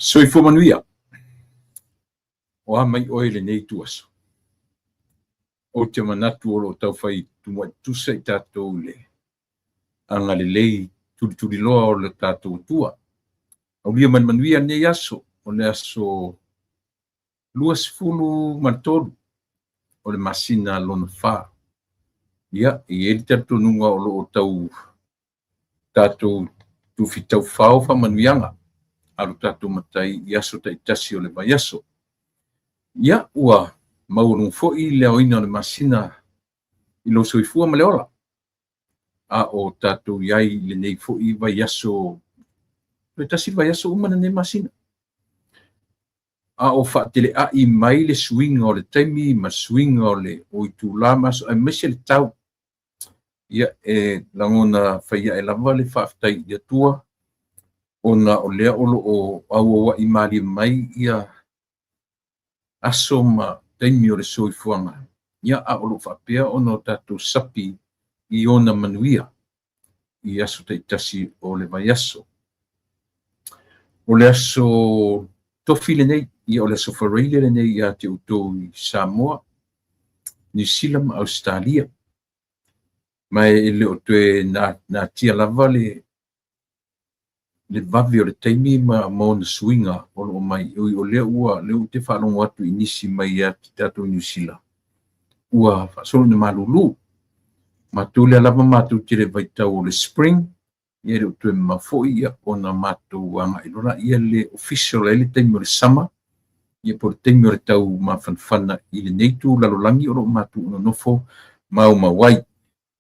Soifua manuia o amai oe lenei tuaso o te manatu o lo taufai tusa i tatou le aga lelei tuliloa o le tatou tua aulia manuia nei aso o le aso 23 o le masina lona fā ia i e le tatonuga o loo tatou tufitaufao faamanuiaga a lo tatou matai i aso taʻitasi o le vaiaso ia ua maulu foʻi le aoina o le masina i lo soifua ma le ola a o tatou iai lenei foʻi vaiaso le tasi vaiaso uma lenei masina a o faateleʻaʻi mai le suiga o le taimi ma suiga o le o itulā ma aso ai maisi le tau ia e lagona faia e lava le faafetai i atua ona o lea o loo auauaʻi malia mai ia aso ma taimi o le soifuaga ia a o loo faapea ona o tatou sapi i ona manuia i aso taʻitasi o le vaiaso o le aso tofi lenei ia o le aso faraile lenei iā te outou i Samoa, New Zealand ma Australia ma e le o toe na tia lava le vavi o le taimi ma ona suiga o loo mai o lea ua le te faalogo atu i nisi mai iā te tatou New Zealand ua faasolo na malūlū matou le alava matou te le vaitau o le spring ia le o toe mafoʻi ia ona matou agaʻilona ia le official ai le taimi o le sama ia po le taimi o le tau mafanafana i lenei tulalolagi o loo matou ona nofo ma aumauai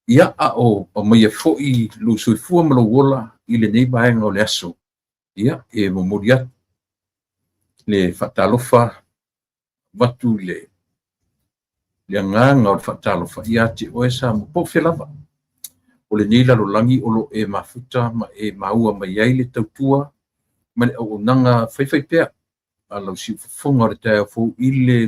ia a o maia foʻi lou soifua ma lou ola i lenei vaega o le aso ia e momoli atu le faatalofa watu le agaga o le faatalofa ia te oe sa mapoʻe lava o lenei lalolagi o loo e mafuta ma e maua mai ai le tautua ma le auaunaga faifai pea a lau siufofoga o le taeafou i le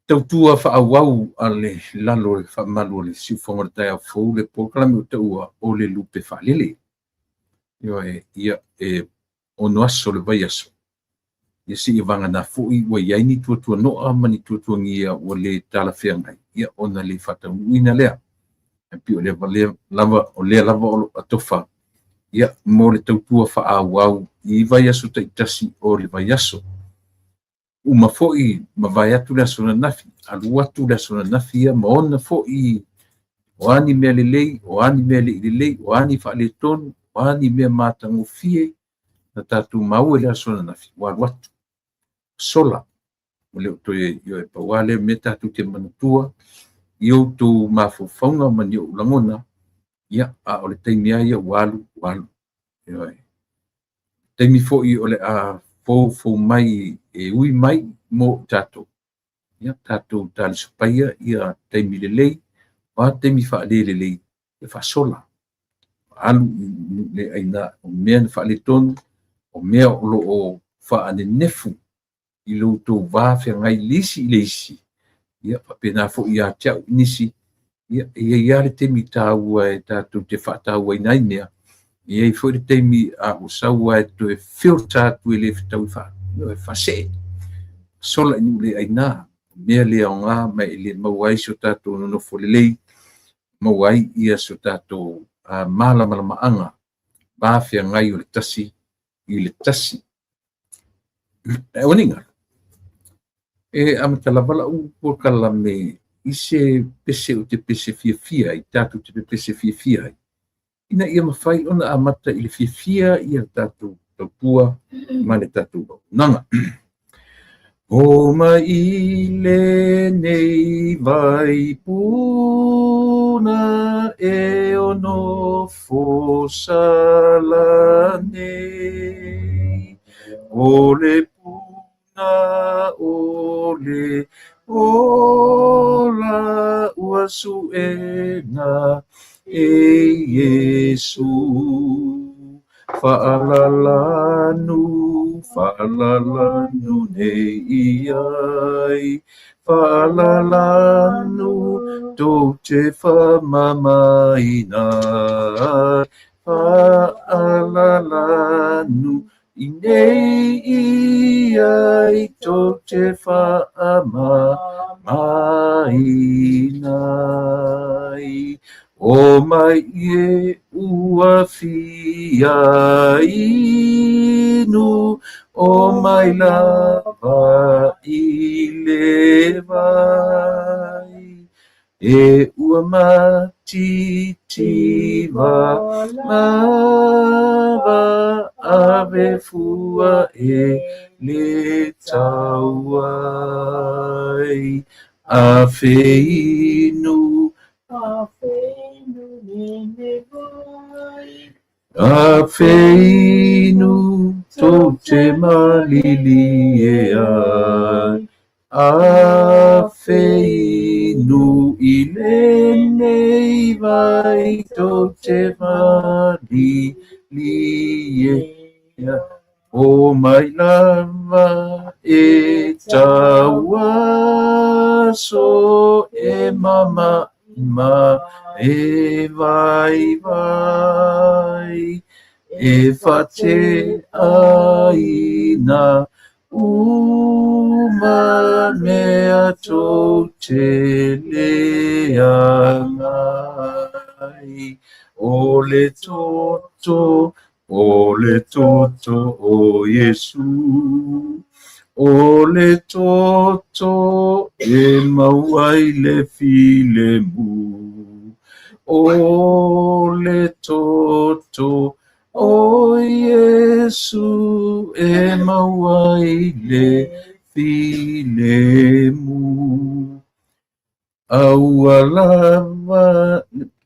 tautua faauau a le lalo le faamalu o le siufofoga o le taeafou le polokalame o taʻua o le lupe faalele ia e ono aso le vaiaso ia seʻi vagana foʻi ua iai ni tuatuanoʻa ma ni tuatuagia ua lē talafeagai ia ona le faataunuina lea pi o lea lava o lea lava o loo atofa ia mo le tautua faaauau i vaiaso taʻitasi o le vaiaso uma foʻi ma vae atu le aso nanafi alu atu le aso nanafi ia ma ona foʻi o ani mea lelei o ani mea leʻi lelei o ani faaletonu o ani mea matagofie na tatou maua i le aso nanafi ua alu atu sola o le o toe io e pauā lea mea tatou te manatua i outou mafaufauga ma ni ou lagona ia a o le taimi a ia ua alu taimi foʻi o le a fou mai e ui mai mo tatou ia tatou talisopaia ia taimi lelei a taimi faalelelei e faasola alu le aina o mea na faaletonu o mea o loo faanenefu i loutou vā feagai leisi i le isi ia faapena foʻi iā te aʻu nisi ia ia le taimi tāua e tatou te faatauaina ai mea iai foʻi le taimi a o saua e toe filter atu e lē fetau e faasee sola i nuu leʻainā mea le aogā ma e lē mau ai so tatou nonofo lelei mau ai ia so tatou malamalamaaga mafeagai o le tasi i le tasi e oniga e amatalava laʻu polokalame i se pese o te pese fiafia i tatou te pese fiafia ai ina ia mafai ona amata i le fiafia ia le tatou taupua ma le tatou auaunaga o mai lenei vaipuna e onofo salanei o le puna o le ola ua suʻega e Iesu faalalanu nei ai faalalanu tou te famamaina faalalanu I nei ia I tō te whaamaina. O mai e ua fia inu, o mai lava I le vai. E ua matiti lava ave fua e le tauai. A feinu, a feinu tō te malili e ai. A feinu I lenei vai tō te malili e ai. O mai lava e tawaso e mama ma e vai vai e fate aina uma mea tō te leangai o le toto o le toto o Yesu, o le toto e mauai le file mu, o le toto o Yesu e mauai le file mu. Aua lava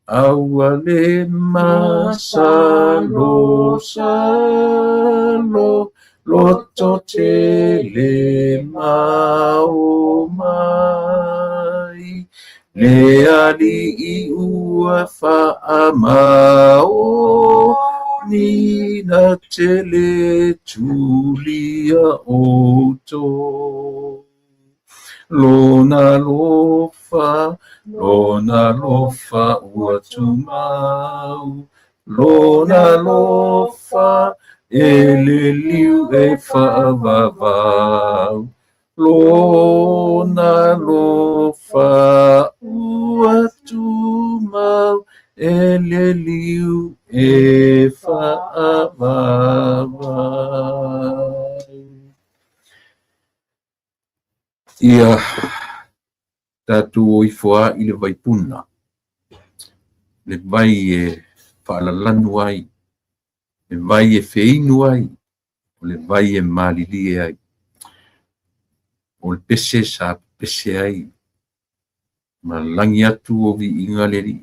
aua le masalo salo loto te le mau mai le ali I ua whaamao ni na te le tulia oto lona lofa ua tumau, lona lofa e le liu e whaavavau, lona lofa ua tumau e le liu e whaavavau. Ia tatu o I foa I le vaipuna. Le vai e whaalalanu ai. Le vai e feinu ai. O le vai e malili ai. O le pese sa pese ai. Ma langi atu o vi inga le ri.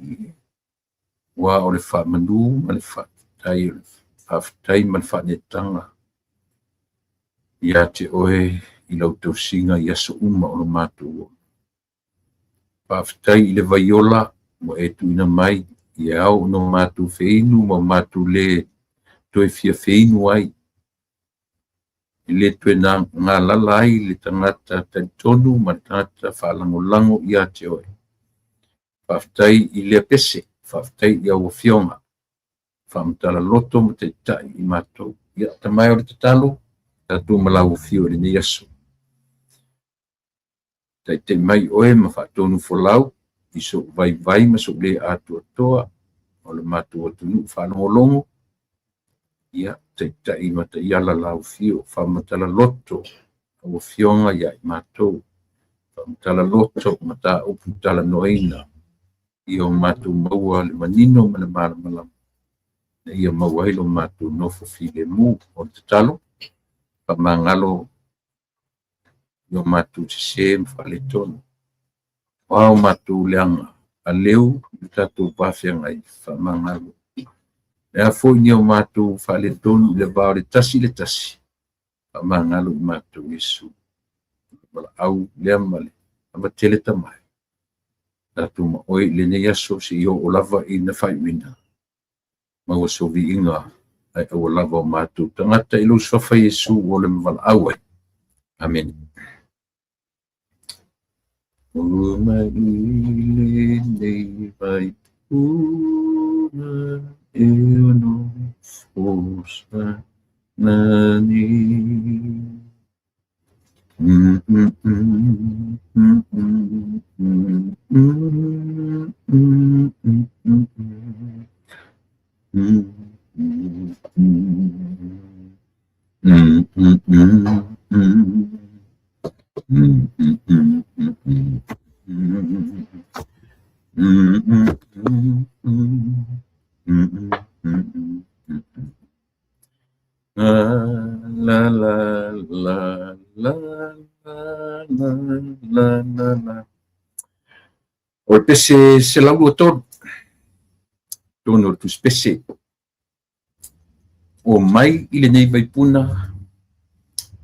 Wa o le whaamanu ma le whaatai. O le whaatai ma le whaanetanga. Ia te oe I lau tau singa I aso uma o lo mātua. Pāwhitai I le vaiola mo e tuina mai I au no mātu feinu mo mātu le toe fia feinu ai. I le tue ngā lalai le tangata taitonu ma tangata whaalangolango I a te oe. Pāwhitai I le pese, pāwhitai I au fionga. Whaamtala loto mo te tai I mātou. Ia tamai o le tatalo, tatu malau fio le ni aso. Tai te mai oe ma whaatonu folau, I so vai ma so le atua toa, o le mātua tunu whanongolongo, ia tai tai ma ta iala lau fio, whamatala loto, o fionga ia I mātou, whamatala loto ma ta uputala noeina, I o mātou maua le manino ma le maramalam, na ia maua ilo mātou nofo file mu, o te talo, whamangalo, Yo matu te se mwhale tonu. Wao matu leanga. A leu, tatu pawhianga I whamangalu. Ea fwoi ni o matu whale tonu le vao le tasi. Whamangalu I matu Yesu. Wala au lea male. Ama tele tamai. Tatu ma oi le ne yaso si yo o lava I na whaiwina. Maua sovi inga. Ai o lava o matu. Tangata ilo swafa Yesu o le mwala au ai. Amen. Uma ile nei vai uma eu não força O pese se lau tonu tono tu spese o mai i le nei vaipuna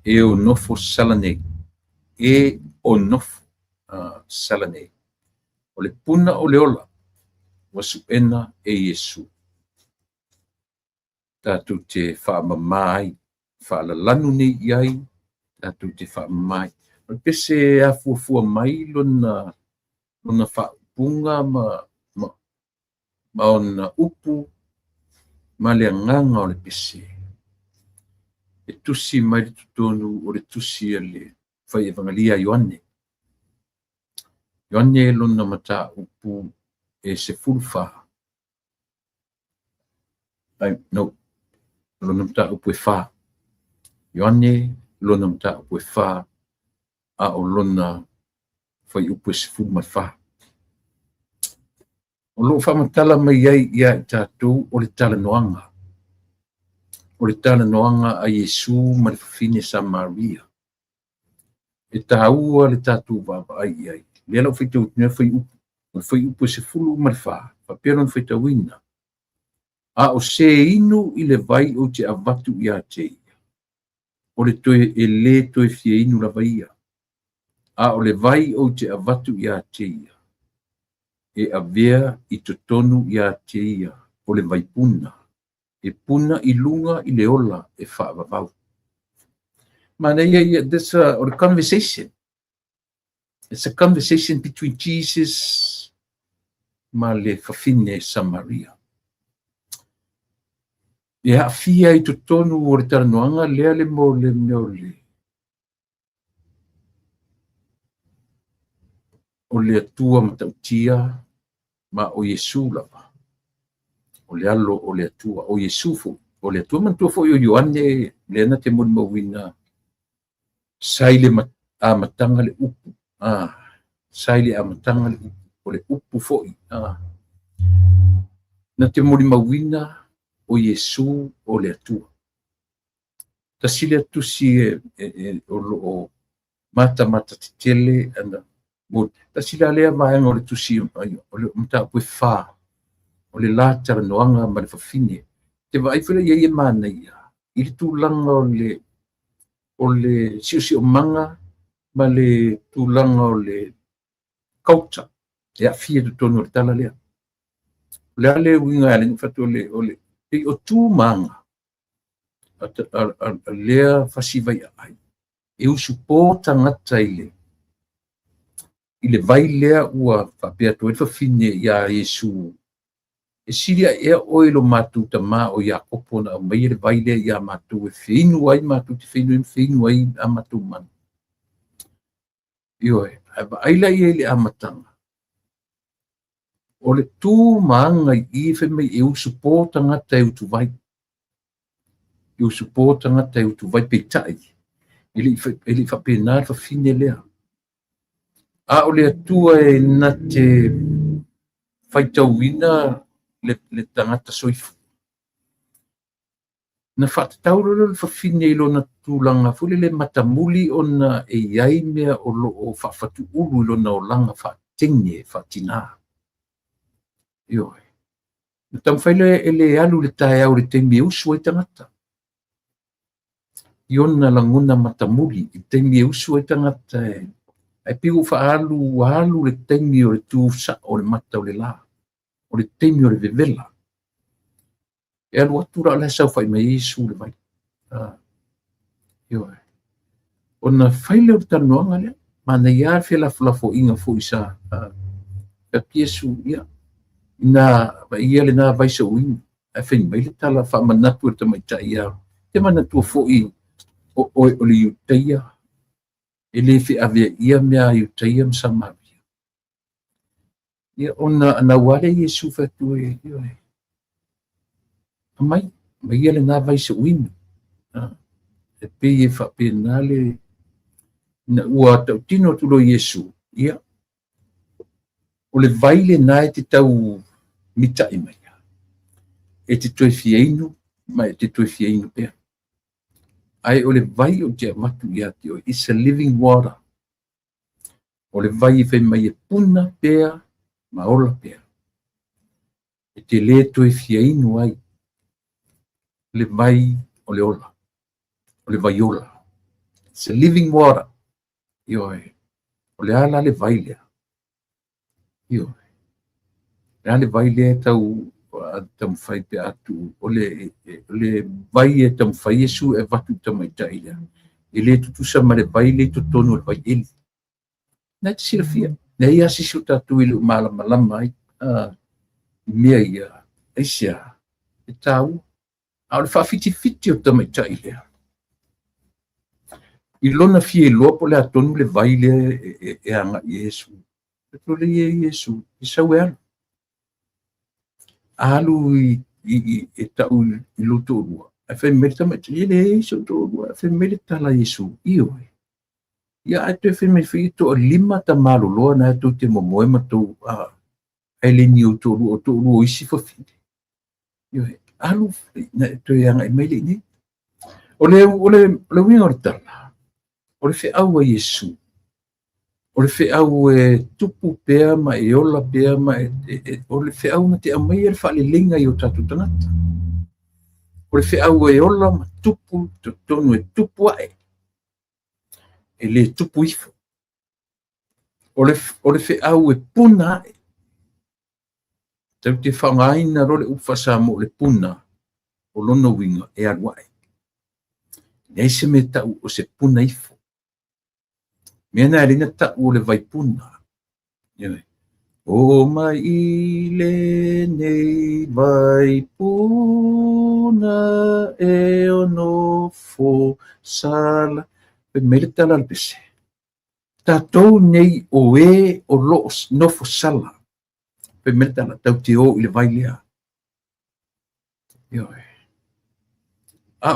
e o nofo salane e o nofo salane o le puna o le ola wasuena e Yesu tatu te whaamamai whaalalanu nei iai tatu te whaamamai o pese a fuafua mai lona whaapunga ma ona upu ma le anganga o le pese e tusi mai le tutonu o le tusi le whai evangelia Ioane lona mata upu e se fulfa lona mata upu e wha Ioane lona mata upu e wha a o lona whai upu e se fulu mai wha o lo whamatala mai ai ia i tātou o le tala noanga a Yesu ma le fafine Samaria e tāua le tātou vava ai ai le alo whaitau tina whai upu se fulu ma le wha whapea lona whaitau ina a o se inu i le vai o te avatu i a te ia o le toe e le toe fie inu la vai a o le vai o te avatu i a te ia e avea i totonu i a te ia o le vai puna e puna i lunga i le ola e whaavavau. Mana ia, that's a conversation. It's a conversation between Jesus ma le fafine Samaria. E hafia i totonu o le taranoanga lea le mo le meo o le atua matautia ma o Yesu lava. O le alo o le atua o Yesu fo. O le atua mantua fo i o Ioane le ana te moni mawina. Sai le amatanga le upu. Sai le amatanga le upu. O le upu fo i. Na te moni mawina o Yesu o le atua. Tasi le atusi o mata tele ana. Tasi la lea vaenga o le tusi o le mta pue wha. O le la taranoanga ma le fafine. Te waifere ia mana ia. I le tūlanga o le siusi o manga ma le tūlanga o le culture. E a fia tu tono o le tala lea. Le ale winga ale fatu o le o tū manga. A lea fasivai ai. E usu pō tangata i le vai lea ua whapea tu e fafine ia Yesu. E siria e oe lo matu ta ma o Iakopo na mai le vai lea ia matu e whinu ai matu te whinu ai a matu man. Ioe, aila i le amatanga. O le tū maanga i whemei e usu pō tangata e utu vai. E usu pō tangata e utu vai peitai. E li whapenā whawhine lea. A o le atua e na te whaitauina le tangata soifu. Na whaatatauro le whawhine ilo na tūlanga fule le matamuli o na e iai mea o lo o whawhatu ulu ilo na o langa whaatenge, whaatina. Ioe. Na tamwhaile e le alu le tae au le teimi e usu ai tangata. Iona languna matamuli i teimi e usu ai tangata e ai pigu alu le teimi o le tūsa o le mata o le la. O le teimi o le vevela. E alu atura le sau whai mai Yesu le vai. Ioe. O na whaile o le tanoanga lea. Mana ia fia lafo inga fo isa. Ka Yesu ia. Ina ia le na vaisa uinga. E whain mai le tala wha manatu e tamaita ia. te mana tua fo'i o le iutaia e le fe'avea ia mea iutaia ma samavia ia ona ana wale Iesu fatu e mai ia lenā vaisauina e pei e fa'apena le na ua tautino tulo Iesu ia o le vai lenā e te tau mita'i mai e te toe fiainu ma e te toe fiainu pea ai o le vai o te amatu ia te o it's a living water o le vai e fai mai e puna pea ma ola pea e te lē toe fiainu ai le vai o le ola o le vai ola it's a living water ioe o le ala le vai lea ioe le ale vai lea tau tamawhai pe atu o le vai e tamawhai Iesu e watu tamaitai lea e le tutusa ma le vai le totonu o le vai eli na te silafia na ia sisi o tatu i le malama ai mea ia eisia e tau a o le whawhitifiti o tamaitai lea i lona fie loa po le atonu le vai lea e anga Iesu e to le Iesu i sau e alu e tau i loto rua e whai mele tamaitai le Iesu to rua e whai mele tala Iesu ioe ia ai te whai me whi to a lima ta malo loa na to te momoe ma to e le ni o to rua o isi whawhine ioe alu na to e anga i mele ni o le winga o le tala o le wheau a Iesu o le wheau e tupu pea ma e ola pea ma o le wheau na te amai e le whaalelenga i o tatu tangata o le wheau e ola ma tupu tonu e tupu ae e le tupu ifo o le wheau e puna ae tau te whangaina role ufasa mo le puna o lono winga e aruae nei se me tau o se puna ifo mea na elina tau o le vaipuna o mai i le nei vaipuna e ono fo sala pe mele tala le pese tatou nei o e o lo nofo sala pe mele tala tau te o i le vai lea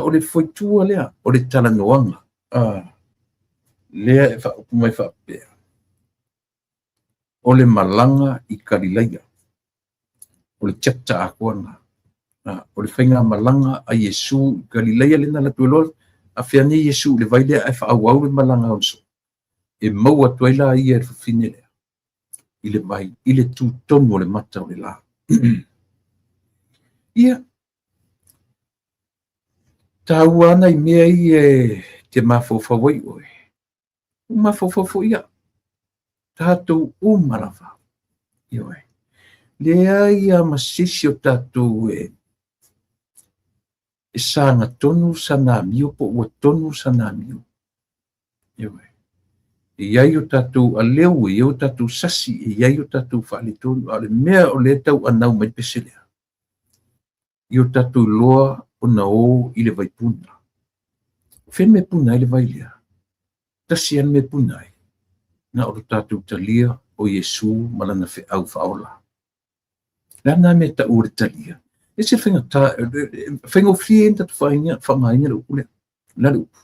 o le foitua lea o le tala noanga lea e whaupu mai whaapea o le malanga i Kalilaia o le chapta a kuana o le whainga malanga a Iesu i Kalilaia le nala tueloa a whiane Iesu le vai lea e whaau le malanga onso e maua tuaila ia e whawhine lea i le vai i le tūtonu o le mata o le la ia tau ana i mea i te mafofawai oe mafofofo ia tātou umarawa ioe lea ia masisi o tātou e sanga tonu sanamio po ua tonu sanamio ioe iai o tātou a leo i o tātou sasi iai o tātou whaale tonu ale mea o le tau anau mai peselea i o tātou loa o na o i le vaipuna fen me puna i le vailea tasian me puna i na o tātou talia o Iesu malana wheau whaola. Lana me ta ure talia. E se whenga o fie enta tu whangainga le ukule. Lale upu.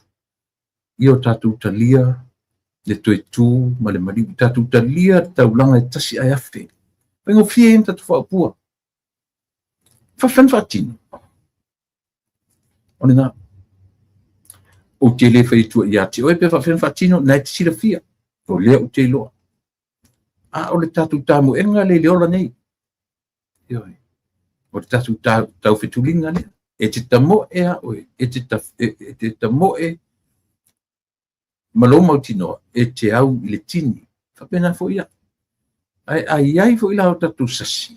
I o tātou talia le toe tū ma le mari. Tātou talia taulanga e tasi ai awhi. Whenga o fie enta tu whaapua. Whawhen whaatino. One nā. O te le whaitua i ati. Oe pe whawhen whaatino nai te sira fia. O lea o te loa. O le tātou tāmu enga le leola nei. Ioi. O le tātou tau whetulinga lea. E te tamo ea oe. E te tamo e maloma o tinoa. E te au i le tini. Whapena fo ia. Ai fo ila o tātou sasi.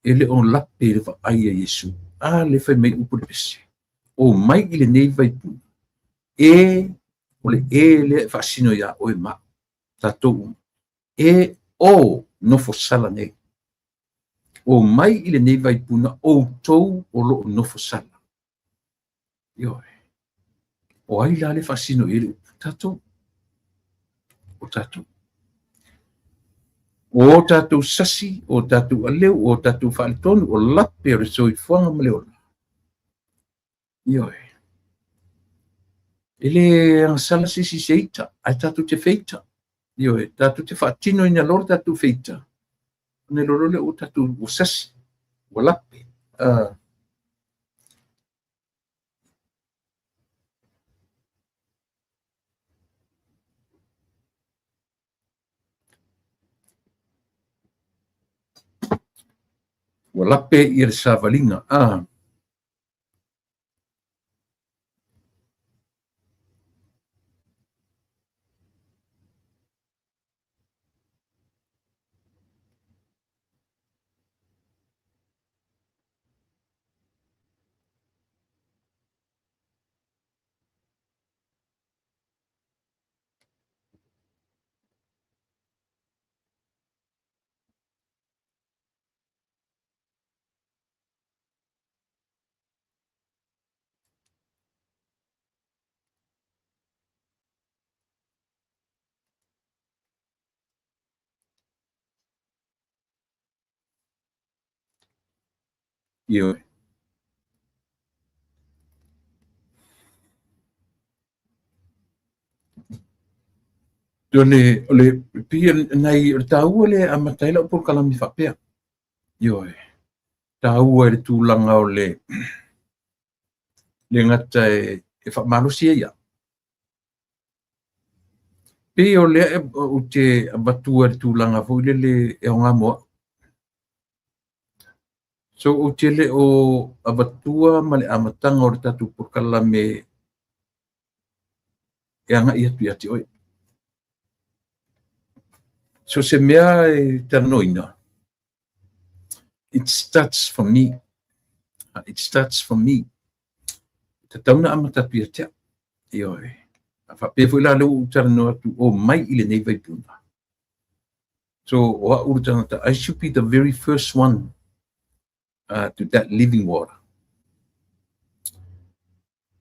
E le on lape le wha aia Iesu. Le whai mei upo le pese. O mai i le nei vaipuna. O le le whaasino ia oe ma. Tātou. O nofo sala nei. O mai i le nei vaipuna o tou o lo nofo sala. Io o ai la le fasino ele tatou o tatou o tatou sasi o tatou aleu o tatou fa'alitonu o lape o le soifuaga ma le ola io ele agasala sisi seita ae tatou te feita io tatou te fa'atino ina lo le tatou feita ne lolole o tatou o sasi o lape ua lape ia le savaliga io o le pia nai o le tāua le amatai la'u polokalami fa'apea io tāua e le tulaga o le gata e fa'amalosia ia pe o lea o te avatua le tulaga fo'i lele e aoga moa so o te le o avatua ma le amataga o le tatou polokalame e aga'i atu ia te oe so se mea e tanoina it starts from me tatauna amatatu ia tea io fa'apea fo'i la leu talanoa atu o mai i lenei vaipuna so o a'u le tagata I should be the very first one to that living water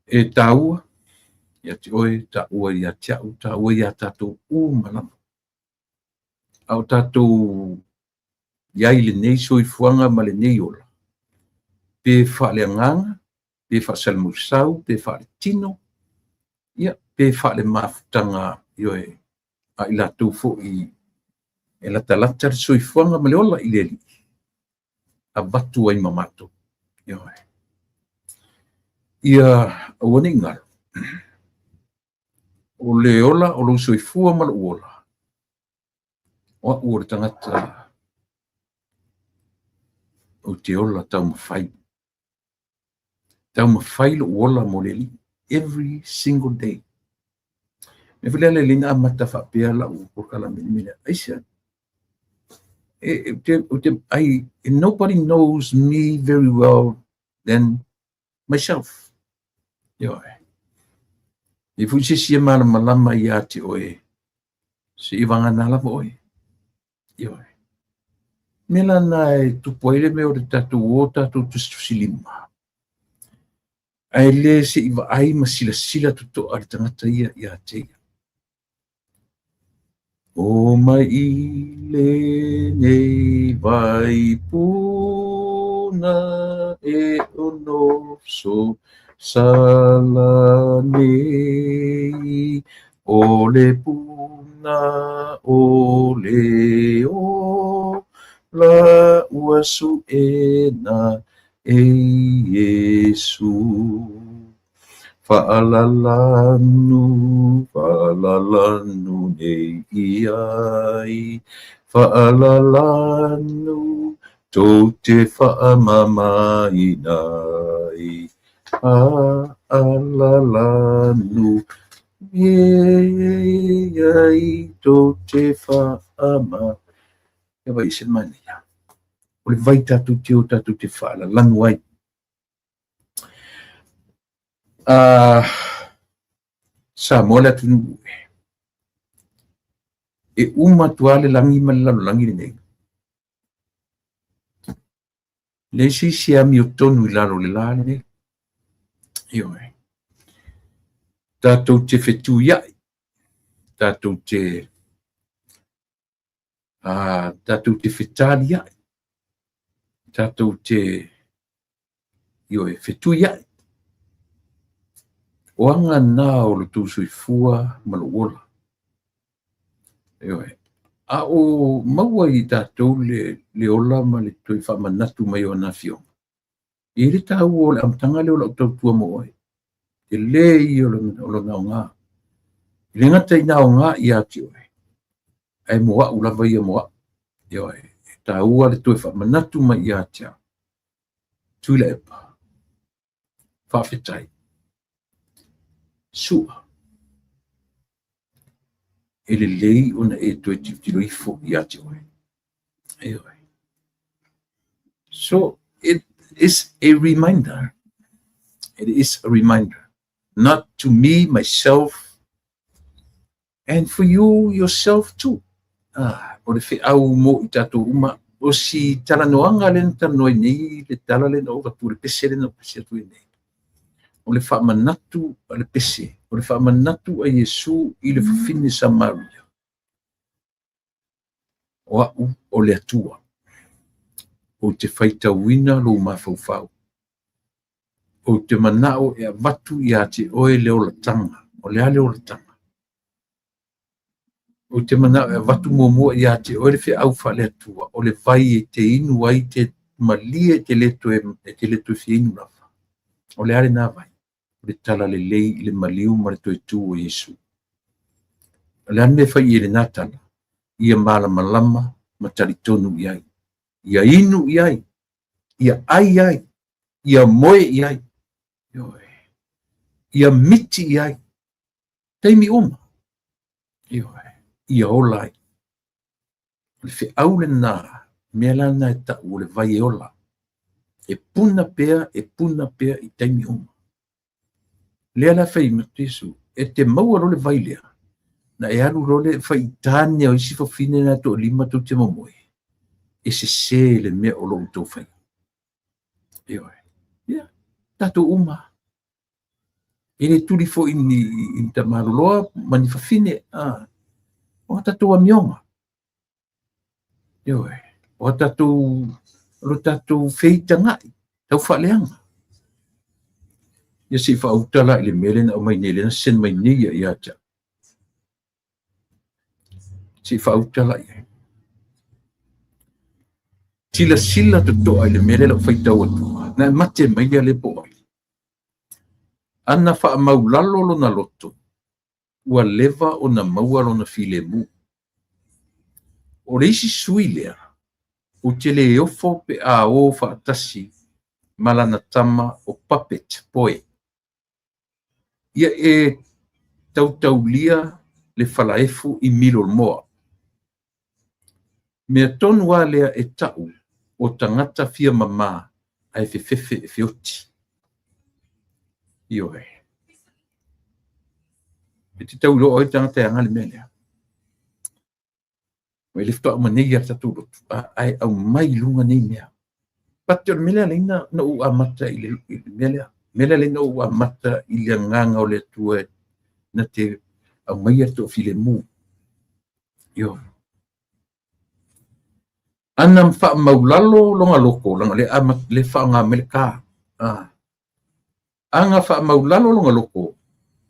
e tāua ia te oe tāua ia te a'u tāua ia tatou malama au tatou iai lenei soifuaga ma lenei ola pe fa'aleagaga pe fa'asalamusau pe fa'aletino ia pe fa'alemafutaga ioe a i latou fo'i e latalata le soifuaga ma le ola i le ali'i avatu ai ma matou ioe ia ua ne'i galo o le ola o lou soifua ma lo'u ola o a'u o le tagata o te ola taumafai lo'u ola mo le ali'i every single day me fai le liga amata fa'apea la'u polokalame mele aisa nobody knows me very well than myself ioe e fui sesia malamalama iā te oe se i vagana lava oe ioe me lana e tupu ai le mea o le tatou o tatou tusilima ae lē se'i va'ai ma silasila toto'a le tagata ia iā te ia o mai i lenei vaipuna e ono so sala nei o le puna o le o la ua su'ena e Iesu fa'alalanu nei iai fa'alalanu tou te fa'amamainai fa'alalanu iai tou te fa'ama e vai se mani o le vai tatou te fa'alalanu ai sa mo le atu e uma tua le langi ma le lalolagi lenei le siami o tonu i lalo le la lenei ioe Tātou te whetu iai. Tātou te whetali iai. Tātou te whetu iai. O anga nā o le tūsuifua ma lo ola. A o maua i tātou le ola ma le toi whamanatu mai o na fionga. I le tau o le amtanga le ola o tau tua mo oi. Te le i o lo ngā ngā. I le ngata i ngā ngā i ati oi. Ai moa ulawa i a moa. Ta ua le toi whamanatu mai i ati au. Tui le epa. Whawhetai. Sua. E le lei ona e toi tiro ifo i ati oi. So it is a reminder. It is a reminder. Not to me, myself, and for you, yourself too. O le whiau mo i tātou uma, o si talanoanga le tanoi nei, le tala le o watu le pese le na pese atu nei. O le whamanatu a le pese, o le whamanatu a Yesu i le whawhine Samaria. O au o le atua. O te whaita wina lo mawhauwhau. O te manao e a watu i a te oe leo la tanga, o lea leo la tanga. O te manao e a watu mua i a te oe le whi au wha lea tua, o le vai e te inu ai te malia te leto e whi inu rafa. O lea le nā vai, o le tala le lei i le maliu ma le toi tū o Yesu. O lea me whai i le nā tala, ia mala malama ma taritonu i ai. Ia inu i ai, ia ai ai, ia moe i ai. Ia miti i ai. Teimi oma. Ia ola ai. Le whi au le nā, mea lana e tau o le vai e ola. E puna pea i teimi oma. Lea la whai matisu, e te maua ro le vai lea. Na e alu ro le whai tāne o isi whawhine na to lima tau te mamoe. E se le mea o lo tau whai. Tato uma. E le tuli fo in ta maroloa, mani whawhine, o tato a mionga. O tato feita ngai, tau whaleanga. Ia si whautala i le melena o mai nelena, sen mai nia i acha. Si whautala i. Sila to toa i le melena o whaita watua. Na mate mai le po ai. Ana wha maulalo lo na loto. Ua leva o na maua lo na file mu. O reisi sui lea. O te le ofo pe a o wha atasi. Malana tama o puppet poe. Ia e tautaulia le whalaefu i milo moa. Mea tonu a lea e tau o tangata fia mama ai fefefe e fioti. Ioe. E te tau lo oi tangata e angali mea lea. O e lefto a manei a tatu rotu. Ai au mai lunga nei mea. Pati o mele leina na u amata i le mele. Mele leina u amata i le nganga o le tue na te au mai ato file mu. Io. Anam fa maulalo longa loko langa le amat le fa nga melka. Anga fa maulalo longa loko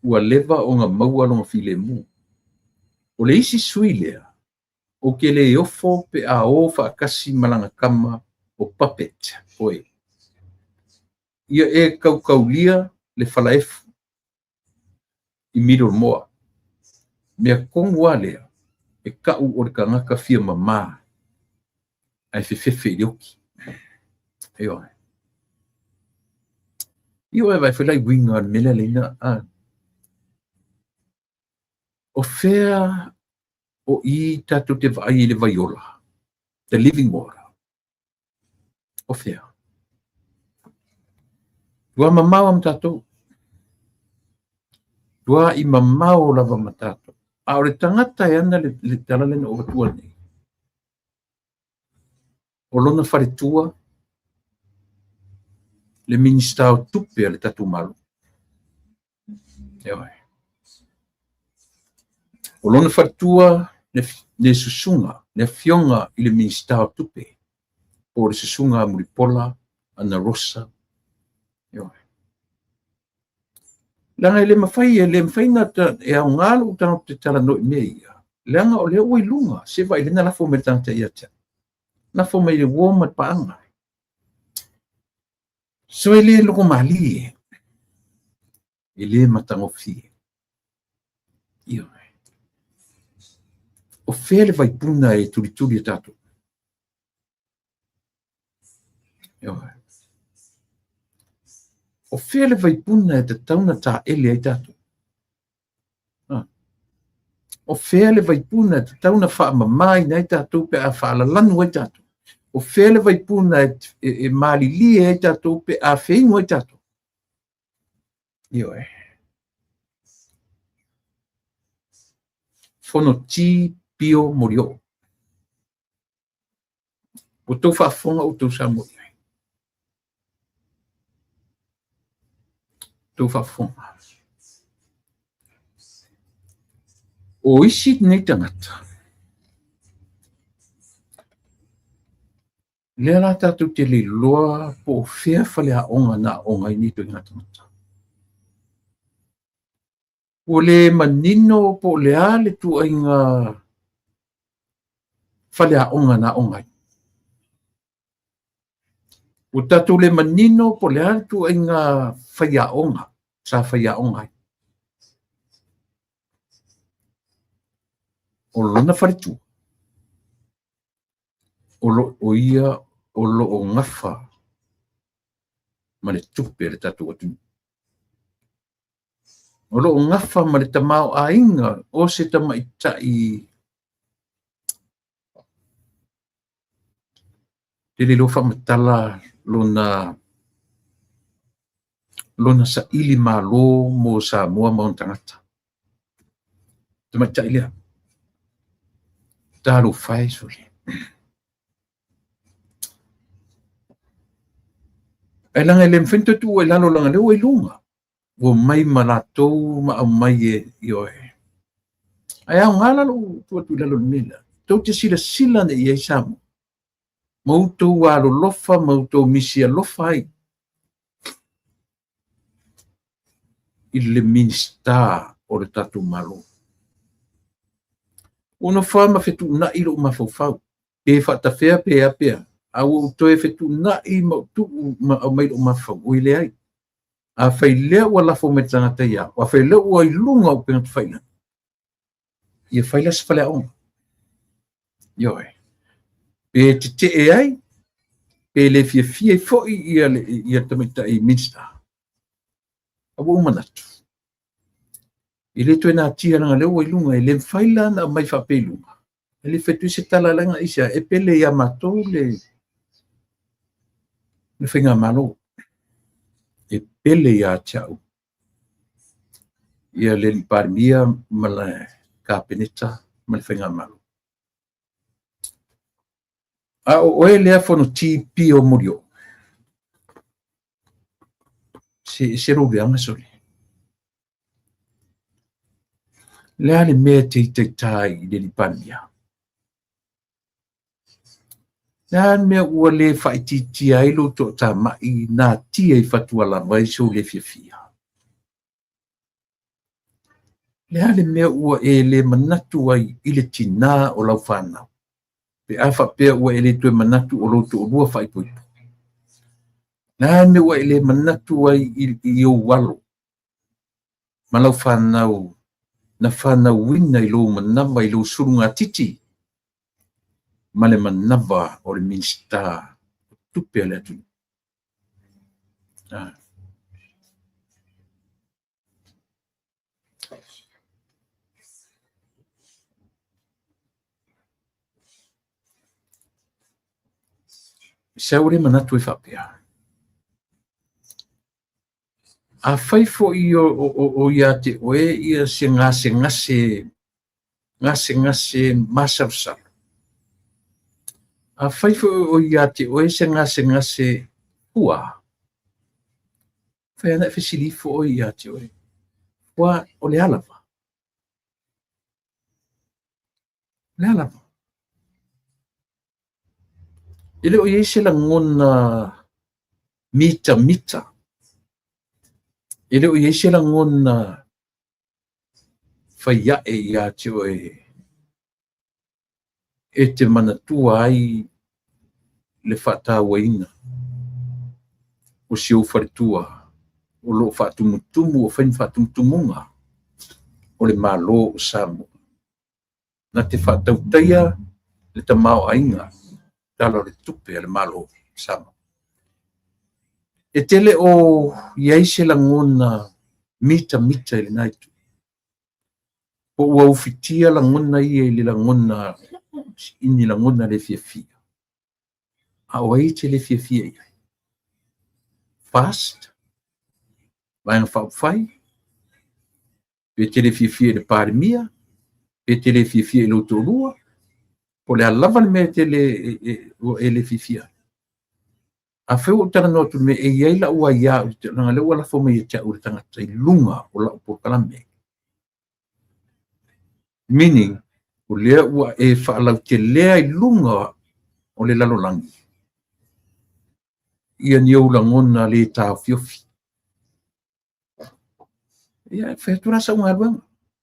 ua leva o nga maua longa file mu. O le isi sui lea. O ke le ofo pe a o fa kasi malanga kama o puppet oe. Ia e kaukaulia le whalaefu i middle moa. Mea kongua lea e kau o le kangaka fia mama ai fefefe i oki. Ioe. Ioe vai whelai winga mele leina o fea o i tatu te vai i le vaiola. The living water. O fea. Dua mamau am tatou. Dua i mamau lava matatou. A o le tangata e ana le talalena o watua nei. O lona wharetua le minister o tupe le tatu malu. Eoi. O lona fatua le susunga, le fionga i le minister tupe. O le susunga Muripola, ana Rosa. Langa le mawhai le mawhaina e au ngalo utano te tala no i mea. Langa o le oi lunga, se vai le na lafo me tangata ia tia. Lafo me le woma paanga. So e le loko mali e. E le matangofi. Io. O fele vai puna e turi tatu. Io. O fele vai puna e te tauna ta ele ai tatu. O fele vai puna e te tauna wha mamai nei tatu pe a wha lanu ai tatu. O fele vai puna e mali li ai tatu pe a whainu ai tatu. Io e. Fono ti pio morio. O tau whaafonga o tau sa mori. Tau whaafonga. O isi nei tangata. Lea la tatu te li loa po whea whale a onga na onga i nito i ngā tangata. O le manino po le a le tu ai ngā whale a onga na onga i. O tatu le manino po le a le tu ai ngā whaia onga, sa whaia onga i. O lona wharitu. O ia o lo o ngafa ma le tupe le tatu atu. O lo o ngafa ma le tamau a inga o se tamaita i te le lo whamatala lona sa ili malo mo sa mua maun tangata. Tamaita i lea. Taru whai suri. E langa le mwhinto tu e lalo langa leo e lunga. Wo mai malatou ma au mai e ioe. Ai au ngala lo tu lalo mila. Tau te sila ne i samu. Mautou alo lofa, mautou misi a lofa ai. I le minista o le tatu malo. Ono wha ma whetu na ilo ma fau. Pe whatawhea pe a pea. Au toe whetu na i mautu ma au mailo ma fau. Ui le ai. A whai lea ua lafo me tangata ia. A whai lea ua i lunga o pengat whaina. Ia whai lea se whale aonga. Ioe. Pe te e ai. Pe le fia i fo ia tamita i minsta. Awa umanatu. I le tue nā tia langa leo i lunga. I le mwhaila na mai whape lunga. I le whetu se tala langa isa. E pele ia matou le whinga malo. E pele ia tiau. Ia le parmia ma le kapeneta ma le whinga malo. A o e lea whono ti pio murio. Se roge anga soli. Lea le mea te tai i le parmia. Lea mea ua le whaititi ailo to ta mai nā tia i whatua la vai so le fia. Lea le mea ua e le manatu ai i le tina o lau whanau. Pe awha pea ua e le tue manatu o loto o lua whaipoipo. Lea mea ua e le manatu ai i o walo. Ma lau whanau na whanau wina i lo manamba i lo surunga titi. Ma le manamba o le minsta tupe ale atu. Saure manatu e whapea. A whaifo i o ia te oe ia se ngase masavsar. A whaifo o ia te oe se ngase hua. Whai ana whesilifo o ia te oe. Hua o le alava. lea lava e le o iai se lagona mita e le o iai se lagona faiaʻe iā te oe e te manatua ai le faatauaina o siou faletua o loo faatumutumu o faini faatumutumuga o le mālō o Samoa na te faatautaia le tamaoaiga tala o le tupe a le mālō Samoa e tele o iai se lagona mita i lenā itu po ua ufitia lagona ia i le lagona ini lagona le fiafia a o ai te le fiafia ia fast vaega faaufai pe tele fiafia i le palemia pe tele fiafia i lou tolua po le alava le mea tele e le fiafia a feu o tala notu me e iai la ua ia o te langa le ua la fo me te o le tangata i lunga o la upo kalame meaning o lea ua e whaalau te lea i lunga o le lalolangi ia ni au langona le tau fiofi ia e whaetura sa unga aluanga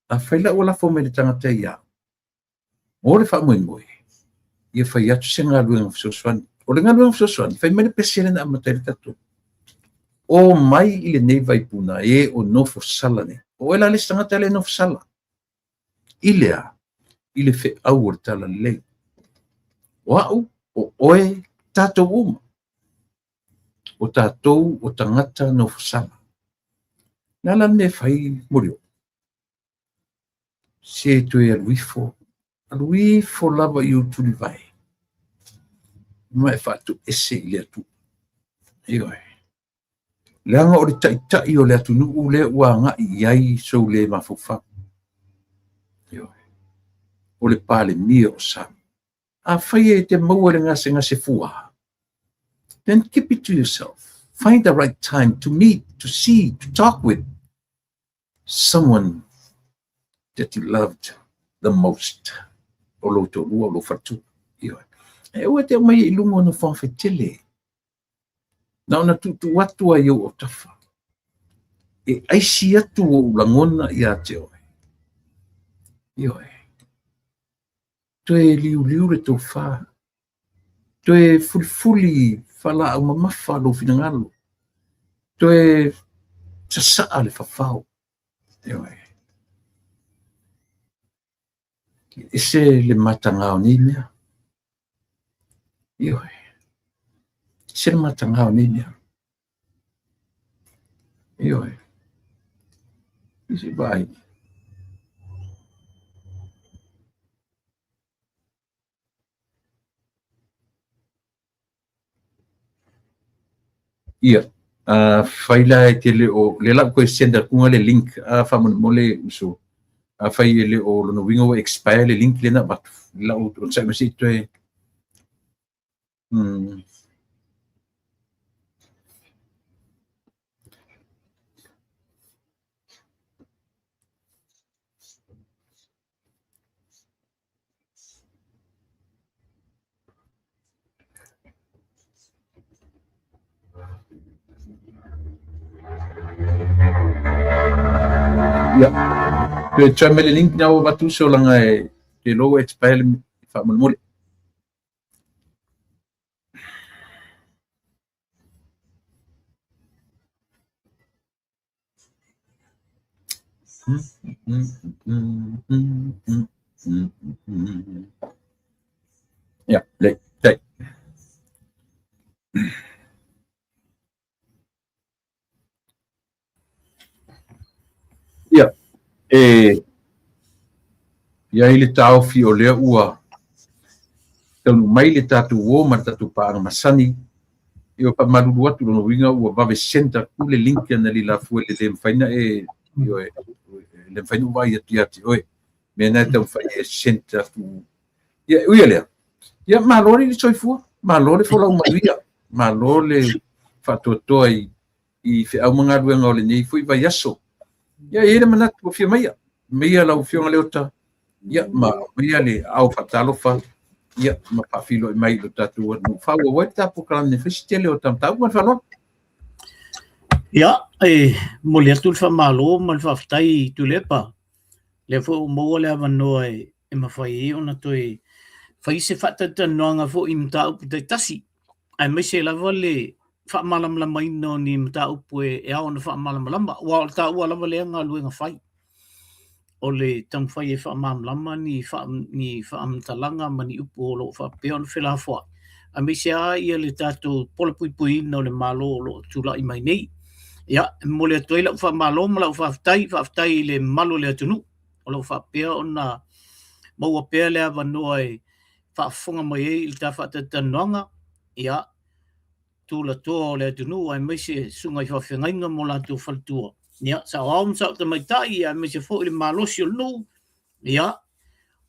a whaila ua la fo me le tangata ia o le wha moe ia whai atu se ngā luenga fsoswani o le ngā luenga fsoswani whai mene pesele na amatai le tatu o mai i le nei vaipuna e o nofo sala ne o ela le tangata le nofo sala ilea i le whe au o le tala lei o au o oe tatou uma o tatou o tangata nofo sala nala ne whai morio se toe aluifo lava i utuli vai mai fatu ese i le atu ioi leanga o le taitai o le atu nuu le ua ngai iai sou le mafufa ioi o le pale mia o sa a whai e te maua le ngase fua then keep it to yourself find the right time to meet to see to talk with someone that you loved the most o lo to lua lo fatu ioi e ua te mai i lungo na whawhetele na ona tutu watu ai o tafa e aisi atu o ulangona i a te oe ioi toe liu le tau wha toe fulifuli whala au mamafa lo finangalo toe tasaa le whawhau ioi ese le matangao ni mea ioi ese le matangao ni mea ioi ese vai ia faila e te le o le la ko senda kunga le link a fa mole uso a fai le o no wingo expire le link le na bat la o sa me sito e ia pe chame le link na o batu so langa e te logo expire fa mole ia le dai ia ia ile tau fi o le ua tau mai le tatu o ma tatu pa masani io pa malulu atu no winga ua vave senta kule link na li la fu le faina e io le faina vai ati oi me na tau fai senta fu ia uia le ia malori li soifua malori fo la umaia malole fatotoi i fe au manga luenga o le nei fu vai aso ia ele mana ko fi mai la u fi ngale ota ia ia le au fatalofa ia mapafilo i mai lo tatou no faua wai tapu kalane festele o tamtau ma falo ia mo le atu fa malo mal fa ftai tu lepa le fo mo le avano e mafai ona toi fai se fata tanoanga fo i mta upu te tasi ai mai se lava le fa malam lama ino ni mta upu e aona fa malam lama wa ta wa lava le nga luenga fai o le tam fai e fa mam lama ni fa am talanga mani upu lo fa peon fela fo a mai se a ia le tato pole pui pui no le malo lo tula i mai nei ia mo le toila fa malo ma fa ftai le malo le tunu o lo fa pe ona mo pe le avano e fa fonga mai il ta fa tanonga ia tu la to le tunu ai mai se sunga fa fenga mo la tu faltua ia sa om sa te mai tai ia mai se fo le malo si no ia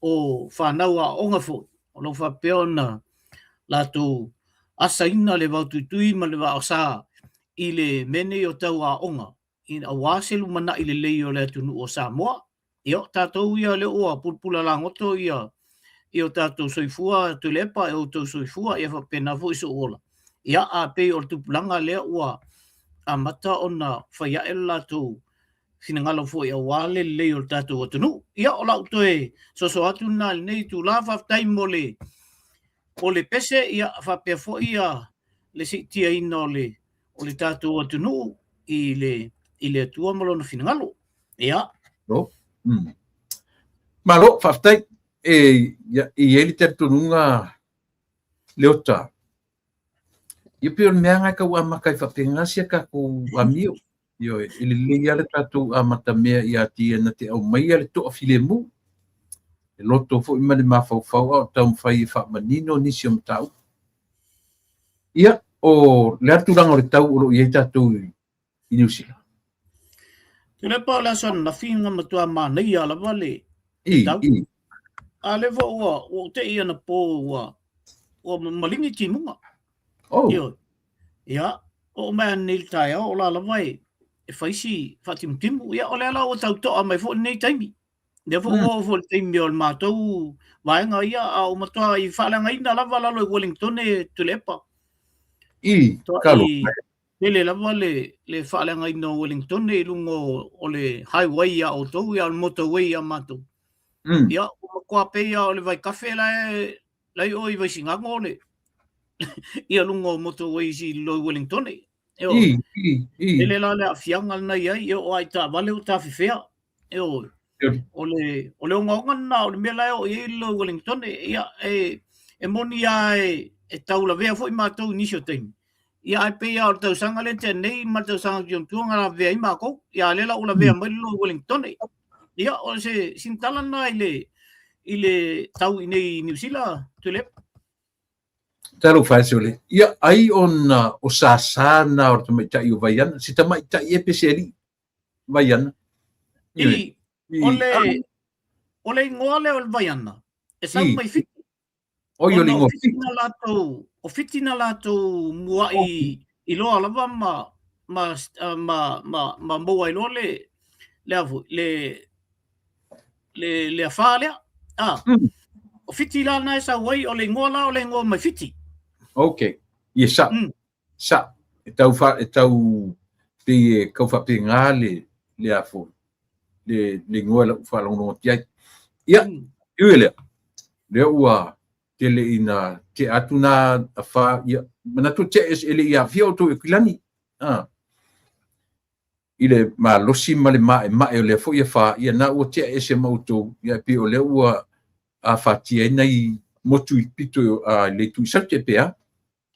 o fa na wa onga fo o lo fa pe ona la tu asa ina le va tu tui ma le va sa i le mene o tau a onga in a waselu mana i le lei o le tunu o Samoa io tatou ia le oa pulpula la ngoto ia io tatou soifua tu lepa e o tau soifua ia fa pena fo iso ola ia a pe o tupulanga le oa a mata ona whaia e la tu finangalo fo ia wale le o tatou o tunu ia o lau toe so atu na nei tu la fa tai mole o le pese ia fa pe fo ia le si tia ino le o le tatou o tunu i le tua malo na finangalo ia no malo faftai e ele ter tununga leota ia pe on meanga ka wa makai fa pengasia ka ku amio yo ele le ia tatou amata mea ia tia na te au mai ale to afilemu loto fo ima le mafau o tam fai fa manino ni siom tau ia o le atulanga o le tau o ia tatou i New Zealand te le pa la son na finga matua mana ia la vale a le vo o te ia na po o malingi timunga ia o man nil tai o la vai e faisi fatim timu ia o le ala o tau to mai fo nei taimi de fo fo taimi o matou vai nga ia o matua i fala nga ina la vala lo Wellington e tulepa kalo le la vale le fala nga ina Wellington e lungo o le highway ia o to ia o motorway ia matou ia o ko pe ia o le vai cafe la o i vai singa ngole ia lungo motorway si lo Wellington ele la le afianga na ia o ai ta vale o ta fifea o le ngonga na o le mela o i lo Wellington ia e moni ai e tau la vea foi matou nisio tem ia ai pe ia o tau sanga le te nei ma tau sanga ki tuanga la vea i mako ia le la o la vea mai lo Wellington ia o se sintala na i le tau i nei New Zealand tulep taru faisole ia ai on o sasana o te mai o vaiana si ta mai tai epeseri vaiana ole ngole o vaiana e sa mai fit o yo lingo o fitina lato mua i lo lava ma mo ai lo le afale o fiti la na sa wai o le ngola o le ngo mai fiti okay yes sa tau te kau fa pe ngale le afo le ngola fa lo no tia ia uele le ua tele ina te atuna fa ia mana tu te ele ia fio to ekulani ile ma losi male ma e le fo ia fa ia na o te ese moto ia pe o le ua a fatia nei motu i pito le tu sa te pea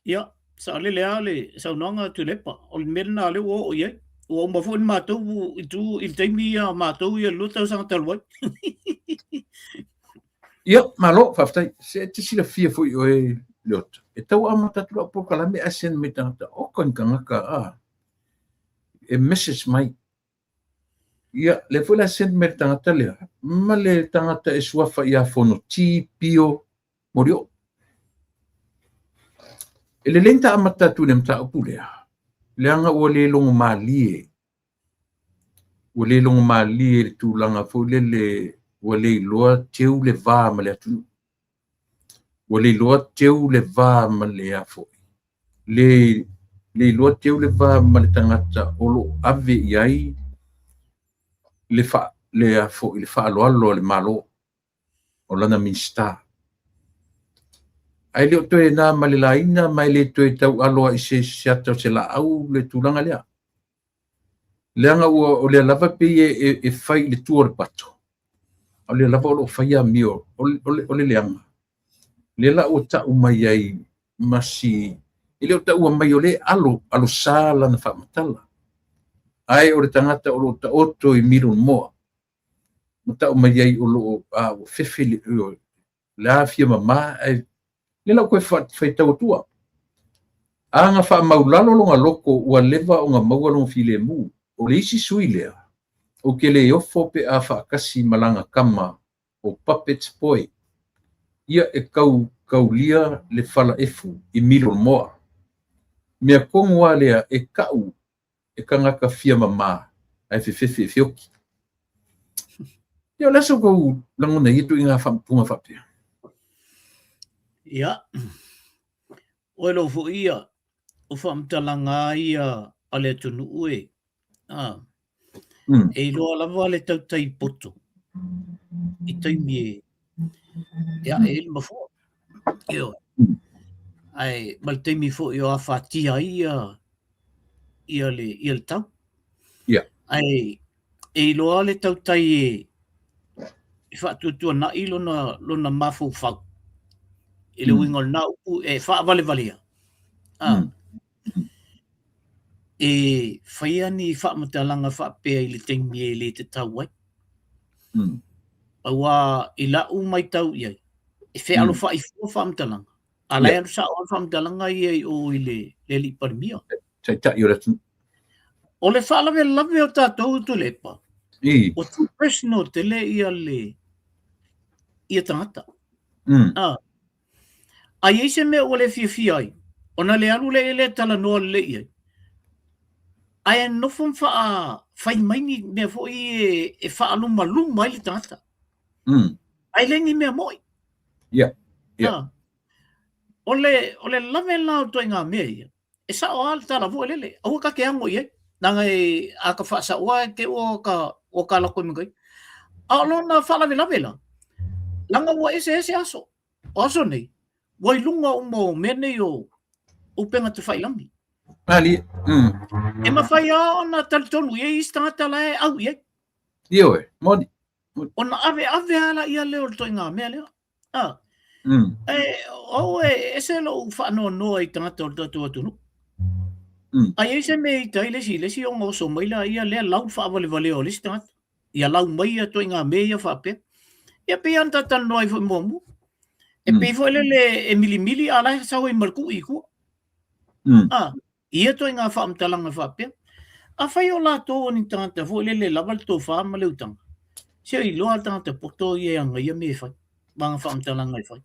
ia sa le sa nonga tu lepa o merna le o ia o ma fo ma tu i taimi ma tu ia luta sa talwa ia malo faftai se te sila fia fo o e lot e tau amata tu po kala me asen me tanta o kon kanga ka e message mai ia le fo la sen me tanta le ma le tangata e suafa ia fono ti pio morio ele lenta amata tu nem ta opulea le anga o le longo malie tu langa fo le ua leiloa teu le vā ma le atunu. Ua leiloa teu le vā ma le a fo'i. Leiloa teu le vā ma le tangata o lo ave i ai le a fo'i le whaaloalo le malo o lana minsta. Ai leo toe nā ma le laina mai le toe tau aloa i se siata o se la au le tūlanga lea. Leanga ua o le lava pe e fai le tua le pato. O le lava o lo fai a mio o le leanga. Le la o ta mai ai masi ele o ta ua mai o le alo sala na whamatala. Ai o le tangata o lo ta oto i miro moa. Ma ta mai ai o lo o fefe le afia mama ai le la koe fai tau tua. Anga wha maulalo longa loko ua leva o ngā maua longa file mu. O le isi sui lea. O ke le ofo pe a whaakasi malanga kama o Puppets Boy. Ia e kau lia le fala efu i milo moa. Mea kongua lea e kau e kangaka fia mama ai fefe fioki. Ia leso kou langona i tu inga punga whapea. Ia. Oe lo fo ia. O whamtalanga ia ale tunu ue. E loa lava le tau tai poto. I taimi e. Ia e ilma fo. Io. Ai, mal taimi fo i o a whatia ia le tau. Ia. Ai, e loa le tau tai e whatutua na i lona mafu whau. I le wingol na upu e whaavale valea. E whaia ni whamatalanga whapea i le taimi e le te tau ai. Awa i la mai tau iai. E whea alo wha i whamatalanga. A lai anu sa o whamatalanga iai o i le li parimia. Tai o ratu. O le whaalawe lawe o tātou tu lepa. O tu presno te le ia tangata. A iei se mea o le fia ai. O na le alu le tala noa le iai. Ai e nofum whai maini mea fo i e whaaluma luma i le tangata. Ai lengi mea moi. Ia. O le lawe lao toi ngā mea ia. E sa o ala tala vo lele. Aua ka ke ango iai. Nanga e a ka wha sa ua ke o ka lako imagai. A lona whalawe lawe la. Langa ua ese aso. O aso nei. Wai lunga umo mene o upenga te whailangi. Ali. E mawhai a ona talitonu e istangata la e au iai. Io e, moni. Ona ave ala ia leo toi ngā mea leo. E se lo whaano noa i tangata o tatu atunu. Ai e se me i tai lesi o ngoso maila ia lea lau whaavale vale o lisi tangata. Ia lau mai a toi ngā mea whapea. Ia pe anta tala noa i fo momu. E pe fo le e mili ala sa i marku i kua. Ia toi ngā whaamtalanga whapea. A whai o la tō ni tangata fo le lawal tō whaama leu tanga. Seo i loa tangata poto i e anga ia me whai. Mga whaamtalanga i whai.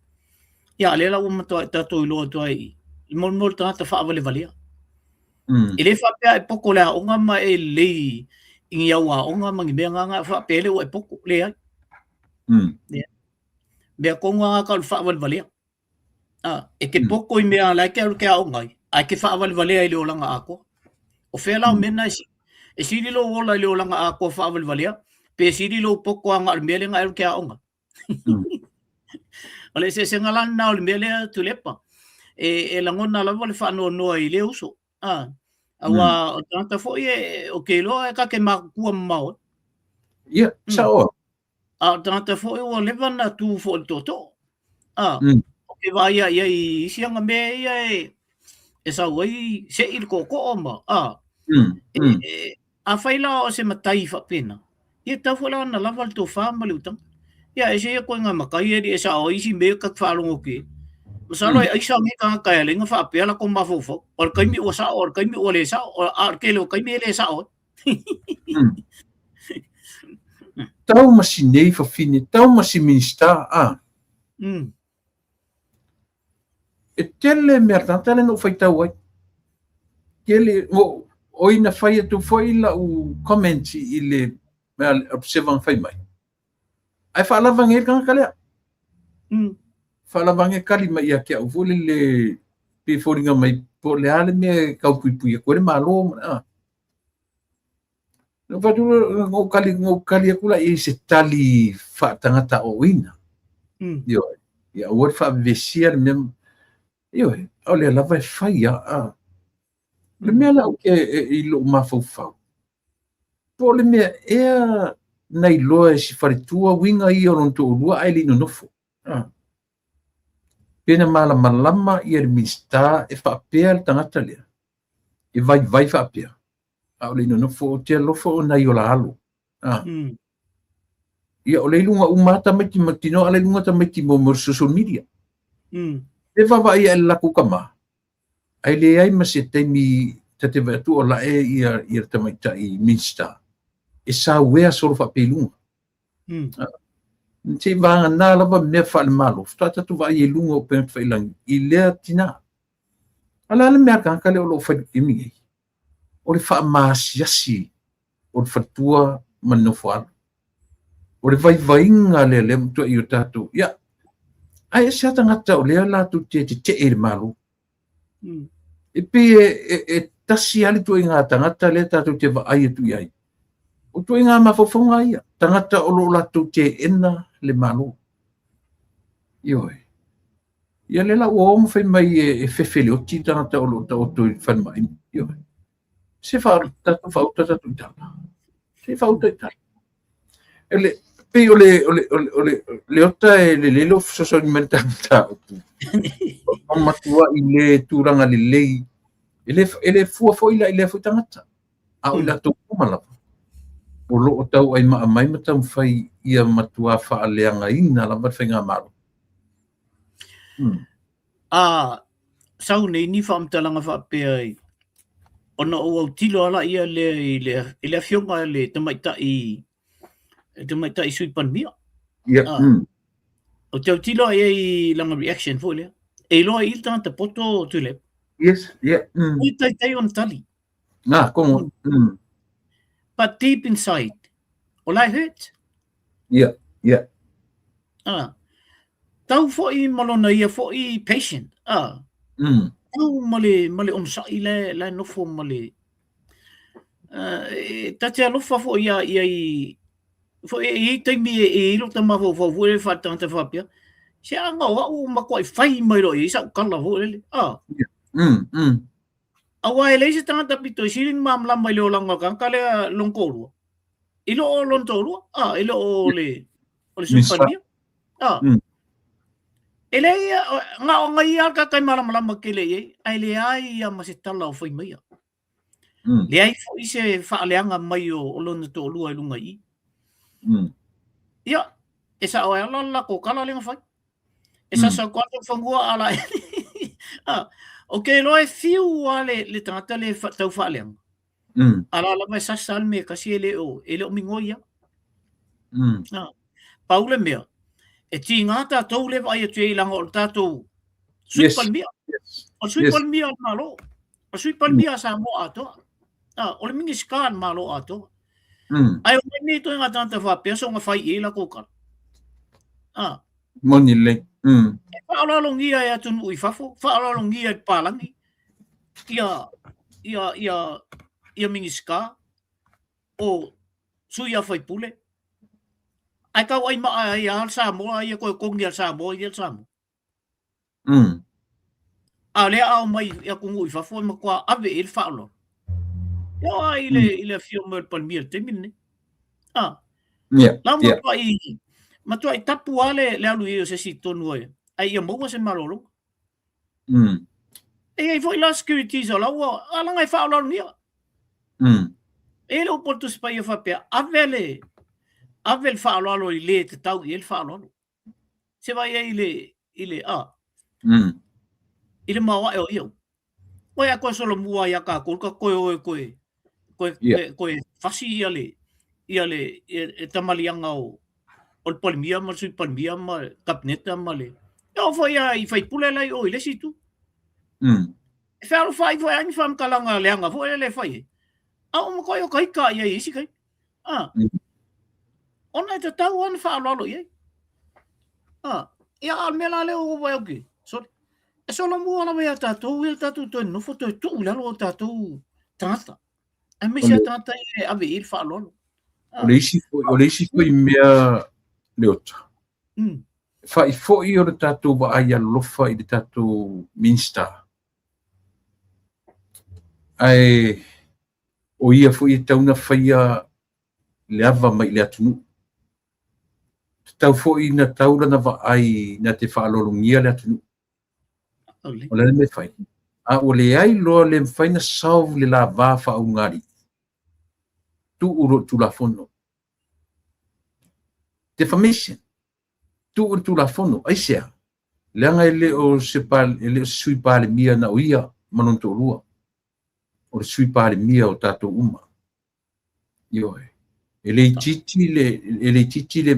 Ia le la umatoa tato i loa toa i. I mol tangata whaavale valea. I le whapea e poko lea onga ma e lei ingi au a onga mangi mea nganga whapea leo e poko le ai. Mea konga ngā ka whaavale valea. E ke poko i mea lai ke alu ke a ongai. Ai ke whaavale valea i leo langa ako. O whea lau mena e siri lo wola i leo langa ako whaavale valea. Pe siri lo poko anga al mea lenga alu ke a onga. Ole se ngalan na al mea lea tu lepa. E langona lava le whaano noa i leo so. Awa o tangata fo i o ke loa e ka ke makua mao. Ia, sa o. A tangata fo i o lewa na tu fo i toto. O ke vai ia i sianga mea ia e sa wai se il koko oma. A whaila o se matai whapena. Ia tau whala na lava to whaama leutang. Ia e se ia koe ngā makai e sa o isi mea kak whaalongo ke. Masalo ai sa me ka kaya lenga whapea la ko mafofo. O kaimi o sa o kaimi o le sa o a ke lo kaimi le sa o. Tau masi nei whawhine, tau masi minsta E tele mea tele no whai tau ai. Tele, o ina whai atu whai la u commenti i le mea observan whai mai. ai whaalavange kanga kalea. Whaalavange kali mai ia kia uvole le piforinga mai po le ale me kau pui koe le malo mana. No vadulu ngau kali akula i se tali whaatangata o ina. Yo, ia ua whaavesia le mea, yo, au le lava e whai a. Le mea lau ke i lo mawhau. Po le mea ea nei loa e si wharitua winga i o ronto o lua ai lino nofo. Pena malama i er mista e whaapea le tangata lea. E vai whaapea. Au lino nofo o te lofo o nei o la alo. Ia o leilunga umata maiti matino a leilunga ta maiti mo social media. E wawa ia e laku kama. Ai le ai ma se teimi te te vatu o la e ia tamaita i minsta. E sa wea soro whapelunga. Te vanga nā lava mea whale malo. Ftata tu vai e lunga o pēnt whailangi. I lea tina. Ala ala mea kankale o lo whaikimi. O le wha maasiasi. O le whatua manofo ala. O le vai-vainga le mtua i o tātou. Ia, ai se atangata o lea lātou te e le malo. E pe e tasi ali tu i ngā tangata lea tātou te wa ai tu iai. O tu i ngā mawhawhaunga ia. Tangata o lo lātou te ena le malo. Ioi. Ia le la ua omu whai mai e whewhele o ti tangata o lo tau tu i whanmai. Ioi. Se tātou whauta tātou i tala. Se whauta i tala. Ele pe le ota e le lelo social mentalita o matua i le turanga le lei ele fua foila i le futangata a o la to kumala o lo o tau ai mai matam fai ia matua fa aleanga ina la whainga maro sau nei ni whaamtalanga whaapea ai ona o au tilo ala ia le fionga le tamaita i te mai tai sui pan mia. O te tilo ai langa reaction fo le. E lo ai tanta poto tu le. Yes, yeah. I tai on tali. Como. But deep inside, all I hurt. Yeah. Tau fo I malona ia fo I patient. Tau male on sa ile no fo male. Tate alofa fo ia fo e taimi e lo tama fo e whatanga whapia. Se anga o mako ai whai mai ro i sa kala fo ele. Awa e leise tangata pito sirin mamla mai leo langa kanga le longkorua. Ilo o lontorua. Ilo o le supania. Ele nga o ngai alka kai malama ke le ye. Ai le ai ia masitala o whai mai. Le ai fo I se whaaleanga mai o lona to lua I lunga I. Ia, e sa oe ala ko kala lenga whai. E sa kwanto whangua ala. Ok, lo e fiu ale le tangata le tau whaaleanga. Ala mai sa salme kasi ele o mingoia. Paule mea. E ti ngata tau le vai te ilanga o tatou. Sui palmia. O sui palmia malo. O sui palmia sa mo ato. O le mingi skan malo ato. Ai o ni to nga tanta fa peso nga fai ila ko ka. Monile. Fa ala longia ya tun ui fafo, fa ala longia palangi. Ia mingiska o suia fai pule. Ai ka wai ma ai al sa mo ai ko kongi al sa mo ia sa mo. Ale au mai ia ko ui fafo ma kwa ave il fa lo. Ja, ile firma palmier te minne. Ma tu ai tapu ale le alu I se si tonu ai. Ai ia mo se malolo. E ai foi la security so la ala ngai fa lo ni. E lo portu spai fa pe avel fa lo ile te tau I fa lo. Se vai ile ile ma o io. O ia ko solo mua ia ka ko koe fasi ia le tamalianga o palmia ma sui palmia ma kapneta ma le. O foi ai fai pule lai o ile situ. E fa fai foi ai fam kalanga leanga foi le fai. O mo koe kai ka ia isi kai. ona te tau ana whaalolo iei. Ia al mea leo o vai oki. E solo mua na mea tātou, ia tātou toi nofo toi tu lalo o tātou tata. E misia tata e ave il whaalolo. O le isi foi mea leota. Whai foi o le tātou wa aia lofa i le tātou minsta. Ai, o ia foi e tauna whaia le ava mai le atunu. Tau foi na taura na wa ai na te whaalolungia le atunu. O le me whai. A o le ai loa le mwhai na sau le la wā whaungari. Tu uro tu la fono. Defamation. Tu uro tu la fono. Aisea. Leanga ele o se pal, ele sui pale mia na oia manonto rua. O le sui pale mia o tato uma. Ioe. Ele titi le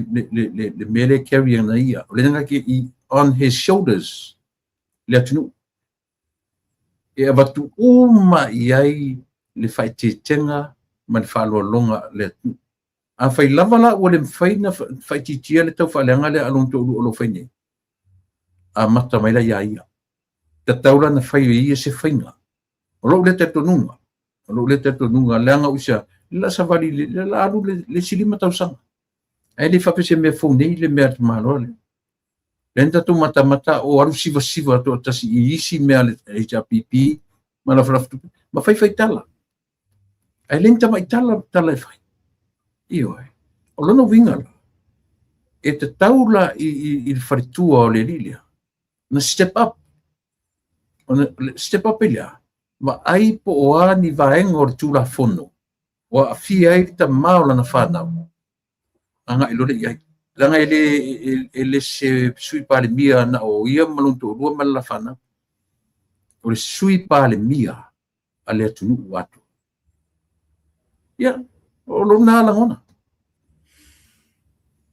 mele carry na ia. O le nanga ki on his shoulders. Le atunu. E avatu uma iai le fai te tenga ma le whaalua longa le atunu. A fai lava la o le mwhai na fai titia le tau whaaleanga le alonto ulu olo whai nei. A mata mai la ia. Ta taula na fai ia se whainga. O lo le te tonunga. O lo le te tonunga leanga usia la savali le la alu le silima tau sanga. Ai le whapese mea whaunei le mea te malo le. Lenta tu mata o aru siva to tasi I isi mea le HRPP ma la whalafutu. Ma fai tala. Ai lenta mai tala e fai. Io o lono winga la. E te taula I wharitua o le lilia. Na step up. Step up ilia. Ma ai po o ani vaenga o le tula fono. Wa fi ai ta maula na whanau. Anga ilo le iai. Langa ele se sui pale mia na o ia malunto rua mala whanau. O le sui pale mia a le atunu watu. Ia, o lona langona.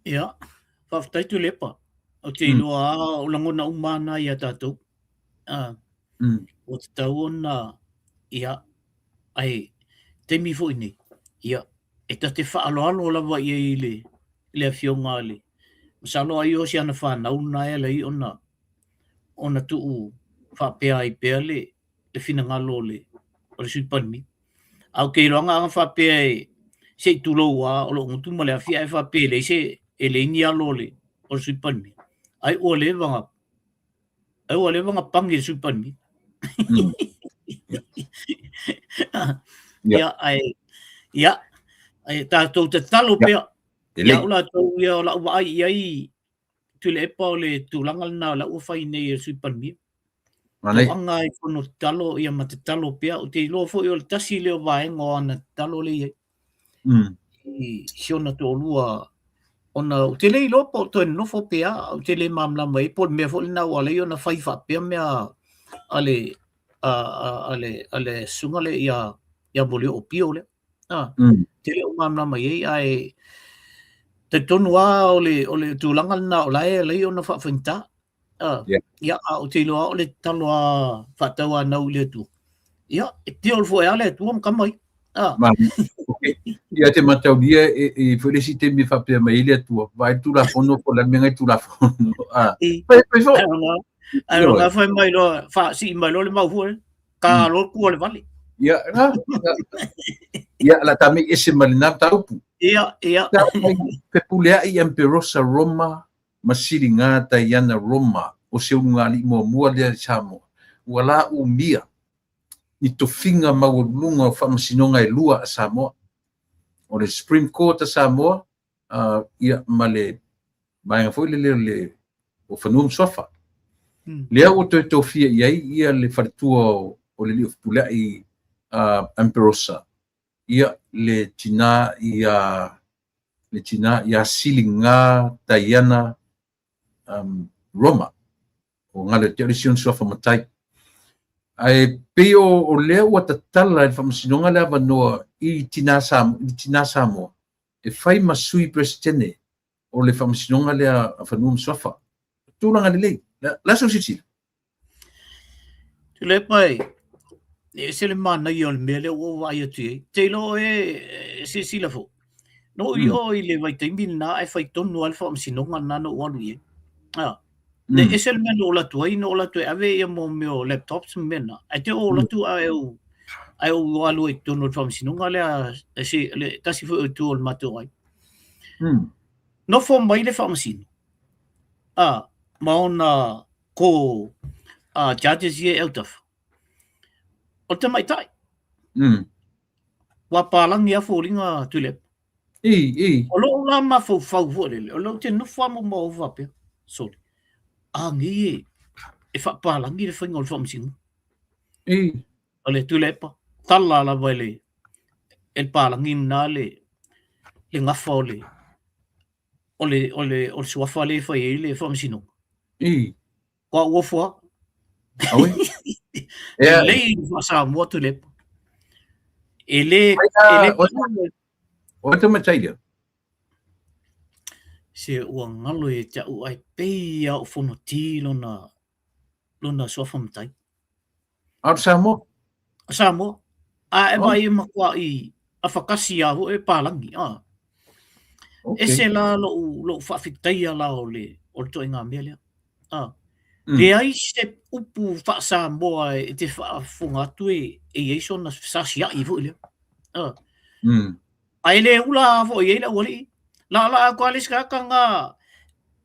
Ia, whaftai tu lepa. O te iloa o langona umana ia tātou. O te tau ona ia ai te mifo ini. Ia, e ta te whaaloalo lawa ia I le fionga le. Masalo ai o si ana whanau na e lei ona tuu whapea I pea le finangalo le o le suipanmi. Au kei roanga anga whapea e se tulo wa o lo ngutu ma le awhia e whapea le se e le ini alo le o le suipanmi. Ai o le wanga pangi le suipanmi. Ia, ai tātou te talo pea. Ia ula tau ia o la ua ai iai tu le epa o le tūlanga na la ua whai nei e suipanmi. Tau anga I whono talo ia ma te talo pea o te ilo fo I o le tasi leo vaenga o ana talo le iai. I siona to lua ona o te lei lopa o toi nofo pea o te lei mamlama I po mea fo le nau ale ona whai whapea mea ale sunga le ia mole o pio le. Te leo mamlama iai ai te tonu o le tūlanga na o lae lei ona whawhinta. Ia o te iloa o le talo a whatau a nau le tu. Ia, te olfo e ale tu am kamai. Ia te matau dia e whelesi te mi whapea mai le tu. Vai tu la fono ko la mengai tu la fono. Ai nga whai mai lo, si mai lo le mau hua. Ka lo kua le vale. Ia, ia la tami ese malina taupu. Ia. Pe pulea I Emperosa Roma, masiri ngā Diana Roma, o se ungali mua lea Samoa. Wala umia, ni tofinga maulunga o whamasinonga e lua a Samoa. O le Supreme Court a Samoa, ia male, maenga foi le o whanuam sofa. Lea o toi tofia iai, ia le wharitua o le pulea I Emperosa. Ia le tina silinga Diana Roma o ngale television sofa matai ai pe o leo o tatala e whamasinonga le avanoa I tina Samoa e whai masui presidente o le whamasinonga le a whanuam sofa tūranga le lei la so sisi tu le pai e se le mana I o le mele o vai atu te lo e se sila fo no i le vai te mina ai fai tonu alfa am sinonga nano walu ye le esel men o la tu ai no la tu ave ia mo meu laptops mena ai te o la tu ai o walu e tonu fam sinonga le se le tasi fu tu ol matu ai no fo mai le fam sin maona ko judges ye out of o te mai tai wa palangi a fōringa tule. O lo la ma fau le, o lo te no fa mo va pe. Sorry. Ngi e fa palangi le whainga o le whamsinga. O le tule pa. Tala la vai le. El palangi mna le ngafa o le suafa le whai le whamsino. Kwa uofua. Awe? Lei wasa mua tule pa. Ele o te mataia se ua ngalo e te au ai peia o fono ti lona sofa matai ar Samoa e mai makua i a whakasi a ho e pālangi e se la lo whawhitaia la o le toi ngā mea lea le ai se upu wha Samoa e te whaafunga atu e eiso na sasi a i vo lea ai le ula vo i la wali la ko alis ka nga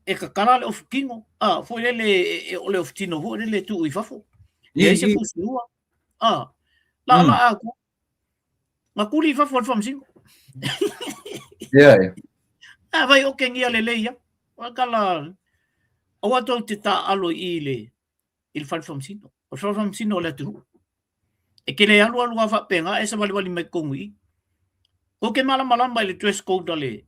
e ka kala le ofkingo fo le o oftino ho le tu i fafo e se fu sua la ko ma kuli fafo fam singo vai o ke ngia le leia wa kala o ato te ta alo i le il fam sino o fam sino le tu e ke le alu fa penga e sa vali me kongi ko ke mala mai le dress code le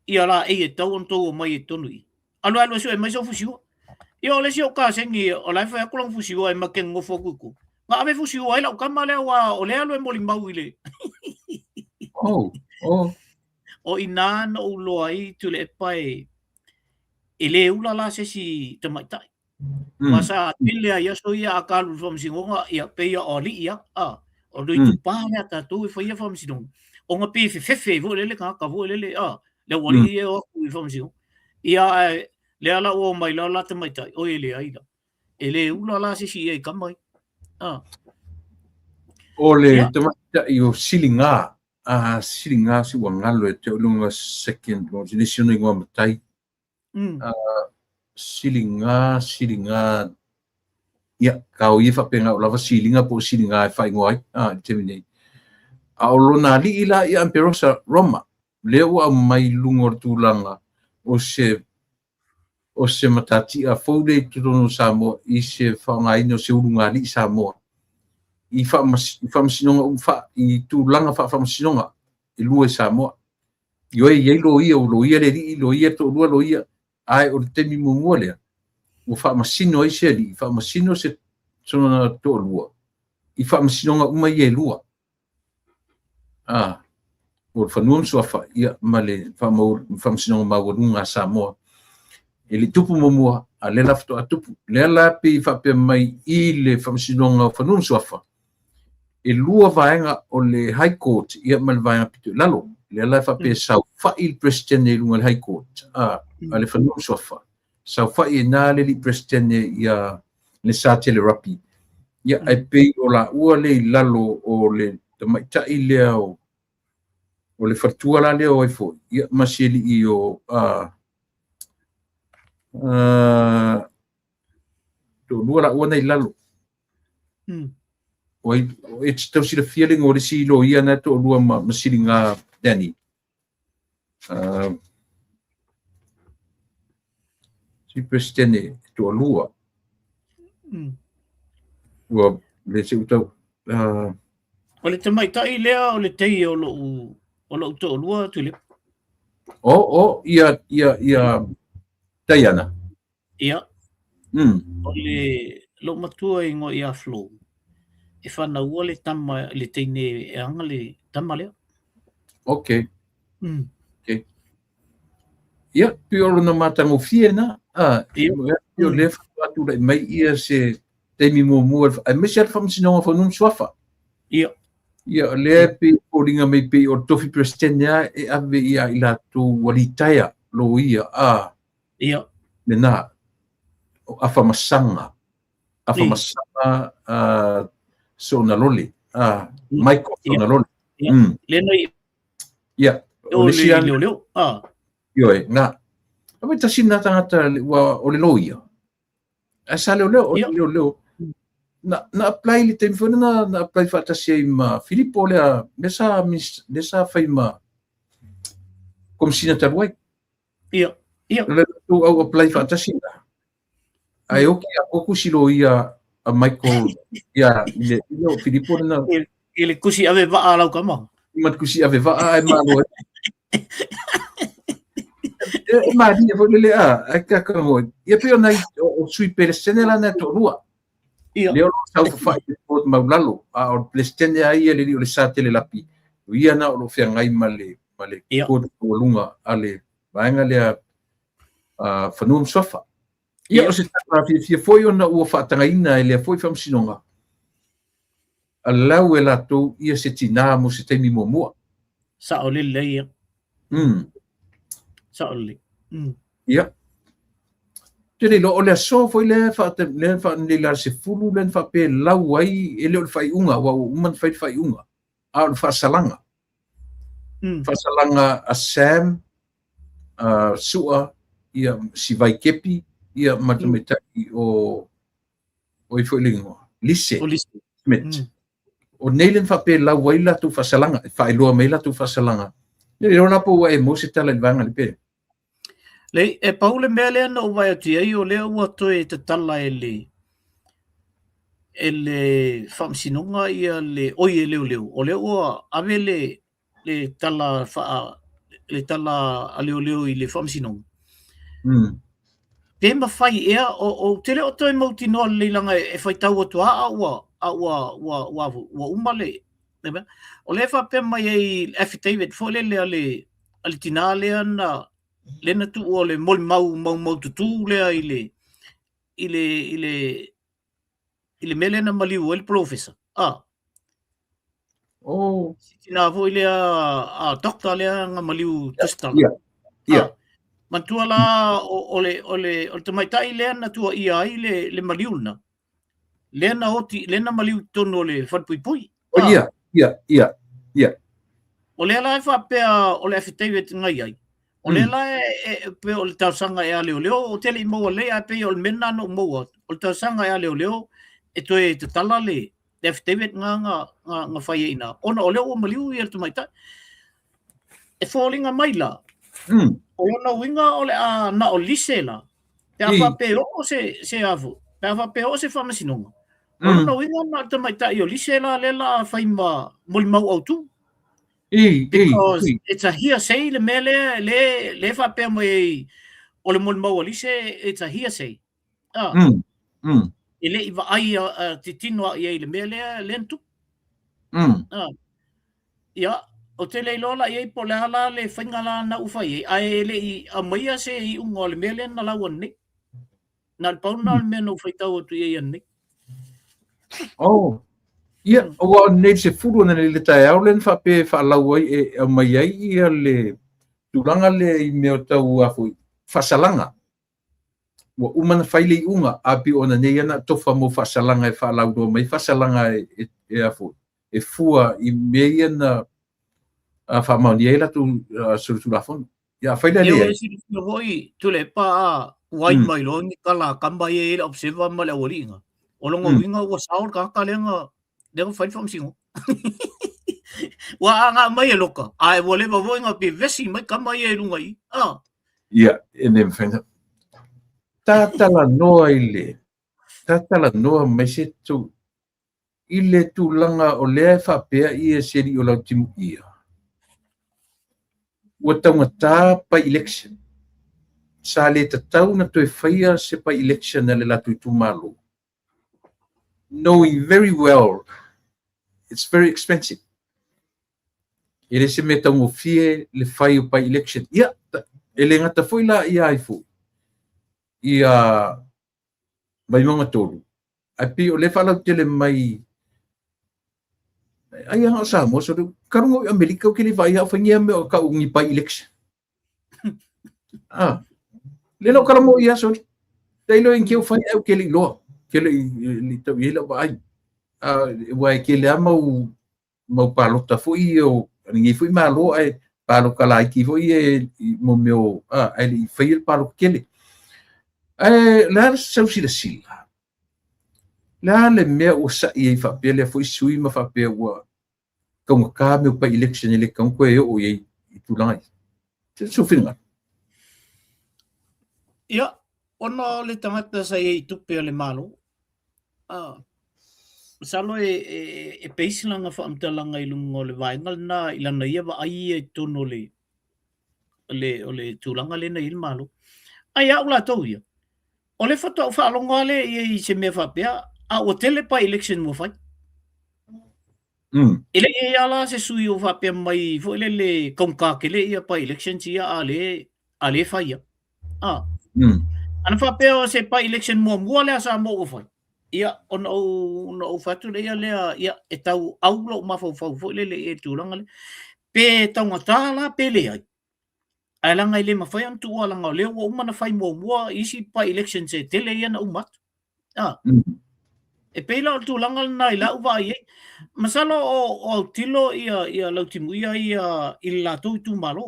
ia la e tau on tau mai e tonu i alu so e mai so fusiu ia le sio ka sengi o la fa ko long fusiu e ma ken ngo foku ma ave fusiu ai la ka male wa o le alu e moli mau ile o ina no lo ai tu le pai ele ula la se si te mai tai masa ile ia so ia ka lu fam singonga ia pe ia oli ia o do tu pa le ta tu foi ia fam sinong o nga pe fe vo le ka vo le le wali e o ku fam sinong ia le ala o mai la te mai tai o ele ai la ele ula la se si e ka mai o le te mai i o silinga silinga si wa ngalo e te lunga second ordination i ngwa matai silinga ia kau ia fa penga o lava silinga po silinga e fai ngoi te mini o lona li ila ia amperosa Roma le ua mai lungor tulanga o se matati a foude tutono Samoa i se whangaino se urunga li Samoa i whamasinonga i tūlanga whamasinonga i lua Samoa i oe iei lo ia le ri lo ia to lua lo ia ai o te mi mumua lea o whamasino i se li whamasino se tona to lua i whamasinonga umai e lua o whanuam suafa ia male whamasinonga mawarunga Samoa e li tupu mumua a le lafto a tupu le lapi whape mai i le whamasinonga whanuam suafa e lua vaenga o le High Court ia mal vaenga pitu lalo le la whape sau whai president e lunga le High Court a le whanuam suafa sau whai e nā le li president ia le Sātele Rapi ia ai pei o la ua le lalo o le tamaitai lea o le whatua la lea o e fo ia masieli i o to lua la ua nei lalo o e tau sila feeling o le si lo ia na to lua masili ngā Danny si presidente to lua ua le se utau o le tamaitai lea o le tei o lo to lua tu le ia Diana ia o le lo matua ingo ia flow e whana ua le tama le teine e anga le tama lea okay ia piolo na matango fiena io le fatu mai ia se temi mo ai mesi al fam sinonga fa num swafa ia Ia le pe o ringa mai pe o tofi presidenia e ave ia ila tu walitaia lo ia Ia. le na afa masanga so na loli Michael so na loli le noi ia o le sia leo yo na ave tasina tangata wa o le loia asa leo na apply le telefone na apply fa tasia ma Filippo le mesa fai ma como sina taruai ia le tu au apply fa tasia ai oki a koku silo ia a Michael ia le Filippo na ele kusi ave va ala kama mat kusi ave va ai malo ma dia vo le ai ka ka mo ia pe ona o sui persona na to rua leo sau fai po maulalo a o plestene ai ele le sa tele lapi ia na o fia ngai male ko ko lunga ale vaenga le a fanum sofa ia o se tata fi foi ona o fa tanga ina ele foi fam sinonga alau ela to ia se tina mo se temi mo sa o le ia sa o le ia tele lo ole so foi le fa le la se fulu len fa pe lau ai ele o fai unga wa man fai unga a fa salanga a Sam sua ia si vai kepi ia matameta o foi lingo lise Smith o neilen fa pe lau ai la tu fa salanga fa lo mai la tu fa salanga le ona po e mo se tala vanga le pe le e paule mele no vai ati ai o le o to e te tala ele famsinonga ia le oi leo o le o avele le tala fa le tala aleo i le famsinonga pe ma fai ea o tele o toi mauti no le langa e fai tau atu wa umale o le fa pe mai e affidavit fo le ale tinale ana le na tu o le mol mau tu le ile mele na mali o el professor tina vo ile a doctor le nga mali tustala mantua la o te mai tai le na tua ia le maliuna le na oti le na maliu tono le fatpui ia o le la fa pe o le affidavit ngai ai o le la pe o le tausanga e ale leo o tele mo le a pe o le mena no mo o le tausanga e ale leo e te tala le affidavit nga fai ina ona o le o maliu ia te mai tai e falling a maila o na winga o le na o lisela te afa pe o se afu te afa pe o se famasinonga o na winga na te mai tai o lisela le la fai ma mol mau autu because it's a hearsay le mele le fa pe mo o le mol mau lise it's a hearsay ele iva ai titino ai le mele lentu ia o te leilola i po le ala le whaingala na uwhai a ele i a maia se i unga le mele na lawa ni na le pauna le mea no whaitau atu i ani ia o nei se furu na le tai au len fa pe fa lawa e a maia i le turanga le i meo tau afu fasalanga wa umana faile i unga api ona nei ana tofa mo fasalanga e fa laudo mai fasalanga e afu e fua i mea na a fa maniela tu sur la fon ya fa ile e si no voi tu le pa wai mai lo ni kala kamba e observa ma le olinga o longo winga o saur ka kalenga de fa fam singo wa anga mai loka ai vole va voinga pe vesi mai kamba e lunga i ya enem fena tatala noa mai se tu ile tu langa o le fa pe i seri o la timu ia ua taugata pa election sa le tatau na toe faia se pa election na le latu itumalo knowing very well it's very expensive ele se me taugofie le fai o pa election ia ele ngata foi la ia ai fu ia vai monga tolu api o le fala tele mai ai anga sa mo so karungo Amerika ke le vai a fangia me ka ungi pa election le no karamo ia so dai lo en que fai o que le lo que le to ile vai vai que le mau palota foi o ninguém foi malo ai palo kala ki foi mo meu ai foi el palo que le la so si sila la le me o sa i fa pele foi sui ma fa pe wa como ka meu pa election ele kan ko e o i tu lai so finga ia ona le tangata sa i tupe le malo salo e peisilanga fa amtalanga i lungo le vaingal na ilana ia va ai e tono le tulanga le na il malo ai au la tau ia o le foto fa longa le i se me fa pea a o tele pa election mo fai ele ia la se sui o fa pe mai fo le konka ke le ia pa election tia ale fa ia ana fa pe o se pa election mo le sa mo o fai ia on o fatu le ia e tau au lo ma fo le e tulanga le pe tau ngata la pe le ai ai langa ile ma fai antu ala nga le o mana fai mo isi pa election se tele ia na umat e pe la tulanga na ila uva ai masalo o tilo ia lau timu ia i la tu malo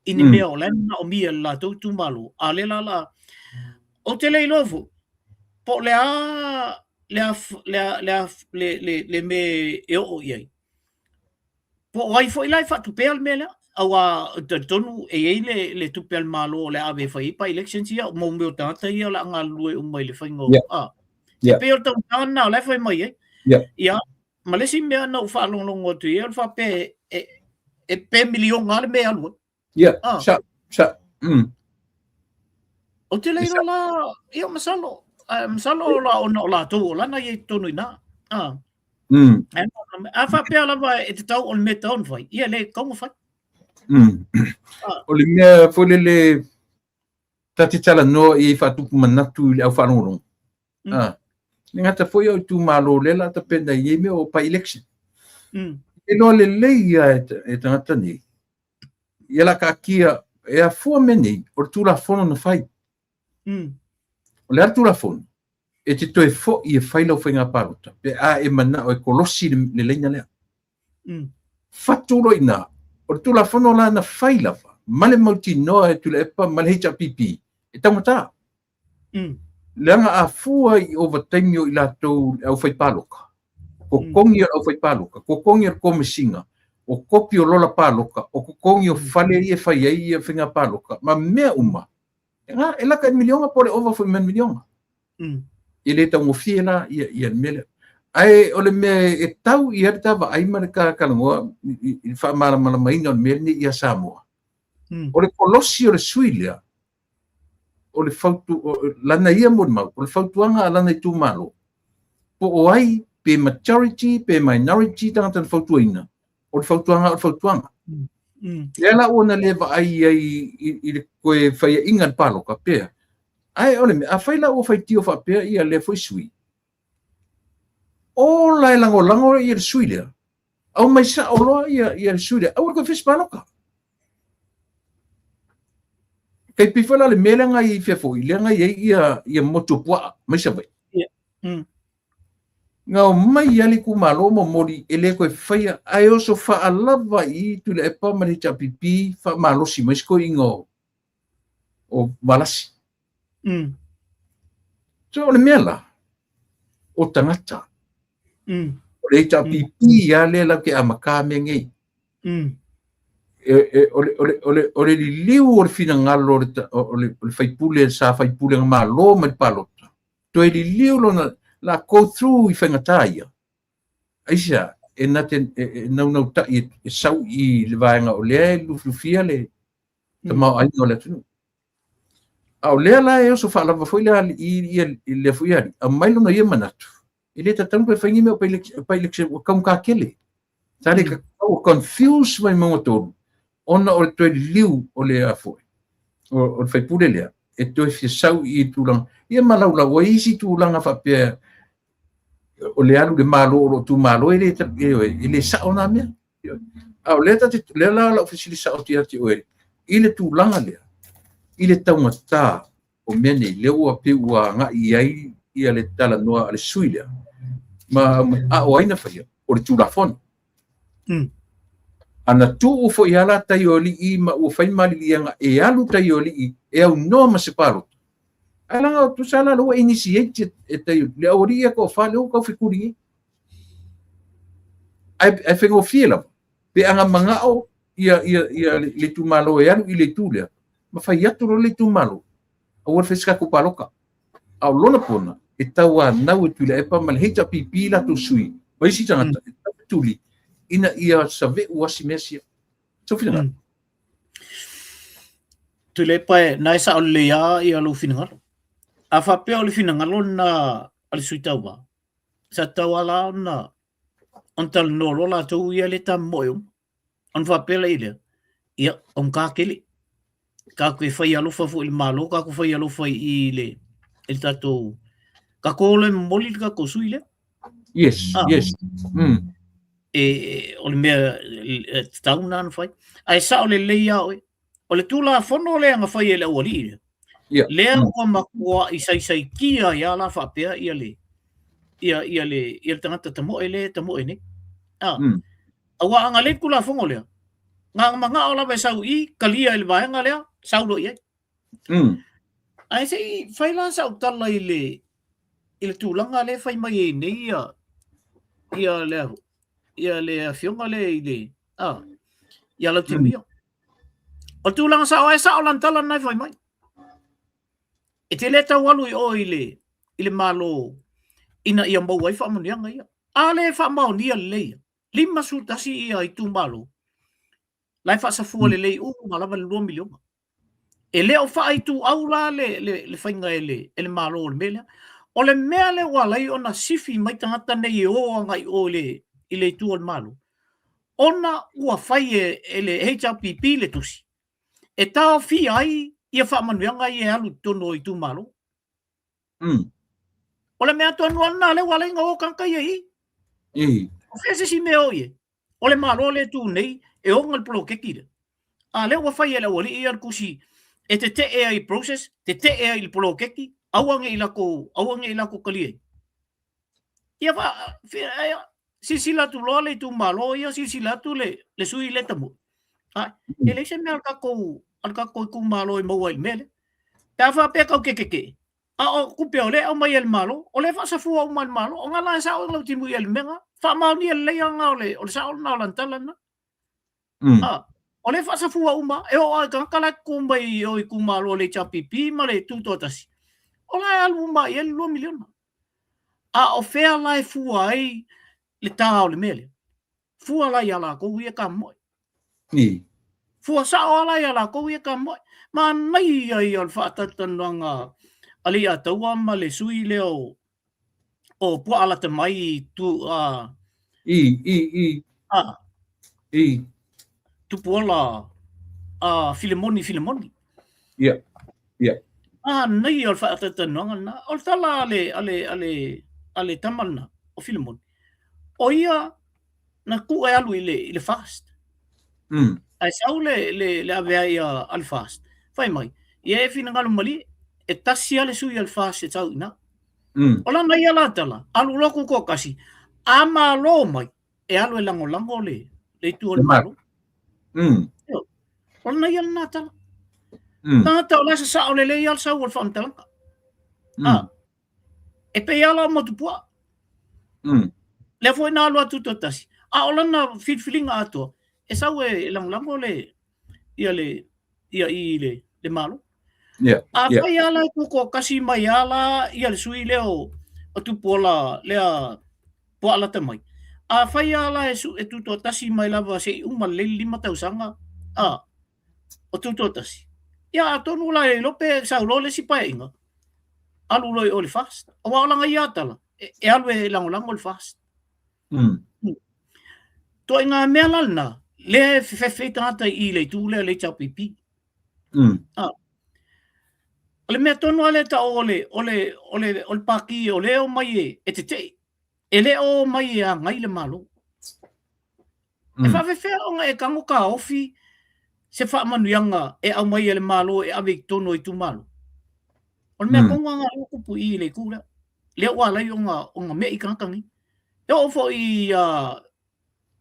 ini me o lana o mia la tu malo ale la o tele lofu po le me e o ia po ai foi lai fa tu pe al mele awa tonu e le tu pe al malo le ave fai pa election ia mo me tata ia la nga lue o mai le fai ngo pe o tau na le fai mai ia malesi me na fa long o tu ia fa pe e pe milion ngal me alu sa o te leiro la ia masalo la ona la tu la na ye tonu na a fa pe ala vai e tau on me tau vai ia le como fai o le me fo le tati tala no i fa tu manatu le au fa long ngata foi o tu malo le la ta penda ye me o pa election e no le ia e tangata ni ia la ka kia e a fu meni o tu la fono na fai o le tu la fono e te toe fo i e fai lo fai ngā parota pe a e mana o e kolosi le leina lea faturo ina o tu la fono la na fai la fa male mauti no e tu le epa male hecha pipi e tamata leanga a fua i overtime i la tau au fai paloka ko kongi au fai paloka ko kongi ko mesinga o kopi o lola paloka o ko kongi o fale i e fai ai e finga paloka ma mea uma nga e laka milionga pole over foi men milionga ele tau mo fiela ia mele ai ole me e tau i erta va ai marka kalongo i fa mala mai no mele ia Samoa ole kolosi o le suilia ole fautu lana ia mo ma ole fautuanga lana tu malo po o ai pe majority pe minority tanga fautuina ole fautuanga ela ona leva ai i le koe fai inga palo ka pe ai ole me a fai la o fai tio fa pe ia le foi sui o la lango i le sui le au mai sa o lo ia le sui le au ko fis palo ka kai pifala le melenga i fe foi le nga ia moto poa mai sa vai nga o mai ali ku malo mo mori ele ko faia ai o so fa alava i tu le pa mari cha pipi fa malo si mas ko ingo o balasi so le mela o tangata o le cha pipi ya le la ke amaka mengi ole liu o fina ngalo o fai pule sa fai pule malo me palota to e liu lo na la go through i whangataia. Aisha, e naten, nau ta i sau i le vaenga o lea lufia le ta mau aini o le tunu. A o lea la e oso whaalawa foi lea i le fuiari. A mailo na ia manatu. I le tatanu pe whaingi mea pa ilekse o kaum ka kele. Tare ka kau confuse mai mga tonu. Ona o le toi liu o lea foi. O le whaipure lea. E toi fia sau i tūlanga. Ia malau la wa isi tūlanga whapea o le alu le malo tu malo ele sa ona me au le ta le la ofisili sa o tia ti o ile tu langa le ile taumata o mene le ua pe ua nga iai ia le tala noa ale suile ma o aina fai o le tulafon ana tu u fo iala tai o li ma u fai mali lianga e alu tai o li e au no ma se paro ala tu sala lo initiate e tai le oria ko fa le ko fikuri ai fengo fiela pe anga manga o ia le tu malo e alu ile tu le ma fai atu le tu malo o fesca ku paloka au lona pona e taua nau e tula e pa mal heita pipi la tu sui vai si tanga tuli ina ia save uasi mesia so fina tule pa na sa o le ia lo fina a fa pe o le fina ngalo na al suitawa sa tawala na ontal no lola tu ia le tamoyo on fa pe le ia on ka kele ka ku fai alo fa fu il malo ka ku fai alo fai ile el tato ka ko le moli ka ko suile yes o le mea tauna na fai ai sa o le leia o le tula fono le nga fai ele o li le o makua i sai kia ia la fa pe ia le tangata tamo ele tamo ene awa anga le kula fongo le nga manga ola be sau I kalia ele vai nga le sau lo ye ai sei fai la sau tala ile tulanga le fai mai nei ia le fionga le ile ia la timio o tulanga sa o lantala nai fai mai e te leta walu o ile malo ina ia mau wai fa monianga ia ale fa mau nia le lima su tasi ia I tu malo lai fa sa fu le malava le 2 milion e le o fa I tu aula le fainga ele malo le mele o le mea le walai ona sifi mai tangata nei o ngai o ile tu al malo ona ua fai ele HPP le tusi e tao fi ai ia fa manuanga I alu tono I tu malo o le mea tonu ana le walai nga o kanka I o fese si mea o o le malo le tu nei e o ngal polo kekire a le ua fai ele wali I al kusi e te AI process te AI il polo keki awange ilako kalie ia va sila tu lole tu malo ia sila tu le sui le tamu ele se me alka ko ku malo e mo il mele ta fa pe ka ke o ku pe ole o mai el malo o le fa sa fu o mal malo o ngala sa o lo timu el menga fa ma ni le nga ole o sa o na lan talana o le fa sa fu o ma e o ka kala ku mai o ku malo le chapipi ma le tu totasi ola aluma ia 2 milion o fea lai fua ai le tau le mele fua lai ala ko ia ka mo fua sa ala ala ko ia ka mo ma mai ai al fa tatananga ali atawa ma le sui leo o po ala te mai tu tu pola Filemoni nei al fa tatananga na al tala ale tamalna o Filemoni o ia na ku e alu ile fast ai sau le avea ia al fast fai mai ia e fina ngalu mali e tasi ale sui al fast e tau ina ola mai ala tala alu loko ko kasi ama lo mai e alu e lango le tu al malo ola mai ala na tala tata ola sa ole le al sa ul fam tala e pe ala mo tu po le foi na lo tu totasi ola na feeling ato e sa we lango le le malo fa ala ko kasi mai ala ia le sui leo o tu pola le po ala te mai fa ala e tu totasi mai lava se uma le 5 tausanga o tu totasi ia tonu la lope sa lo le si painga alu lo o le fast o wala nga ia tala e alu e lango le fast to inga melalna le fe tata I le tu le chapipi ole me tonu ale ta ole paki ole o mai e te ele o mai a ngai le malo e fa fe o ngai kango ka ofi se fa manuanga e au mai le malo e ave tono i tu malo on me konga nga ku pu i le kula le wala yo nga me i kankangi e o fo i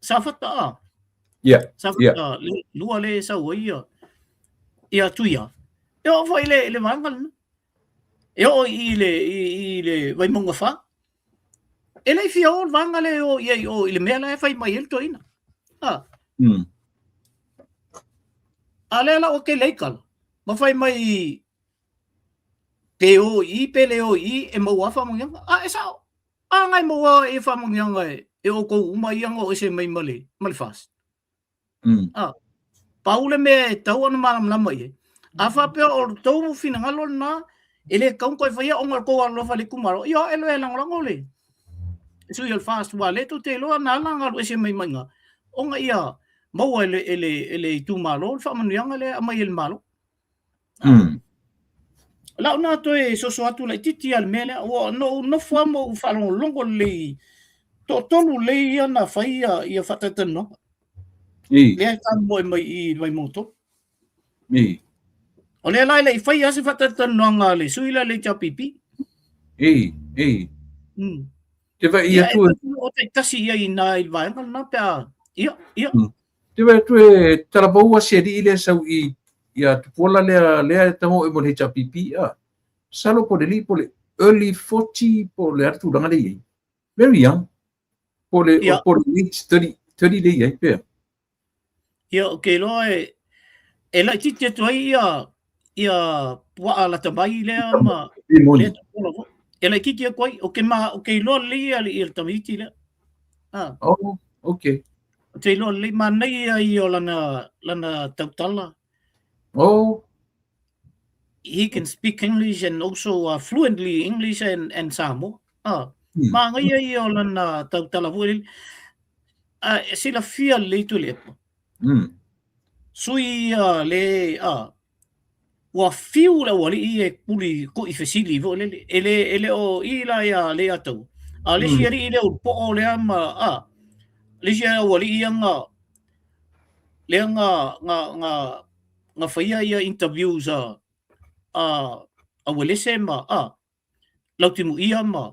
safata safata lua le sa ia tuia e o fo i le mangal e o i le vai monga fa ele fia o vanga le o ile mela e fai mai el toina alela o ke leikal ma fai mai te o i pele o i e mo afa mo nga e sa ngai mo e fa mo nga e o ko mai nga o se mai male fast paule me tau ona malam lama ye afa pe o tau fina ngalo na ele kaun ko fai o ngal ko alo fa le kumaro yo elo elang langole so il fast wale to te lo na langa o se mai manga o nga ia mo ele tu malo fa man yang ele mai el malo la na to e so atu la titi al mele o no fa mo fa longo le to tonu le ia na fai ia fatata no le ta mo mai moto o le lai le fai ase fatata no nga le suila le chapipi te vai ia tu o te tasi ia ina il vai na pa ia te vai tu e tala boa se ri le sau i ia tu pola le tamo e mo le chapipi salo po le early 40 po le atu ranga le very young po le 30 le ia pe ia okay lo e la tite to ia wa ala tabai le ma e la kiki koi o ke lo le ia tamiti le okay te lo le manai ia o lana tautala he can speak English and also fluently English and Samo ma ngai ia o lana tautala fu sila fia le tu le sui le wa fiu la wali e kuli ko i fesili vo ele o ila ya le atu le shiri le o po le ama le shiri wali nga le nga faia ia interviews wale sema lautimu ia ma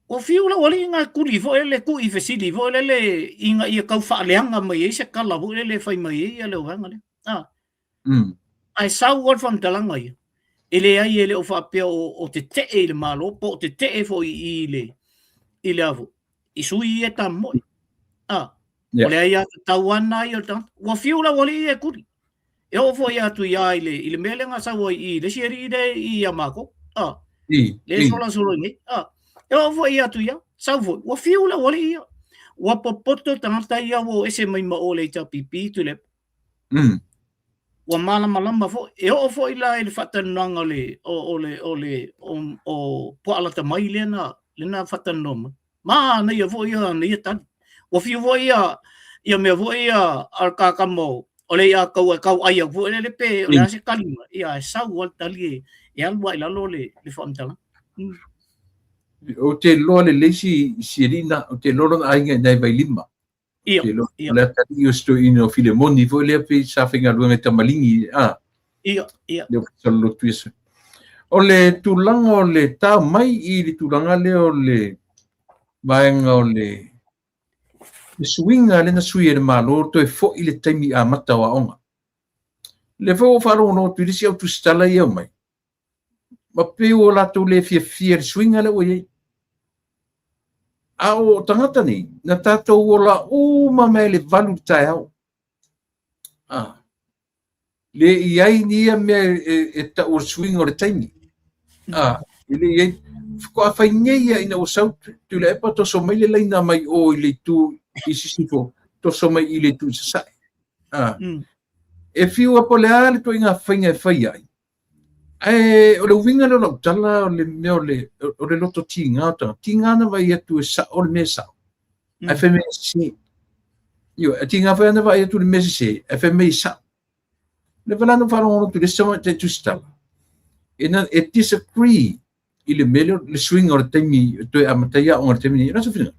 o fiu la wali nga kuli vo ele ku i fesili vo ele inga ia kau fa leanga mai se kala vo ele fai mai ia le wanga le ai sau wal fam talanga ia ele ai ele o fa pe o te ele malo po te fo i le avo i sui e tamo o le ai atu tauana i o ta wa fiu la wali e kuli e o fo ia tu ia ile mele nga sa i le shiri i amako le solo ni e o fo ia tu ia sa fo wa fiu la wali ia wa popoto tanta ia wo ese mai ma o le chapipi tu le wa malama fo e o fo ila ele fatananga le o po ala tamai lena fatanoma ma na ia fo ia ni tan wa fiu vo ia me vo ia al kakamo o le ia kau ai vo le pe o le se kalima ia sa wal tali e alwa ila lo le famtala o te lo le lesi sirina o te lo ai ngai vai lima ia le tali o sto ino filemoni vo le pe sa finga lo me tamalingi ia le solo twist o le tulanga o le ta mai i le tulanga le o le vaenga o le swinga le na sui le malo to e fo i le taimi a mata wa onga le fo faro no tu disi au tu stala ia mai ma pe o la to le fia swinga le o ye au tangata ni na tato o la ma me le valu tai au le iai ni me e ta o swinga o le taimi ele ye ko a fai ngeia ina o sau tu le pa to so mai le ina mai o le tu isisifo to so mai ile tu sa e fiu a pole ale to inga fainga fai ai o le winga lo tala o le meo o le loto tinga na vai atu sa o le mesa a fe me si io a tinga vai na vai atu le mesa se a fe me sa le vala no falo tu le sama te tu sta ina e disagree ile mele le swing or temi to amataya or temi na sufina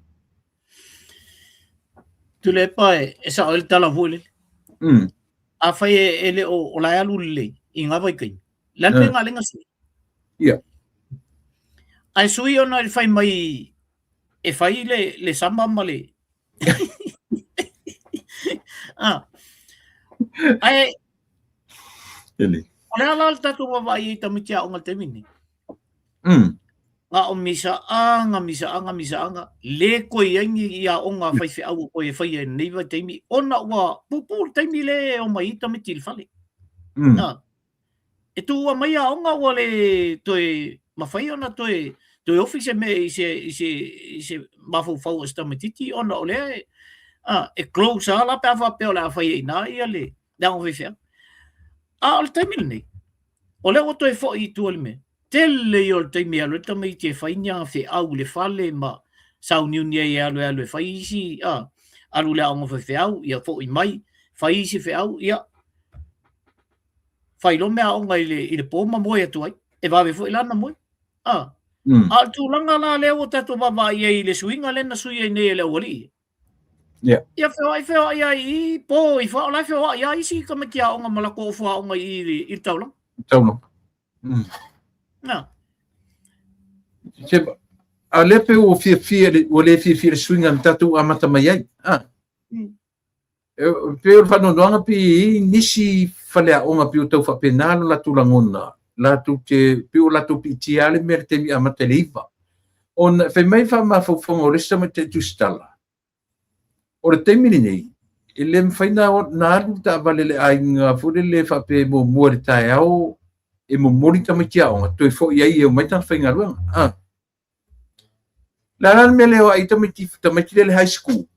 tu le pai e sa el tala vole a fai ele o la alu le inga vai kai lan pe nga lenga sui ia ai sui ona il fai mai e fai le samba male ai ele ora la tatu vai tamitia o ngal temini nga o misa anga le ko yangi ia o nga fai fe au ko e fai nei va temi ona wa pupu temi le o mai tamitil fale e tu wa mai a o nga wa le toi ma fai ona toi office me se mafu fau sta metiti ona ole e close ala pa fa pe ola fai na ia le da o fe al temi nei ole o toi fo I tu me tele yo te mi alo te mai te fainya fe au le fale ma sau niu ni alo fai si alu le ang fe au ia fo I mai fai si fe au ia fai lo me au ngai le po ma mo tu ai e va ve fo ila na mo al tu langa la le o tatu baba ia le swinga le na sui nei le wali ia fe ai ai po I fa la fe ai ai si ka me kia o nga mala ko fo o ngai I taulang Alepe o le swinga tatu amata mai ai. Pe o whanondoanga pi nisi whalea onga pi o tau whapenalo la tulangona. La tu te pi o la tu pi tiale mere te mi amata leiva. On whai mai wha mawhawhonga o resta me te tustala. O re teimini nei. E le mwhaina o nāru ta avalele ai ngā fure le whape mo muare tae au e mo mori tamakia onga toi fo ia o mai tan whainga ruanga la ran mele o ai tamaki le high school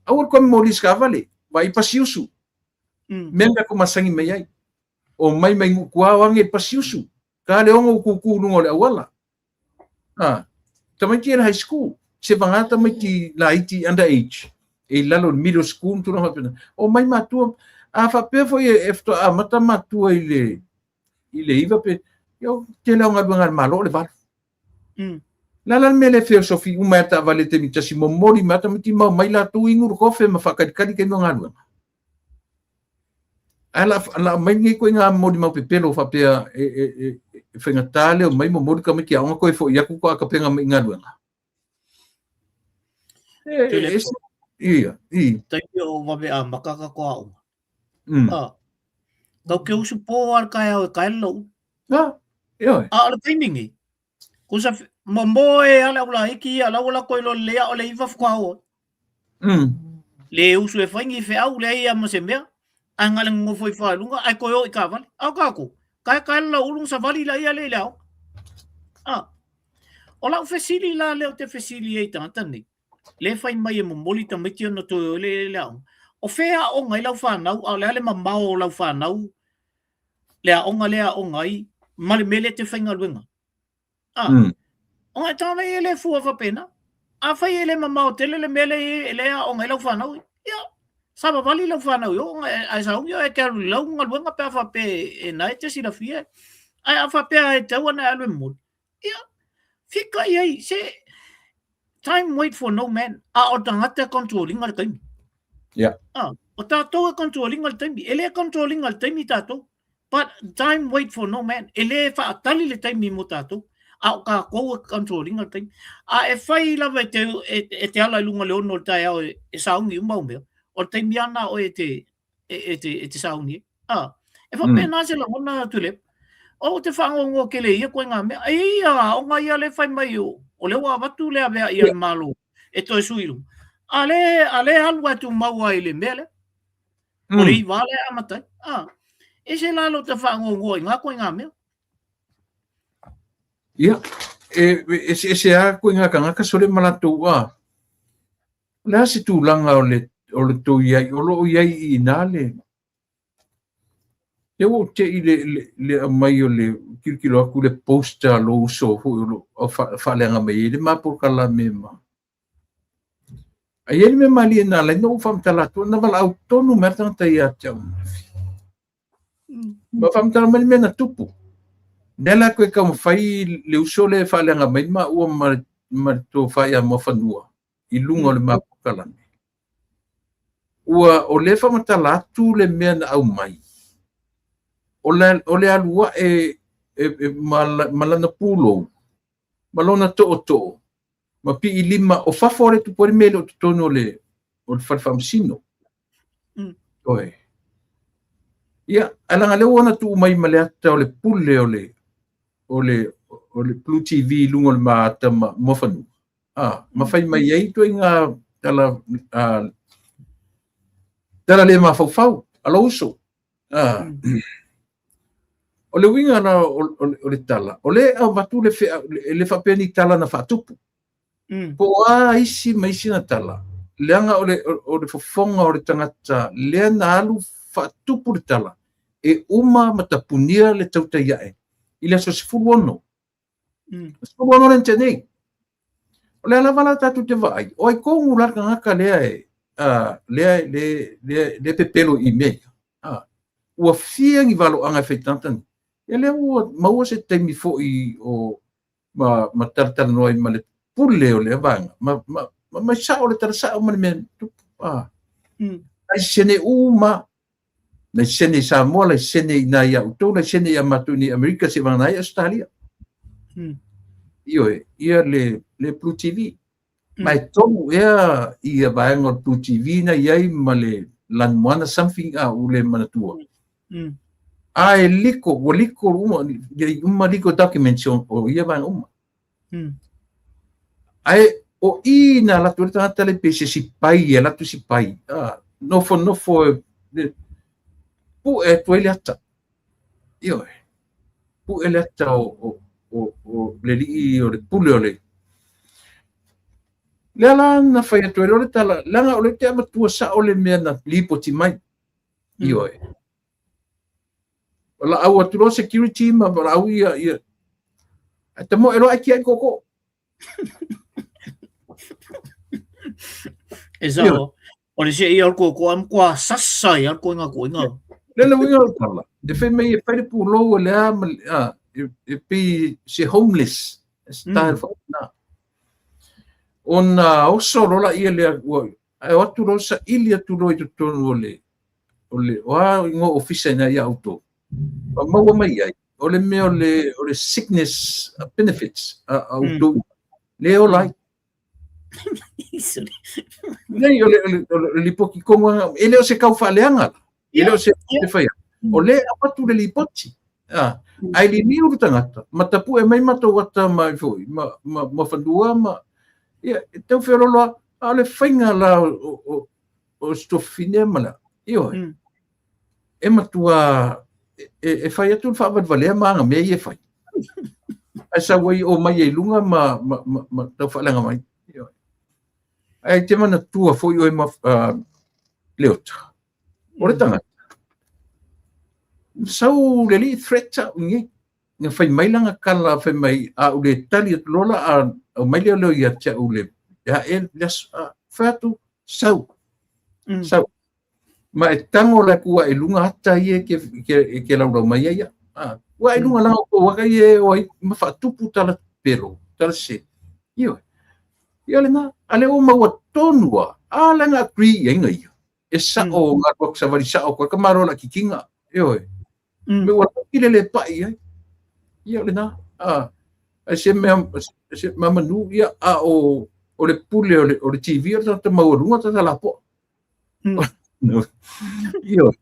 au ko mori ska vale vai pasiusu menga ko masangi mai ai o mai ngukua wange pasiusu ka le onga kuku no le wala tamaki le high school se vanga tamaki la iti underage e lalo middle school tu no o mai matua a fa pe foi efto a mata matua ile iva pe yo te la nga bangar malo le val la mele filosofi uma ta vale te mi tasi mo mori mata mi ma mai la tu ingur ko fe ma fakadi ke no ngalo ala mai ngi ko nga mori ma pe pelo fa pe e fenga tale o mai mo mori ka mi ki a ko fo ya ku ko ka penga mi ngalo ia tai o va be a makaka ko au Kau ke usu po ar kai au kai lo. Al timing. Kusa mo ala ula iki ala ula ko lo le o le iva fko. Le usu e fangi fe au le ia mo se mea. Angala ngo foi fa lunga ai ko yo ka vale. Au ka ko. Kai lo ulung sa vali la ia le lao. Ola fesili la le te fesili e tanta ni. Le fai mai mo moli ta meti no to le lao. O fea o ngai lau fa nau au le mamao lau fa nau. Lea onga I male mele te whainga luenga. Onga tāna I ele fua whapena. A whai ele mamao tele le mele I lea onga I lau whanau. Ia, saba wali lau whanau. Onga ai saungi o e te aru lau ngā luenga pēr whape e nai te sira fia. Ai a whapea e tau ana alue mōt. Ia, whika I ai, se time wait for no man. A o tangata controlling al taimi. Ia. O tātou e controlling al taimi. Ele e controlling al taimi tātou. But time wait for no man. Ele fa atali le time mo tato. A ka ko controlling al time. A e fai la ve te te ala lunga le ono tai au e saungi umau me. O time ana o te saungi. E fa pena se la ona tule. O te fa ngo ke le ia ko nga me. Ia o nga ia le fai mai o. O le wa batu le ave ia malo. E to suilu. Ale alwa tu maua ile mele. O le vale amata. Ese lalo te whaangongo I ngā koe ngā mea. Ia, ese a koe ngā kangaka sore malatu wā. Lea se tūlanga o le tō iai, o lo iai I nāle. Te o te I le mai o le kirikilo aku le poster lo uso o whaleanga mai, le mapurkala me ma. A ieri me mali e nāle, no whamtalatu, na wala au tonu mertang tai a tau. Ma whamtala mani mena tupu. Nela koe ka mawhai le usole whalenga mai ma ua ma tō whai a mawhanua I lunga le mapukalani. Ua o le whamatala atu le mea na au mai. O le alua malana pūlou, malona to'o, ma pi I lima o whawhore tu pori mele o tutono o le whawhamsino. Oe. Ia, alanga leo ona tu mai maleata o le pule o le Blue TV lungo le maata mawhanu. Mawhai mai ei tu inga tala le mawhau, ala uso. O le winga na o le tala. O le au watu le whapeni tala na whatupu. Po isi maisi na tala. Leanga o le whafonga o le tangata, lea na alu whatupu le tala. E uma matapunia le tautaiae. I le sosifuru ono. Sosifuru ono le tenei. O le alavala tatu te vai. O ai kongu larka ngaka lea pepelo I mea. Ua fiangi valo anga whaitantani. E lea ua maua se teimi fo'i o ma taratara noai ma le pule o le vanga. Ma sa o le tarasa o ma le mea. Ai sene uma. Na sene Samoa, la sene na ia utou, la sene ia matuni Amerika se vana ia Australia. Ia le Blue TV. Mai tomu ia vaenga o Blue TV na iai ma le lanmoana something ule manatua. E liko uma liko documentation o ia vaenga uma. O ina la tu tata le pese si pai, la tu si pai. Nofo pu e tuele ata. Pu ele ata o le li o le pule o le. Le ala na whaia tuele o le tala, langa o le te amatua sa o le mea na lipo ti mai. Wala au aturo security ma wala au ia. Ata mo ero aki ai koko. Esa o le se ia koko am kwa sasa ia ko inga. Le winga o tala. De fe mei e whaire pu lou le e pi se homeless. Style for na. Ona oso rola ia le ua. Ai watu rosa ili atu roi tu tonu o le ingo ofisa ina ia auto. Maua mai ai. O le mea o le sickness benefits auto. Le o lai. Nei o le lipoki konga. Ele o se kau whaaleanga. Ele o se whaia. O le apatu le lipoti. Ai li ni uru tangata. Matapu e mai mato wata mai foi. Ma whandua ma. Ia, tau whiaroloa. A le whainga la o stofine mala. Io. E matua e whai atu whaavadvalea maanga mea i e whai. Ai sa wai o mai e lunga ma tau whaalanga mai. Ai te mana tua foi o e ma leota. O le tangata. Sau le li threata ungi. Nga whai mailanga kala whai mai a ule tali atu lola a mai leo ia tia ule. Ya e lias whatu sau. Sau. Ma e tango la kua e lunga hata ie ke laurau mai ia. Wa e lunga langa ko waka ie o ai ma whatupu tala pero. Tala se. Io. Ia le na. Ale o maua tonua. A langa agree inga ia. E sa o ngā wak sa wari sa o kwa kamaro la kikinga. Io. Me wata kile le pai ai. Ia le na. Ai se mea manu ia a o le pule o le TV o tata maurunga tata lapo. Io.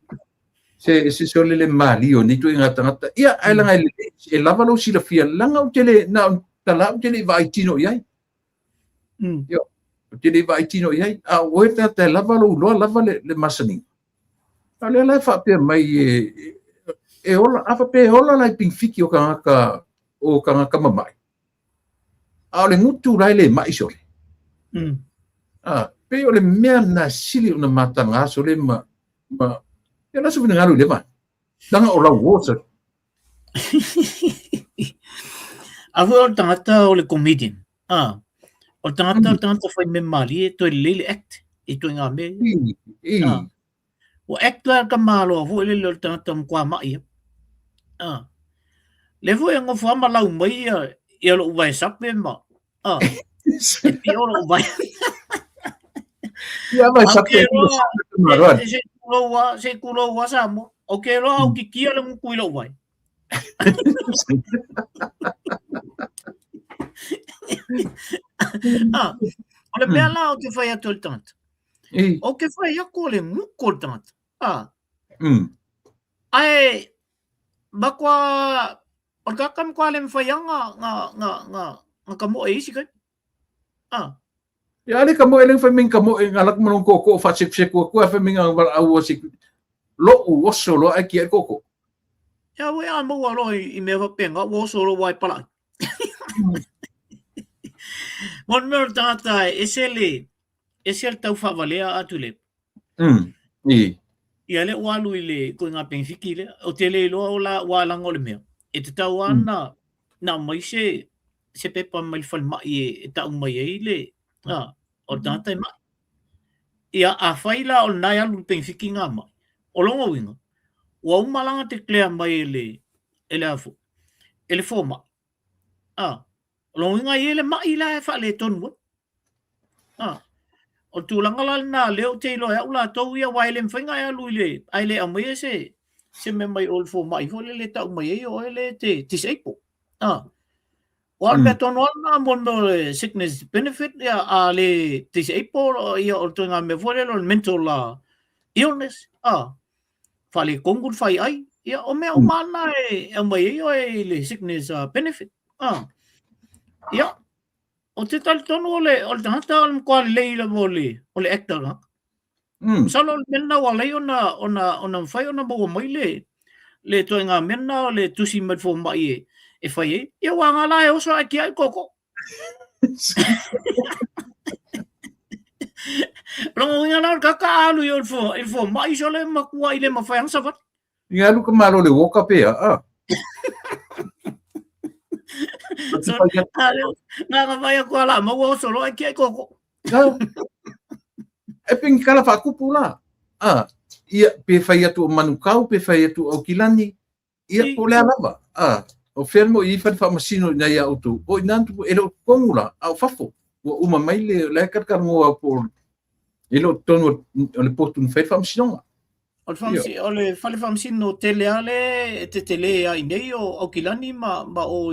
Se ole le mali o ni tu inga tangata. Ia ai langa e lava lo sila fia langa o tele na tala o tele vai tino iai. Io. O tele vai tino iai. A oe tata lava lo uloa lava le masani. Ale lai whapea mai e ola, afa pe ola lai pingfiki o kangaka mamai. A ole ngutu rai le mai sole. Pe ole mea na sili una matanga sole ma e la suvina ngaru le man. Danga o la water. Afu o tangata o le comedian. O tangata foi me mali e toi lele act. E toi ngā me. O act la ka malo afu ele le tangata mkwa mai. Le foi ngo fa ma lau mai ia lo vai sape ma. E pi o lo vai. Ia vai sape maroan. Se kulo wa sa mo. O ke lo au ki kia le mu kuilo vai. Ole mea la o ke fai atu le tangata. O ke fai ako le muko le tangata. Ai, bakwa, o kakam kwa le mwhai nga kamo e isi kai. Ya ale kamo e leng whaming kamo e ngalak manong koko whatsip ko kua whaming ang au asik lo u oso lo ai kia koko. Ya we a mo alo I me whapenga oso lo wai pala. Mon mer tata esele tau whavalea atu le. Ia le walu I le ko ngā pengwhiki le, o te le loa o la wālanga o le mea. E te tau ana, nā mai se pepa mai whalmai e tau mai e le, o tātai mai. Ia a whaila o nai alu pengwhiki ngā mai. O longa winga, wa umalanga te klea mai e le afu, e le fō mai. O longa winga I le mai la e whale tonu. O tūlanga la nā leo te ilo ea ula tau ia wai le mwhainga ea lui le ai le amai se me mai ol fo mai fo le tau mai e o le te seipo. O al mea tono ana mon no sickness benefit ia a le te seipo ia o toinga me fo le mental illness. Whale kongul whai ai ia o mea o mana e amai e o le sickness benefit. Ia. O te tali tono o le tangata o le mkua le leila mo o le actor nga. Salo le mena wa lei ona mwhai ona maua mai le toi ngā mena o le tusi madfo mai e whai e. Ia wa ngā la e oso ai ki ai koko. Rongo winga nā kaka alu I o fo mai so le makua I le mawhai ang sawat. Ia alu ka malo le woka pea. Nga vai ko ala mo o solo ai ki koko. E ping kala fa kupu la. Ia pe fai atu manukau pe fai atu o kilani. Ia po le lava. O fermo I fa masino na ia auto. O nantu e lo kongula au fafo. O uma mai le karkar ngo po. E lo tono le portu no fa masino. O le fale masino tele ale te tele ai nei o kilani ma o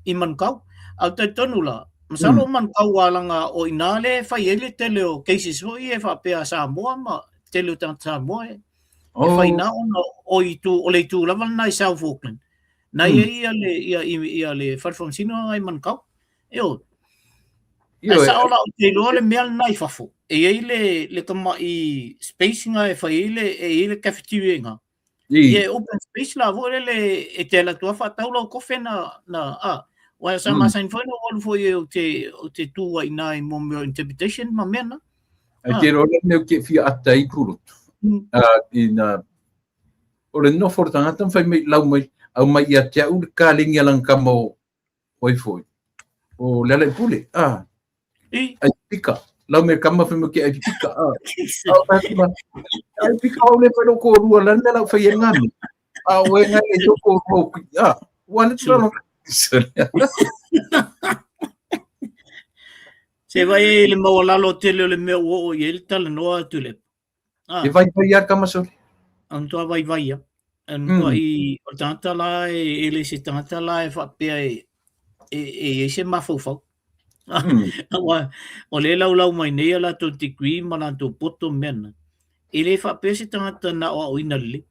I mankau. Au te tonu la. Masalo mankau walanga o inale fai ele tele o cases ho I e whapea Samoa ma tele o tanga Samoa e. E whai na ona o le tu lava na I South Auckland. Nai ia le whalwhamsino ai mankau. E o. E sa ola o te loa le mea nai whafo. E ei le kama I spacing e whai ele cafeteria nga. Ie open space la vo e te la tua whataula o kofe na Wa sa masain foi no ol foi o te tua ina I mo interpretation ma mena. Ai te role me ke fia ata I kurut. Ina ole no for tangata fai mai lau mai au mai ia te u ka linga lang kamo foi. O lele pule. Ai pika. Lau me kama fai ke ai pika. Ai pika ole fa no ko rua landa lau fai ngani. We ngai to ko wan tsalo. Se vai le mau lalo tele le meu o I ele tala noa tule. E vai ia kama so. Antoa vai ia. Antoa I o tanta la ele se tanta la e whapea e se mafofau. O le lau mai nei ala to tikui mana to poto mena. Ele whapea se tanta na o ina le.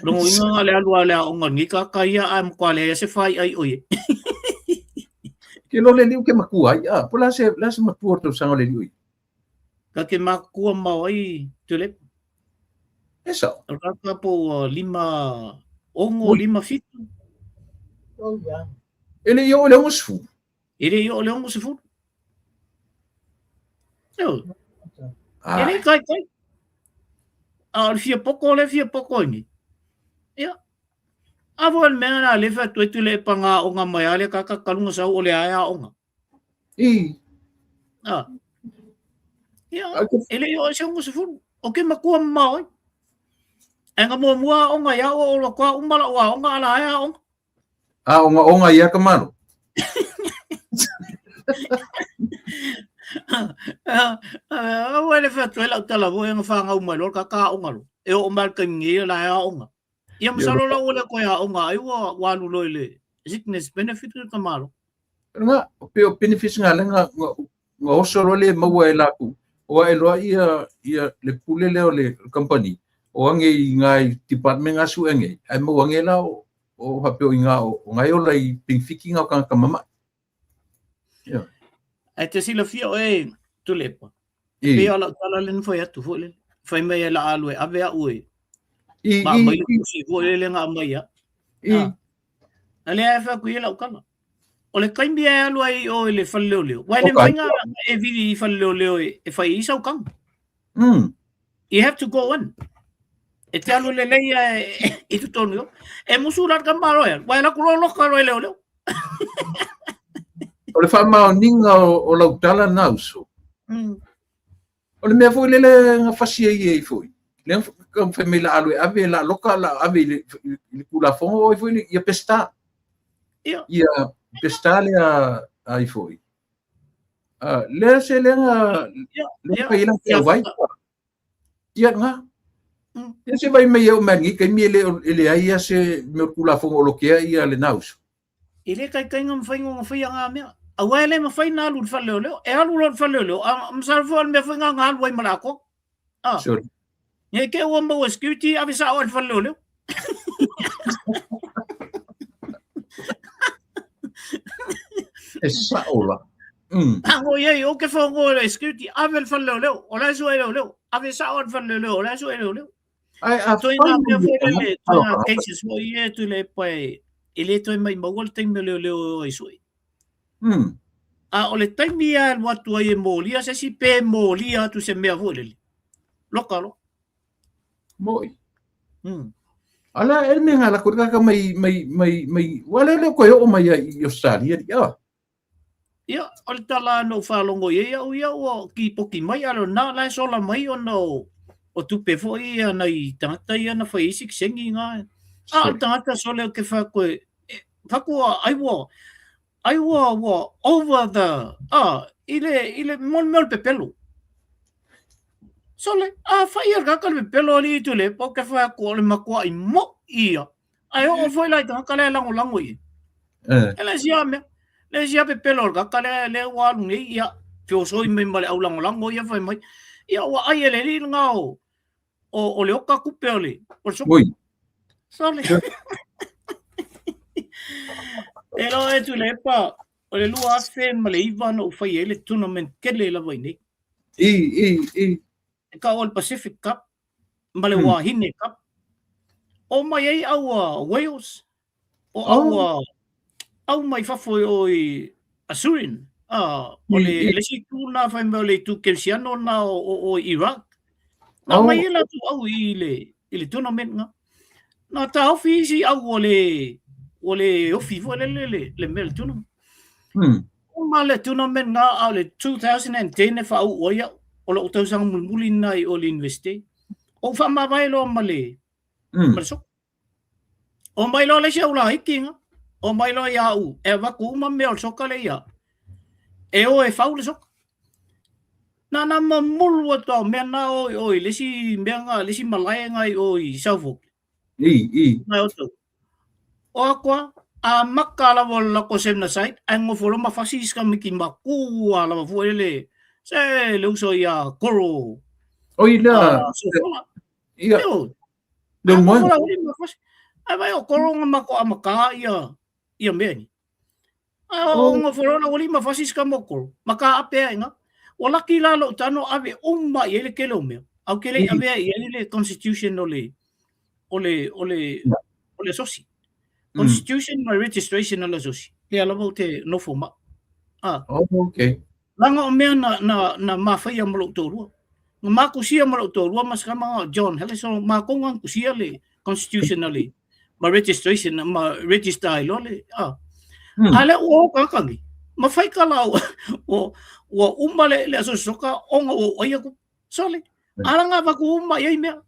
Longo inga le alu ale o ngi ka ia am kwale se fai ai oye. Ke lo le liu ke makua po la se matua to sanga le liu. Ka ke makua mau ai tule. Esa. Raka po 5 fitu. Oh ya. Ele yo le usfu. Ele yo le usfu. Yo. Ele kai. Al fia poko ni. Ya. Avol mena le fa tu le panga o nga mai ale ka kalunga sa o le aya o nga. Ya. Ele yo se ngus fu. O ke makua mau. Enga mo mua o nga ya o lo kwa umala wa o nga ala aya o. onga ia ka mano. Wale fatuela utala bo yang fanga umalo ka ongalo. E o mal kangi la ya onga. Ia masalo la ole ko ya onga ai wa lu loile. Sickness benefit ka malo. Nga o benefits nga nga osoro le mawa e laku. O e loa ia le pule leo le company. O ange ngai department asu ange. Ai mawa nge la o hapeo inga o ngai o lai pingfiki nga ka mama. Yeah. Ai te sila fio e tulepa. Pe ala tala len foi atu foi. Foi me la alwe ave a ue. Ba mai si foi le nga mai ya. Ale fa ku ila ukala. Ole kaimbi e alu ai o le falleoleo. Wai le mainga e vidi falleoleo e fai isa ukang. You have to go on. E te alu le leia e tu tonu. E musurar ka maro ya. Wai la kulo loka ro leo. Ole fa ma ninga o la utala na uso. Ole me foi le nga fasia e foi. Le kam famila alu ave la loka la ave le kula fongo e foi ia pesta. Ia pestale ai foi. Le se le nga le kai la ke vai. Ia nga. Ia se vai me eu mangi ke mi le ai se me kula fongo lo ke ia le naus. Ile kai ngam fai nga me. Awele ma fai na lu falleoleo. E alu lu falleoleo. Am salfo me fai nga ngal wai malako. Sure. Ye ke o mo security avisa o falleoleo. Esa ola. Ango ye o ke fongo le security avel falleoleo. Ola su eleo. Avisa o falleoleo. Ola su eleo. Ai a toi na me fai le cases mo ye tu le pai. Ile toi mai mogol tem leo isui. Ole taimi al watu ai molia se si pe molia tu se mea voleli. Lokalo. Moi. Ala e me ngala ko ka mai wala le ko o mai i Australia ya. Ya, ole tala no falongo ye ya o ki poki mai alo na la sola mai o no. O tu pe foi na i tata ia na foi sik sengi nga. Tata sole ke fa ko I wa over the ile mon pepelo. Sole fire ga kal pepelo li tu le po ka fa ko le makwa I mo ia. Ai o foi lai ta kala lango i. Ele sia pepelo ga kala le wa ngi ia. Fio so I me male au lango ia fa mai. Ia wa ai ele li ngao. O le oka kupe ole. Oi. Sole. Ero e tu le pa o le lua fe male iva no fai ele tournament kele la vai nei. Ka o Pacific Cup male Wahine Cup. O mai ai au Wales. O au mai fafo o Asurin. O le si tu na fai male tu Kelsiano na o Iraq. Na mai ela tu au ile tournament nga. Na ta ofisi au ole ofi le mel tunu. Le tournament nga le 2010 fa o ya o lo tau sang mulmuli nai o le investe. O fa ma vai lo male. Malso. O mai lo le sia ula hikinga. O mai lo ya u e va ku ma me o soka le ya. E o e fa u le soka. Na ma mulu to me na o le si menga le si malai ngai o I Saufok. Mai o to. O aqua a makala wala ko sem na site ang mo folo mafasis ka miki maku ala vo ele se le uso ya koro o ila ia le mo ai vai o koro mako amaka ia meni o mo folo na wali mafasis ka moko maka ape nga wala kila lo tano ave umma ele kelo me au kele ave ele constitution ole sosi Constitution my registration ala sosi. Le ala te no forma. Okay. Langa o mea na mawhai a molo tōrua. Nga mā kusia molo tōrua mas ka mga John hele so mā kongang kusia le constitutionally. Ma registration ma register ai lo le. Ale o kakangi. Ma whai ka lau o umale le aso soka onga o oia ku. Sole. Ala nga waku umma iai mea.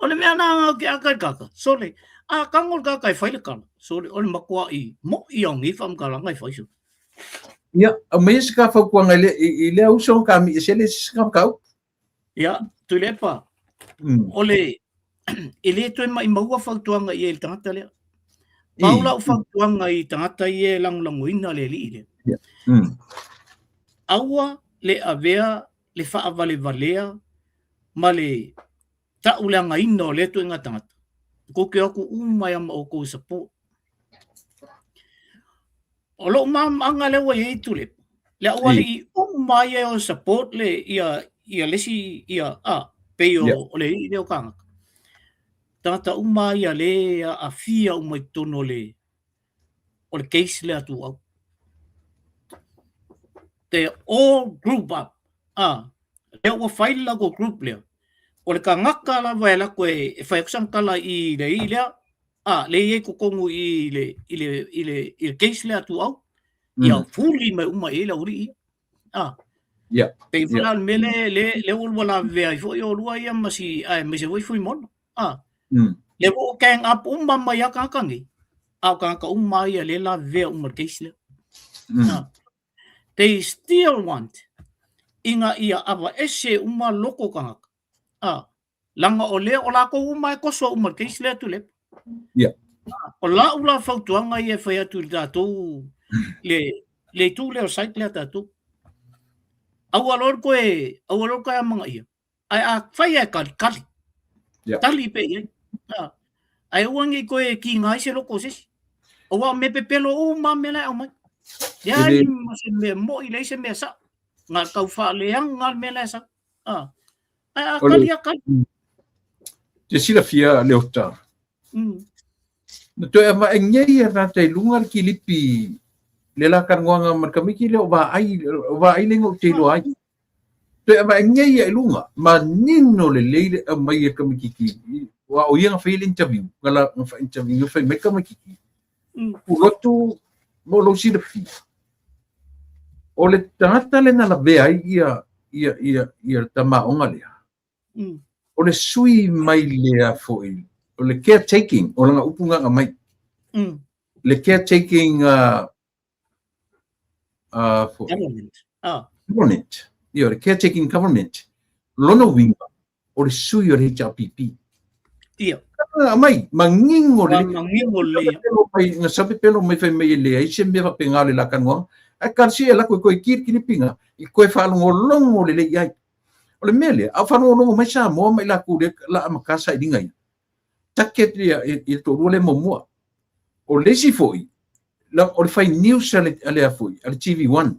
O le mea nā ngau ke akai kaka. Sole. kangol ka kai whaile kala. So, ole makua mo i ang ifam kala ngai whaisu. Ia, mai se ka whakua ngai i le au song ka mi se le se ka kau. Ia, tu le pa. Ole, i le toi mai maua whautuanga i e tangata lea. Paula o whautuanga i tangata i e langulanguina le li i le. Aua le avea le whaavale valea ma le taulanga ino le tu inga tangata. Ko ke aku umai ama o ko support. O lo anga le wa e tu le. Le awale i umai o support le ia lesi ia pe o le i le o kanga. Tangata umai le a fia umai tono le o le case le atu au. They all group up. Le o whaila ko group leo. O le ka ngaka la waela koe e whaiakusang kala i le i lea. Le i e kukongu i le case lea tu au. Ia fuli mai uma e la uri i. Pei whala mele le ulwala vea i fo i o rua ia masi se wai fui mono. Le o keng up mai a kakangi. Au kaka ia le la vea case lea. They still want inga ia awa ese loko kangaka. Langa o lea o la ko e koso case lea tu le. O la ula whautuanga i e whai atu tātou le tu leo site lea tātou. Awalor koe a mga ia. Ai a whai e kali. Tali pe ia. Ai uangi koe ki ngai se loko sesi. O wa me pepelo me lai au mai. Ya ni masih me mo ile se me sa. Ngal kau fa le yang ngal me lai sa. Ai kali. Te sila fia leota. Na to ma ngei ra te lunga ki lipi le la kan nganga man kamiki le ba ai le ngo te lo ai. To ma ngei e lunga ma nino le le mai kamiki ki. Wa o yang fa interview ngala fa interview fa me kamiki. Ulotu mo lo si de fi. O le tangata le na la vea ia tama onga lea. O le sui mai lea foi. O le caretaking, o langa upunga nga mai. Le caretaking government. Ia, le caretaking government. Lono winga. O le sui o le HRPP. Ia. Mai, mangingo le. Mangingo le. Nga sabi pelo mai fai mai lea. Ise mea pengale la kanwang. Ai karsi e la koe kini pinga. I koe whaalongo longo le iai. O le mele, au whanongo longo mai sa moa mai la kure la amakasa i dingai. Taket lia i to rule momua. O lesi foi. O le fai news ale a foi. Ale TV1.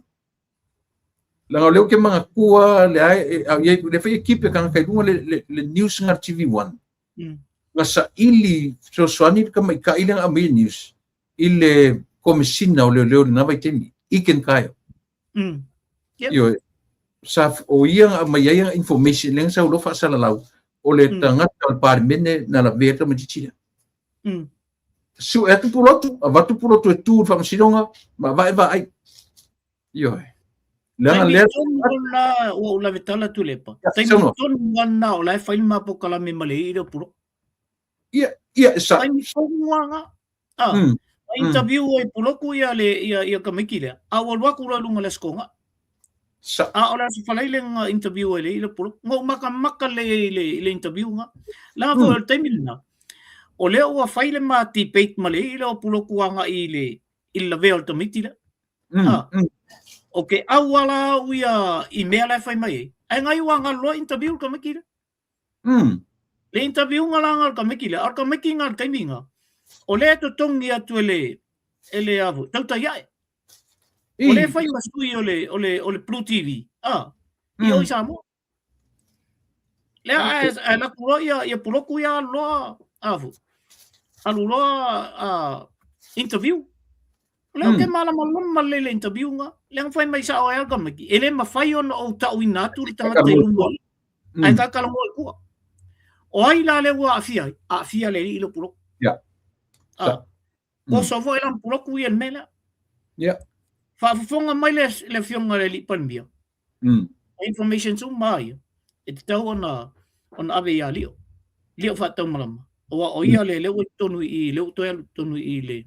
Langa leo ke mga kua le fai ekipe kanga kaidunga le news ngar TV1. Nga sa ili so soani ka mai ka ilang amay news. Ile komisina o leo na vai temi. Iken kayo. Yo sa o yang mayayang information lang sa ulo fa sa lalaw o le tangat al parmene na la veta machichila. Su etu pulotu avatu pulotu etu fa masilonga ma vai vai. Yo. Lang le na o la vetala tu lepa. Tai ton wana o la fa ilma po kala me male iro pulo. Ia sa. Ai fonga. Interview ai puloku ia kamiki le. Awal wa kula lunga le skonga. Sa ora si falai le interview ai le pulo. Ngo maka le interview nga. La vo el temina. O le o faile ma ti peit male ile o puloku anga ile illa vel tomiti le. Okay, awala uia email ai fai mai. Ai ngai wanga lo interview kamiki le. Le interview nga langa kamiki le. Ar kamiki nga timinga. O le to tongi atu ele avu. Tauta iae. O le fai masui o le Blue TV. I o isa mo. Le la kuro ia puloku ia loa avu. Alu loa interview. Le o ke malama le interview nga. Le ang fai mai sa o ea kamaki. Ele mawhai on o tau inatu li tangata i lungo. Ai kakalango i kua. O ai la le ua afia le ilo puloku. Ko so vo elan puloku i mela. Fa fonga mai le fionga le lipan bia. Information so mai. E tau on ave ya lio. Lio fa tau malama. o ia le o tonu I le to tonu I le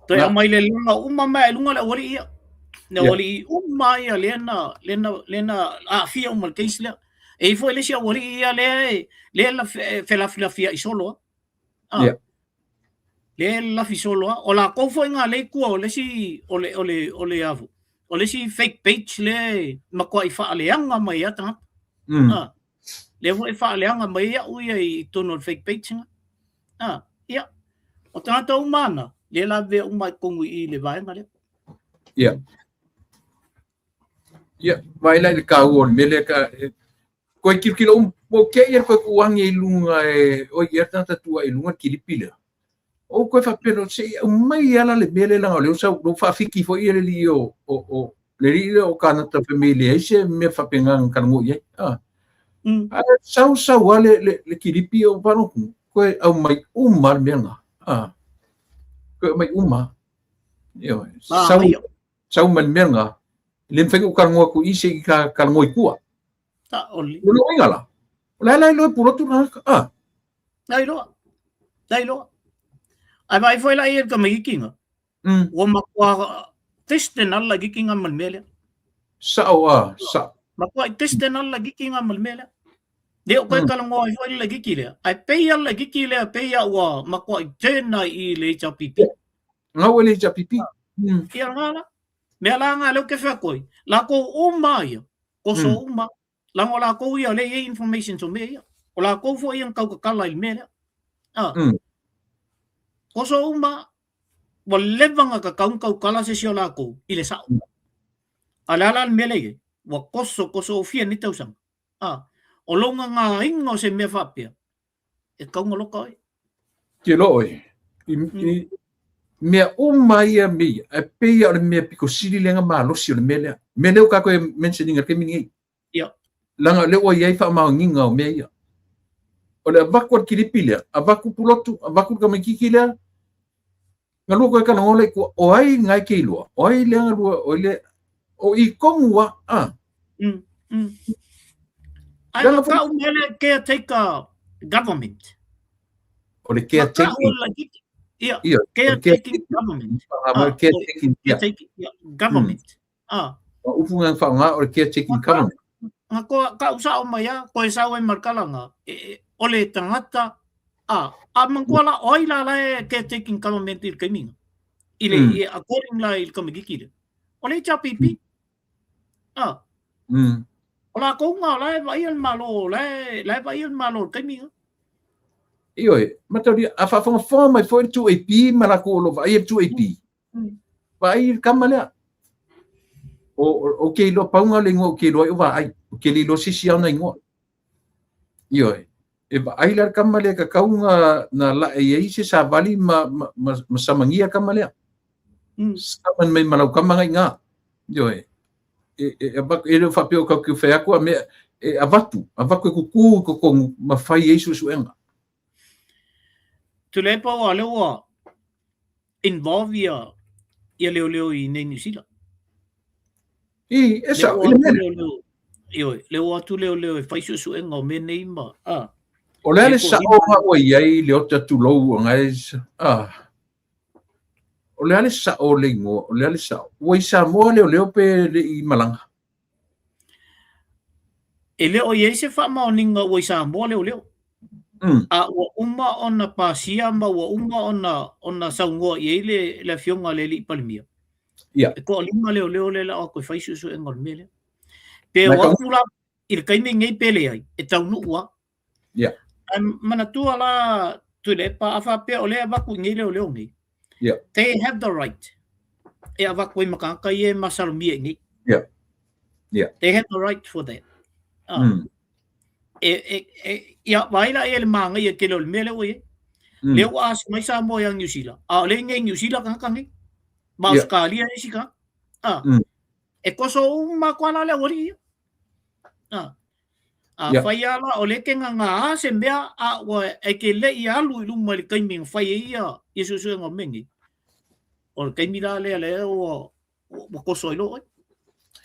toi amai le lunga uma mai lunga le ori ia na ori uma ia lena a fia uma keisle e foi le sia ori ia le la fia isolo le la fisolo o la ko foi nga le ku o le si o le avu o le si fake page le makwa I fa le anga mai ata le foi fa le anga mai ia u ia tono fake page ia o tata umana le la ve uma kongu I le vai ngale vai lá ka o mele ka ko kilo mo ke ia ko uang I lunga o ia tata tua I lunga kilipila o ko fa pelo se mai ala le mele la le sa do fa fiki fo ia le o le ri o kana ta família se me fa pengang kan mo ia sa wale le kilipi o pano ko au mai umar menga ko mai uma yo sa man menga len fa ko kan mo ko ise ka kan mo ku ta oli lo ingala la lo puro tu dai lo ai vai foi la ia ka mai kinga o makwa testen alla gikinga man mele sa makwa testen alla gikinga man mele de ko kala ngo ai foi la gikile ai pe alla gikile pe ya wa makwa tena I le chapipi nga wele chapipi ia ngala me la nga lo ke fa koi la ko uma ia ko so uma la ngo la ko ia le information to me ia o la ko fo ia ka kala I mele ko so uma wa levanga ka kau kala se sio la ko I le sa ala mele wa koso fia ni tausang o longa nga ingo se me fapia e kaunga loka oi ke lo oi me uma ia me a pe o me piko sili lenga malo si o mele o ka ko mentioning ke mini ia langa le o ia fa ma nginga o me ia o le vaku kilipile a vaku pulotu a vaku ka mikikile ngalu ko kana ole ko o ai ngai ke lo o ai lenga lo o le o I komua ai no ka umele caretaker government o le caretaking caretaking government government o ufunga fa nga o le caretaking government nga ko ka usa o mai ko sa o markalanga o le tangata a mangkola oi la caretaking government I kaminga ile according la il kamigikile o le chapipi Ola ko nga la vai al malo la vai al malo kaminga io matori a fa forma foi tu EP mala ko lo vai tu EP vai kamala o ke lo paunga le ngo ke lo vai ke li lo sisi ana ngo io e vai la kamale ka kaunga na la e se sa vali ma samangia kamale saman mai malau kamanga nga io e lo fa pio ka ku fe aku me avatu ku ko ma fai isso suenga tu le pa wa le wa involve ia leo I nei New Zealand esa le wa tu leo fai suenga o me nei ma o le sa o ia le o tu lo ngai o le sa o le ngo o le sa o sa mo le pe I malanga ele o ye se fa ma ninga o sa mo le wa uma ona pasia ma wa uma ona saungo ye le fionga le li palmia ko linga le la ko fai su engol mele pe wa kula il kaimi ngai pele ai e tau nu wa mana tu ala tu le pa afa pe ole ba ku ngai le ngai they have the right e ava ko makaka ye masal mi ngai they have the right for that ia vai la ele manga ia kelo mele o ye le was mai sa mo yang New Zealand le ngai New Zealand kan ngai ba Australia ni sika e koso uma kwala le ori fai ala o le ke nga se mea wa e ke le ia lu mai kai ming fai ia yesu su nga mengi o kai mira le o koso ilo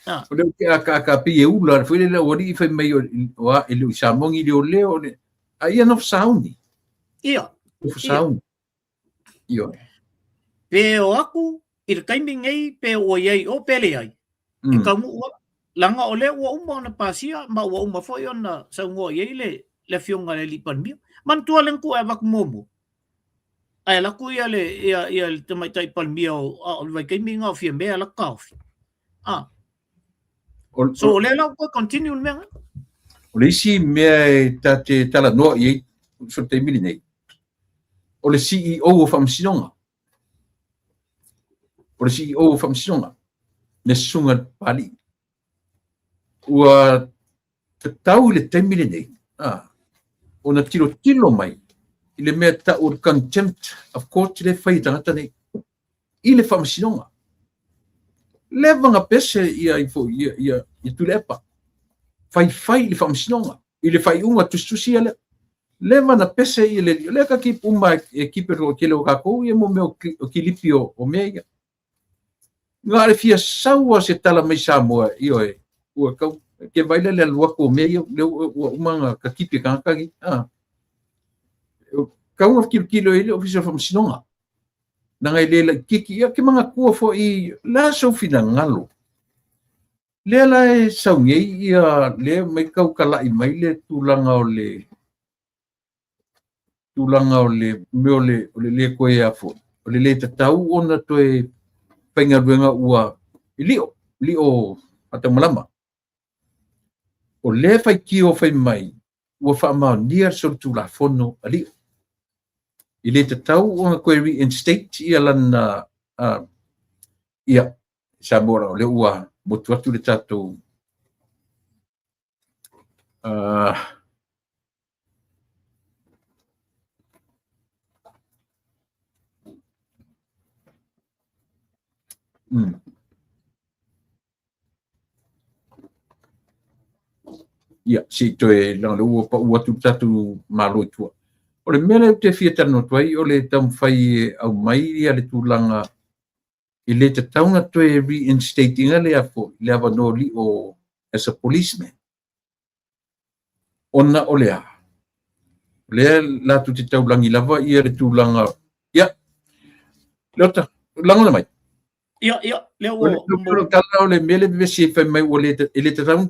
O le ka pi e ula foi le ori foi mai o ele sa mongi le o le ai no sauni Ia. o sauni io Pe o aku i le taiming ei pe o iai o pele ai. E kaumu ua langa o le ua uma ona pasia ma ua uma foi ona sa ngoi iai le fionga le lipan mia. Man tua lengku e waku momo. Ai la ku ia le tamai tai palmia o vai taiming o fia mea la kaofi. So le la ko continue me. o le si me te tala no i so te mili nei o le CEO o famsinonga o le CEO o famsinonga ne sunga pali ua te tau le te mili nei o na tilo mai i le mea ta o contempt of court le fai tangata nei i le famsinonga le vanga pese ia i tu lepa fai le famsinonga i le fai unga tustusi ale le vana pese i le ka ki uma e kipe ro kele o kako i mo me o kilipio o mea nga le fia saua se tala mai Samoa i oe ua kau ke vai le lua ko mea le uma ka kipe kankangi kau of kilo ile ofisa famsinonga nanga ile kiki ia ke manga kua fo i la so fina ngalo le la e saungei ia le mai kau kala i mai le tulanga me le ko ia fo o le tatau ona toe penga ruenga ua lio ata malama o le fai kio fai mai ua fa ma nia so tu la fono ali i le tatau ona ko reinstate ia lana ia Samoa o le ua motu atu le tatou ia si toe lang le ua pa ua tu tatu malo tua o le mele te fieta no tuai o le tam fai au mai ia le tulanga i le tataunga toe reinstating le afo le ava no li o as a policeman ona o lea la tu te taulangi lava ia le tulanga ia lota langa mai Ia le o kala o le mele vesi fai mai o le tataunga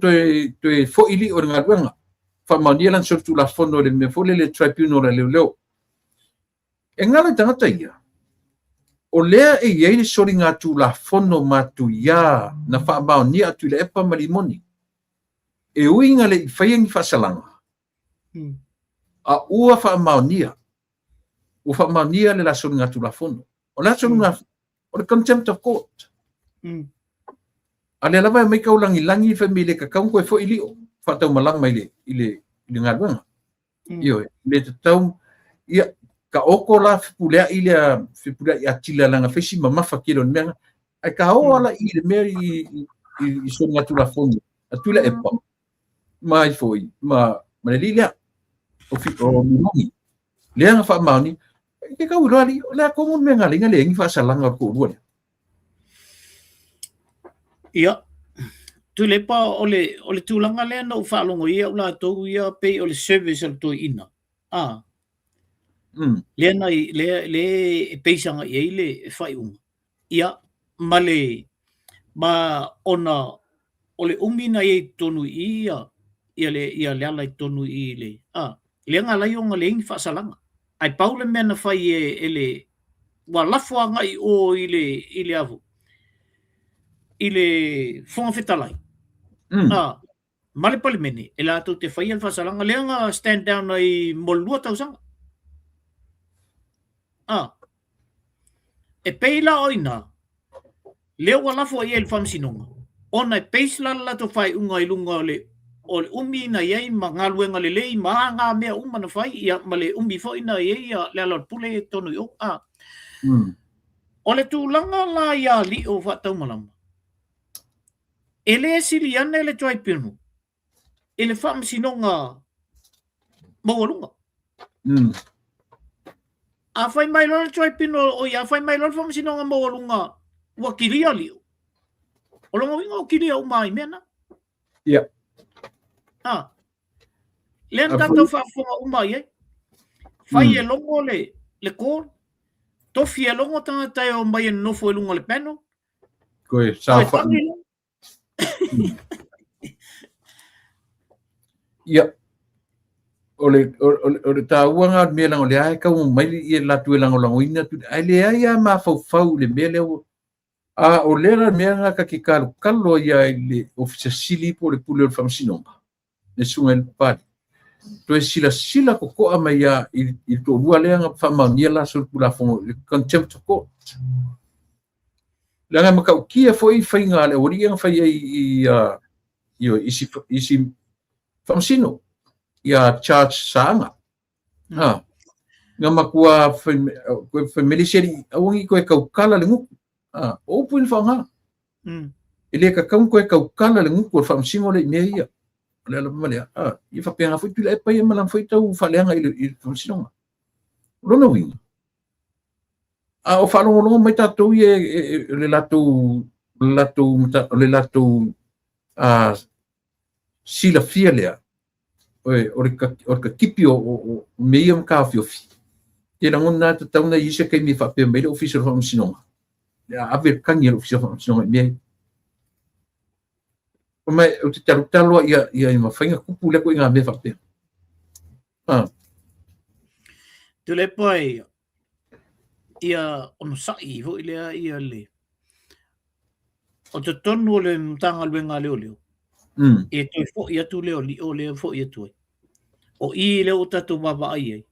toe fo ili o nga ruanga fa mania lan sortu la fono le me fole le tribunal le leo e ngala tangata ia o lea e iei le sori ngā tū la fono matu ia na wha ambao ni atu le epa marimoni. E uinga le whaiangi whasalanga. A ua wha ambao nia. O wha ambao nia le la sori ngā tū la fono. O la sori ngā, o le contempt of court. A le lawa e mai kaulangi langi wha me le kakau koe fo ili o. Wha tau malama i le ngā ruanga. Io, le tau, ia, ka oko la fipulea i lea fipulea i atila langa fesi mamafa kilo mea ai ka hoa la i le mea i so ngatu la fono atula epa mai foi ma le lilea o minongi lea nga wha mauni ke ka uruali lea komo mea ngā linga lea ngi wha salanga o ko urua ia tu le pa o le tūlanga lea no whalongo ia o la tau ia pe o le service al tō ina le peisanga i le fai unga. Ia, ma ona o le umina i tonu ia le ala i tonu i le. Le anga lai onga le ingi whaasalanga. Ai paule mena fai e le wa lafuanga i o i le avu. I le fonga whetalai. Male pale mene, e la tau te fai al whaasalanga. Le anga stand down ai molua tausanga. E peila oina leo walafo ia il famsinonga ona e peisla la to fai unga i lunga o le umi na iei ma ngaluenga le lei ma ngā mea uma na fai ia ma le umi fo ina iei le ala pule tonu i o o le tūlanga la ia li o whatau malama e le sili ana e le tuai pinu e le famsinonga mawalunga a fai mai lor choi pino o ia fai mai lor fam sinonga mo lunga wa kilia liu O longo winga o kili au mai mena. Ia. Len tato whaafonga umai ai. Whai e longo le kōr. Tofi e longo tangata e o mai e nofo e lunga le peno. Koe, sa wha. Ia. Ole ta uanga me lang ole ai ka mai i la tu lang lang ina tu ai le ai ma fau le me le o le ra me nga ka ki kalo ia le officiali po le pulo famsino le sunga pa to sila ko ama ia i to lua le nga fa ma ni la sul pula fo contempt ko la nga ma ka ki foi fainga le ori nga fa i isi famsino ia charge sanga nga makua family seri awangi ko ka kala le ngu open fanga ele ka kam ko ka kala le ngu ko famsimo le meia le la male i fa pena foi tu le pa ia malam foi tau fa lenga i famsino rono wi o fa no mai tatu le lato sila fielea o ka kipi o meia ka fiofi e la ngona ta tauna i se ke mi fa pe me official famsino ya ave kangi official famsino me o mai o te talo ia ma fainga kupu le ko inga me fa pe tu le pai ia ono sai ho ile ia le o te tonu le mtanga luenga leo e toi fo ia tu leo li o le fo ia tu o i le o tatu baba ai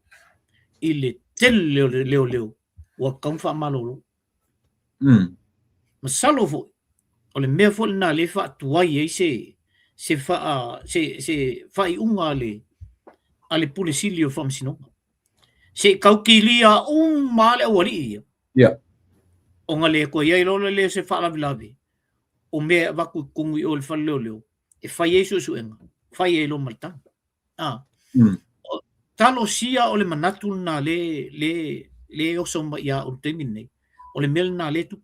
i le tel leo wa kam fa malolo masalo fo o le mea fo na le fa tu ai se fa i unga le ale pulisilio famsino se kaukilia male wali ia o ngale ko ia lo le se fa la o me va ku kungu o le fa leo e fai e suenga fai e lo malta talo sia o le manatu na le o somba ia o temine o le mel na le tu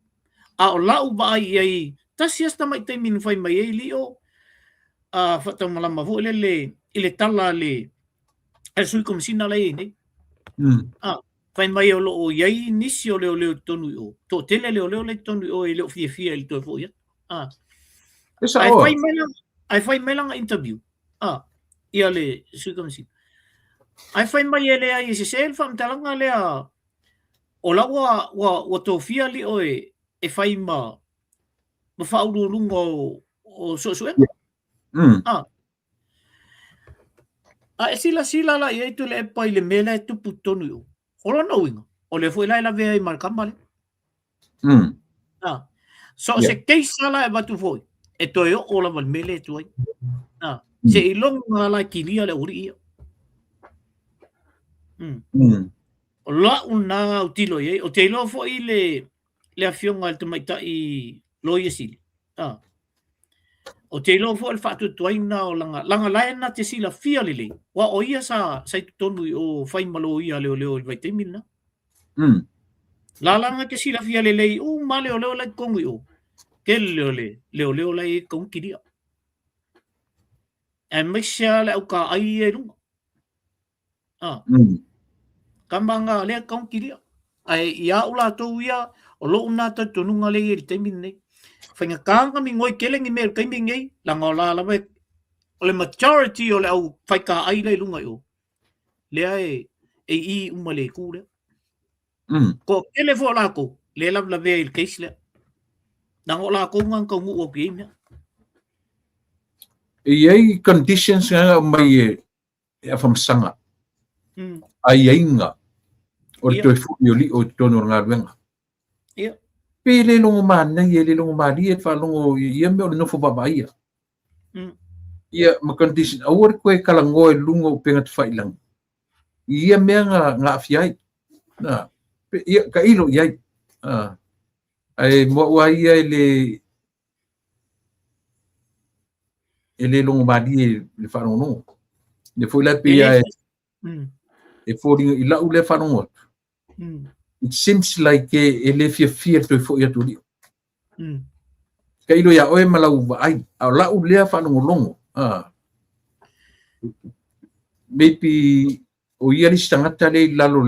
o lau ba ai tasi esta mai temin fai mai e lio fa ta malama vo le tala le e sui kom sina le ne fai mai o lo ia nisi o le tonu o to tele le tonu o le fia il to fo ia esa ai fai mai langa interview ia le sui kom sina ai fai mai ele ai se fam talanga le o la wa to fia li o e fai ma fa u lungo o so sila la ia tu le pai le mele tu putonu o lo no winga o le foi la ve ai marca male so se ke sala e batu foi e to o la mele tu ai se ilonga la kilia le uri o la una utilo ye o te lo fo i le afionga al tumaita i lo yesili o te lo fo al fatu tuaina o langa laena te sila fia lele wa o ia sa tonu o fai malo ia leo vai te mina la langa te sila fia lele o male o leo la kongu o ke leo la i kongi dia e mesha le au ka ai e lunga kamanga le kongi dia ai ia ula to ia o lo una ta tonunga le i te mina whainga kānga mi ngoi kelengi mea kaimi ngei, la ngau la lawe, o le majority o le au whaika ai lei lunga o. Lea e i uma le ku lea. Ko kele fo lako, le la vea il case lea. Nango lako ngang kau ngu o ki mea. Iei conditions nga mai e afamsanga. Ai ainga. O le toi fuki o li o tono ngā ruenga. Ia. Pele longo mana ye longo mari e fa longo ye me o no fo baba ia ia ma condition awor ko e kala ngoi lungo penga te fai lang ia me nga afiai na ia ka ilo ia ai mo wa ia ele longo mari le fa longo le foi la pia e fo ila u le fa longo it seems like ele fia to for ya to Kailo ya oe malau ai, au lau lea whanongolongo. Maybe o ia li stangata le lalo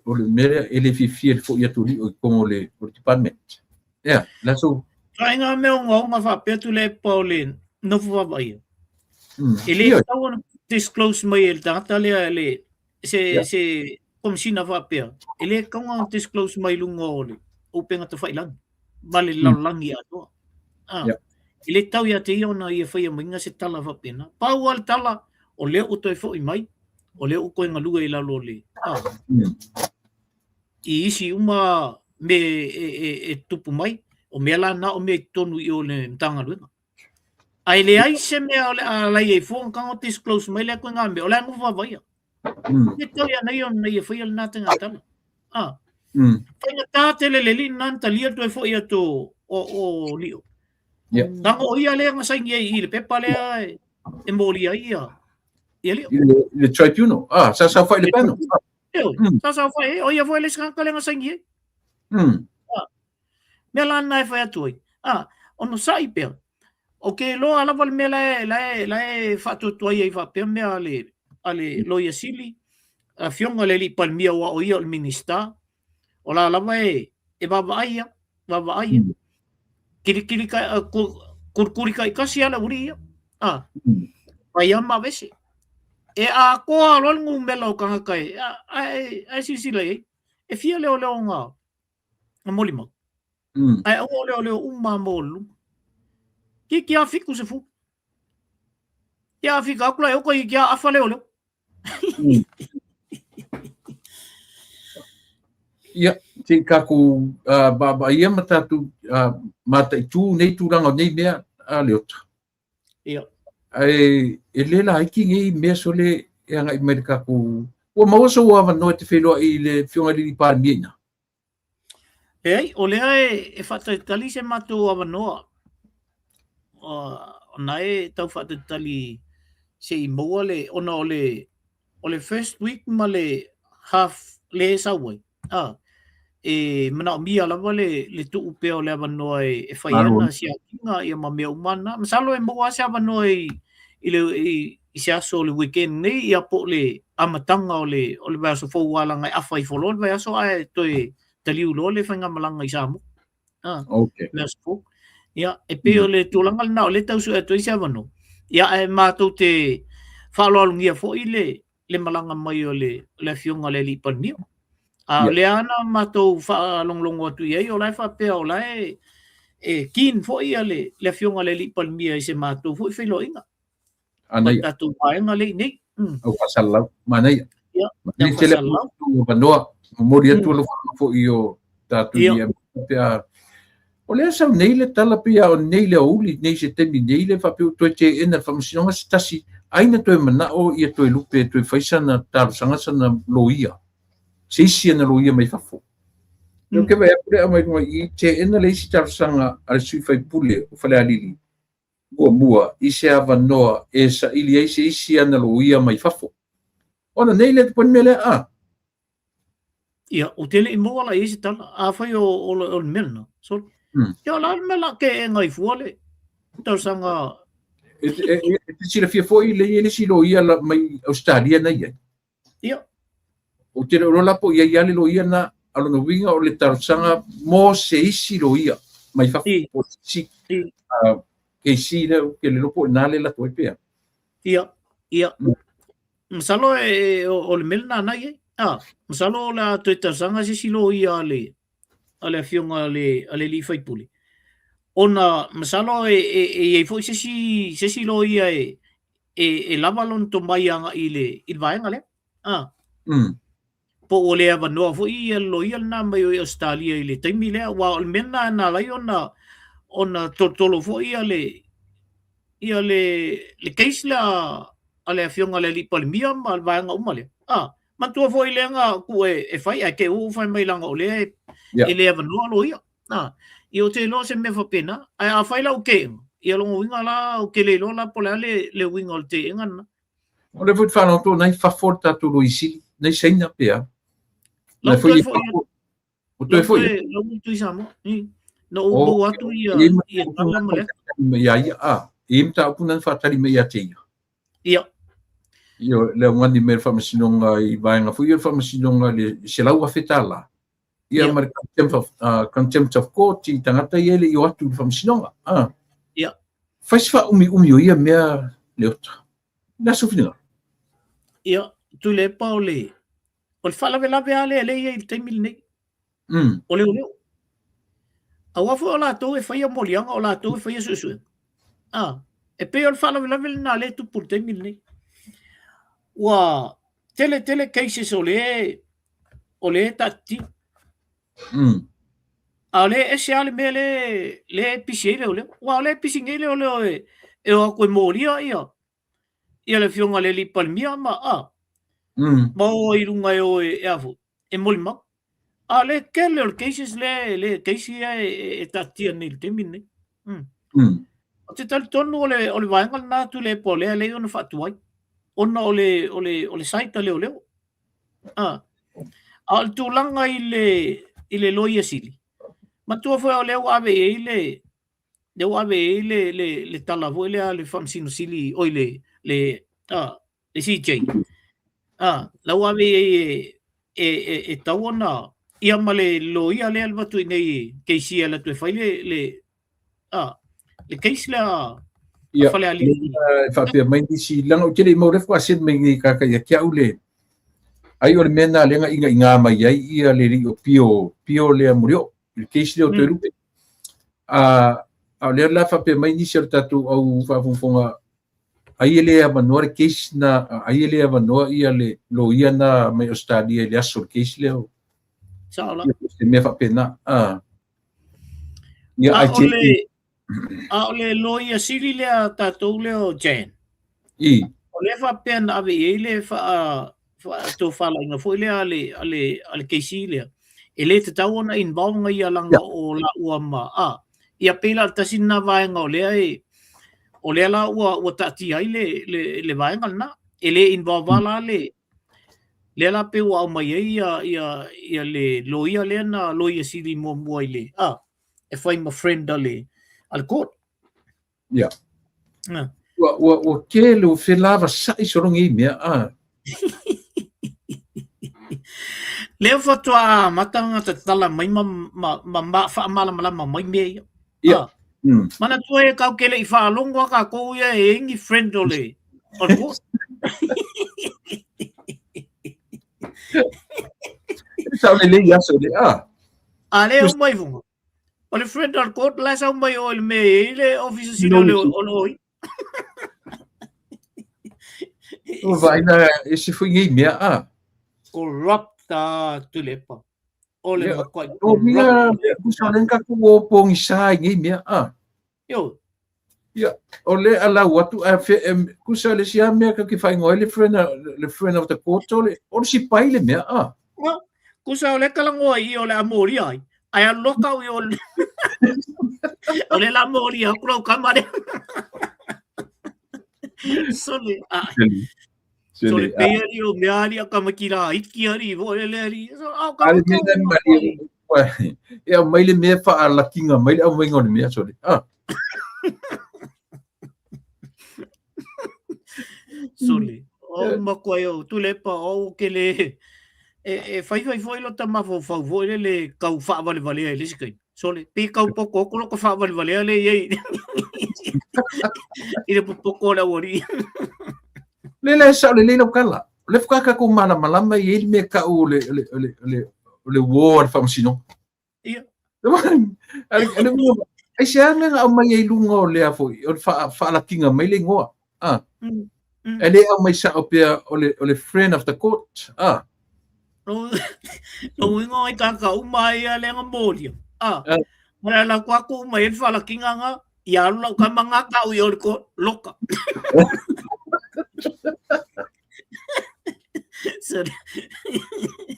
o le mea ele fifia le fo ia tuli o kongo le department. Yeah, laso. Ka inga mea nga whapetu le Pauline, no fuwawai. Ele tau disclose mai ele tangata lea ele se komisina whapea. Ele kaunga disclose mai lunga ole. Upenga te whailang. Vale laulangi atoa. Ele tau ia te iona ia whaia mainga se tala whapena. Pau al tala o leo o toi fo i mai. O leo o koe ngalua i lalo le. I isi uma me e tupu mai. O mea la na o mea tonu i o le mtanga luenga. Ai le ai se mea o le a lai e fōng kango disclose mai le koe ngā mea. O le angu whawai. E tau ia nei o nei e whaia le nāte ngā tala. Whainga tāte le li nanta lia toi fo ia tō o lio. Tango o ia lea ngasaingi i le pepa lea e mōli a ia. Ia lio. Le tribunal. Sa whai le pano. Sa whai o ia whai le skanka le ngasaingi e. Mea lana e whai atuai. Ono sa i pia. O ke loa alawa le mea lae whatutuai e whapea mea ale loia sili. Fionga le li palmia wa o ia o le minista. O la alawa e wawaia. Kiri kai kurkuri kai kasi ala uri ia. Pai ama vese. E a koa longu mela o kanga kai. Ai sisila e. E fia leo ngā. A molima. Ai o leo uma molu. Ki a fiku se fu. Ki a fika akula e oko i ki a afa leo. Ia, te kaku baba ia matatu mata i tū nei tūranga nei mea a leota. Ia. Ai, e lela aiki ngei mea sole e anga i mai kaku. Ua mawasa ua wanoa te whenua i le whionga li pāri miena. Ei, o lea e whataitali se mato a wanoa. O nai tau whataitali se i maua le, ona o le first week ma le half le sauai. E mana o mia lava le tuu pea o le wanoa e whaiana si a kinga i a mamea umana. Masalo e maua se a wanoa i se aso le weekend nei i a po le amatanga o le vai aso faualanga i awhai wholon vai aso ai toi taliu lo le whainga malanga i Samu. Okay. Vai aso fau. Ia, e peo le tūlanga le nao le tausu e toi se a wanoa. Ia e mātou te whaaloalungia fo i le malanga mai o le fionga le li panmio. Le ana mātou whaalonglongo atu iei o lai whapea o lai kin fo i le fionga le li panmia i se mātou fo i whilo inga. Anai. Tātou paenga le nei. Au pasalau. Manai. Ia. Ni te le wanoa. Mori atu alo fo i o tātou ia. Pea. O lea sau nei le tala pia o nei le auli, nei se temi nei le whapeo toi te ena whamasinonga se tasi. Aina toi mana o ia toi lupe, toi whaisana tāru sana lo ia. Se isi ana lo ia mai whafo. Nau ke vai apure amai runga i te ena le isi tāru sanga ale sui whai pule o whale alili. Ua mua, i se awa noa e sa ili ai se isi ana lo ia mai whafo. Ona nei le te poni mele a. Ia, o tele i moa la i isi tala, a whai o melna. So, ia la mela ke e ngai fuale. Tau sanga... E sila fia foi le ele silo ia la mai Australia na ia. Ia. O te rola po ia ia le lo ia na alo no winga o le tarsanga mo se silo ia mai fa po si ke si le ke le lopo na le la toi pea. Ia. Msalo o le melna na ia. Msalo la toi tarsanga se silo ia ale fionga ale li fai puli. Ona masalo e foi se si lo ia e lavalon to mai anga ile vaenga le po ole ava no fo ia lo ia na mai o Australia ile taimi le wa mena na lai ona tolo fo ia le case la ale fionga le li palmia mal vaenga umale matua fo ile nga ku e fai a ke u fai mai langa ole ele ava no lo ia i o te lo se me whapena, a whaila o ke inga. I alongo winga la, o ke le lo la pola le winga o te inga na. O le fwit whanau tō, nei whaforta tō lo isi, nei seina pia. Lau toi fo ia. O toi fo ia. Lau toi Samu. no ubo atu ia tala male. Im ta punan fatali me ia te. Ia. Io le ngani me whamasinonga I vaenga fu ia whamasinonga le se lau afetala. Ia mar contempt of court I tangata ia le I atu whamasinonga. Ia. Whaiswha umi o ia mea leota. Na sufinga. Ia, tu le pa o le whalawelawe ale le ia I teimili nei. O leo. A wafu o la tau e whaia molianga o la tau e whaia suesue. E pe o le whalawelawe na le tu pur teimili nei. Wa tele cases o le tati. A le ese ale me le pisi ele o leo. Wa le pisi ele o leo e o koe moria ia. Ia le fionga le li palmia ma ma o I runga e o e afu. E moli mau. A le kele o cases le case e tatia nei te mine. O te tali tonu o le vaenga na tu le po le ona whatuai. Ona o le saita leo. A le tūlanga I le loia sili. Matua foi o leo ave e le talavo le whamsino sili o le CJ. Lau ave e tau ona ia ma le loia le alwatu I nei keisi ala tu e whai le keisi la whale ali. Whapea mai si langa o kere mau refu asen mai ngai kaka ia kia ule. Ai o le mena lenga inga inga mai ai ia le ri o pio le amurio. Le keisi le o te rupe. A le la whapea mai nisi o tatu au whafunfonga ai ele avanua le keisi na ai ele avanua ia le lo ia na mai o stadia le aso le keisi le o. Saola. Se me whapea na. Ia A ai te o le loia sili lea tatou leo Jan. O le whapea na ave le tō whala inga fo lea ale keisi lea. E le te tau ona involve ia langa o la ua ma. Ia pela tasin na vaenga o lea o lea la ua tati ai le vaenga na. E le involve la le la pe ua au mai ia le loia lea na loia sili mua I le. E whai ma friend al court. Yeah. O ke lo fe lava sai sorongi mea Leo fatua matanga te tala mai ma fa mala mai me. Mana tu e kau kele I fa longo ka ko ia e ingi friend ole. Al court. Sa le ya so le Ale o mai vunga. O le friend al court la sa mai o le me le office sino le oi. O vai na esse foi ngai mea Corrupta tu lepa. O le makoi. O mia kusa lenka ku o pongi sai ngai mea Yo. Ya o le ala watu kusa le sia mea ka ki fai ngoi le friend of the court o si pai le mea Kusa o le kalango I o le amori ai. Ai a loka o le la mori a kuro kamare. Sole Sole peari o meari a kamakira iki ari vo le ari. Ale mea mari e mai le mea fa ala kinga mai le au mai ngoni mea sole Sole o makoe o tulepa o kele e fai foi lo tama fo vo le kau fa vale le sikai. Sole pe kau poko ko fa vale le ei. Ile poko la wori. Le sa le no kala. Le fka ko malama I me ka o le war famsino. Ia. Ale mo ai sia nga au mai lunga o le afo o fa la kinga mai le ngoa. Ele au mai sa o le friend of the court. No wingo I ka umai a le ngamolia. Mara la kwa ko mai fa la kinga nga ia lo ka manga ka o yor ko loka.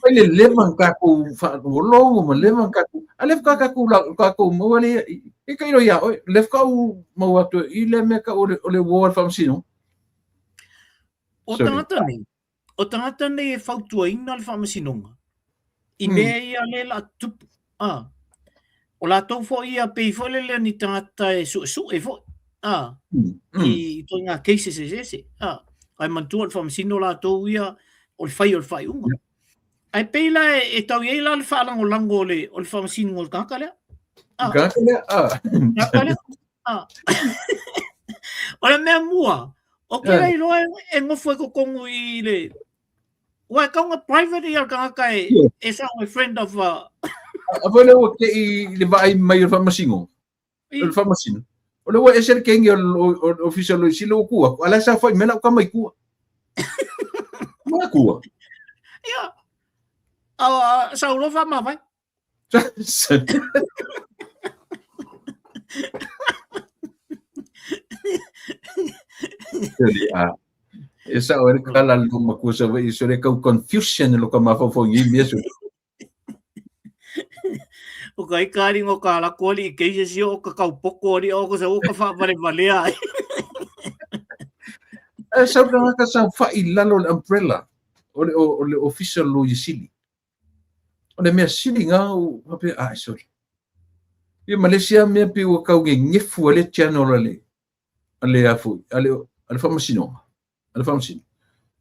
Ele levan ka ko fa longo mo levan ka ko ale ka ko mo ale e ka iro ia le ka mo atu I le me ka o le war famsino. O tangata nei e whautua ina le whamasinonga. I mea ia le la tupu. o lātou fo ia pei fo le ni tangata e su e fo. I to ngā cases ese. Ai mantua le whamasino lātou ia o le whai unga. Ai pei la e tau iei la le whaalango o le whamasino o le kākalea. Kākalea. O le mea mua. O ke rei loa e ngofo e kokongu i le Wai kaunga private ia kanga e sa a friend of Apa le o ke i le vai mai fa masingo. Le fa masino. O le wa ese ke ngi o official si lo ku. Ala sa fa mena ka mai ku. Ma ku. Ya. Sa lo fa ma vai. Esa ora kala lo makusa vai so le confusion lo ka mafo ngi meso. O kai kari ngo kala koli ke si o ka poko ri o ko sa o ka fa vale ai. Esa ora ka sa fa ilalo le umbrella. O le official lo yisili. O le me sili nga o pe sorry. Ye Malaysia me pe o ka ngefu le channel ale afu ale fa masino. Ala famsin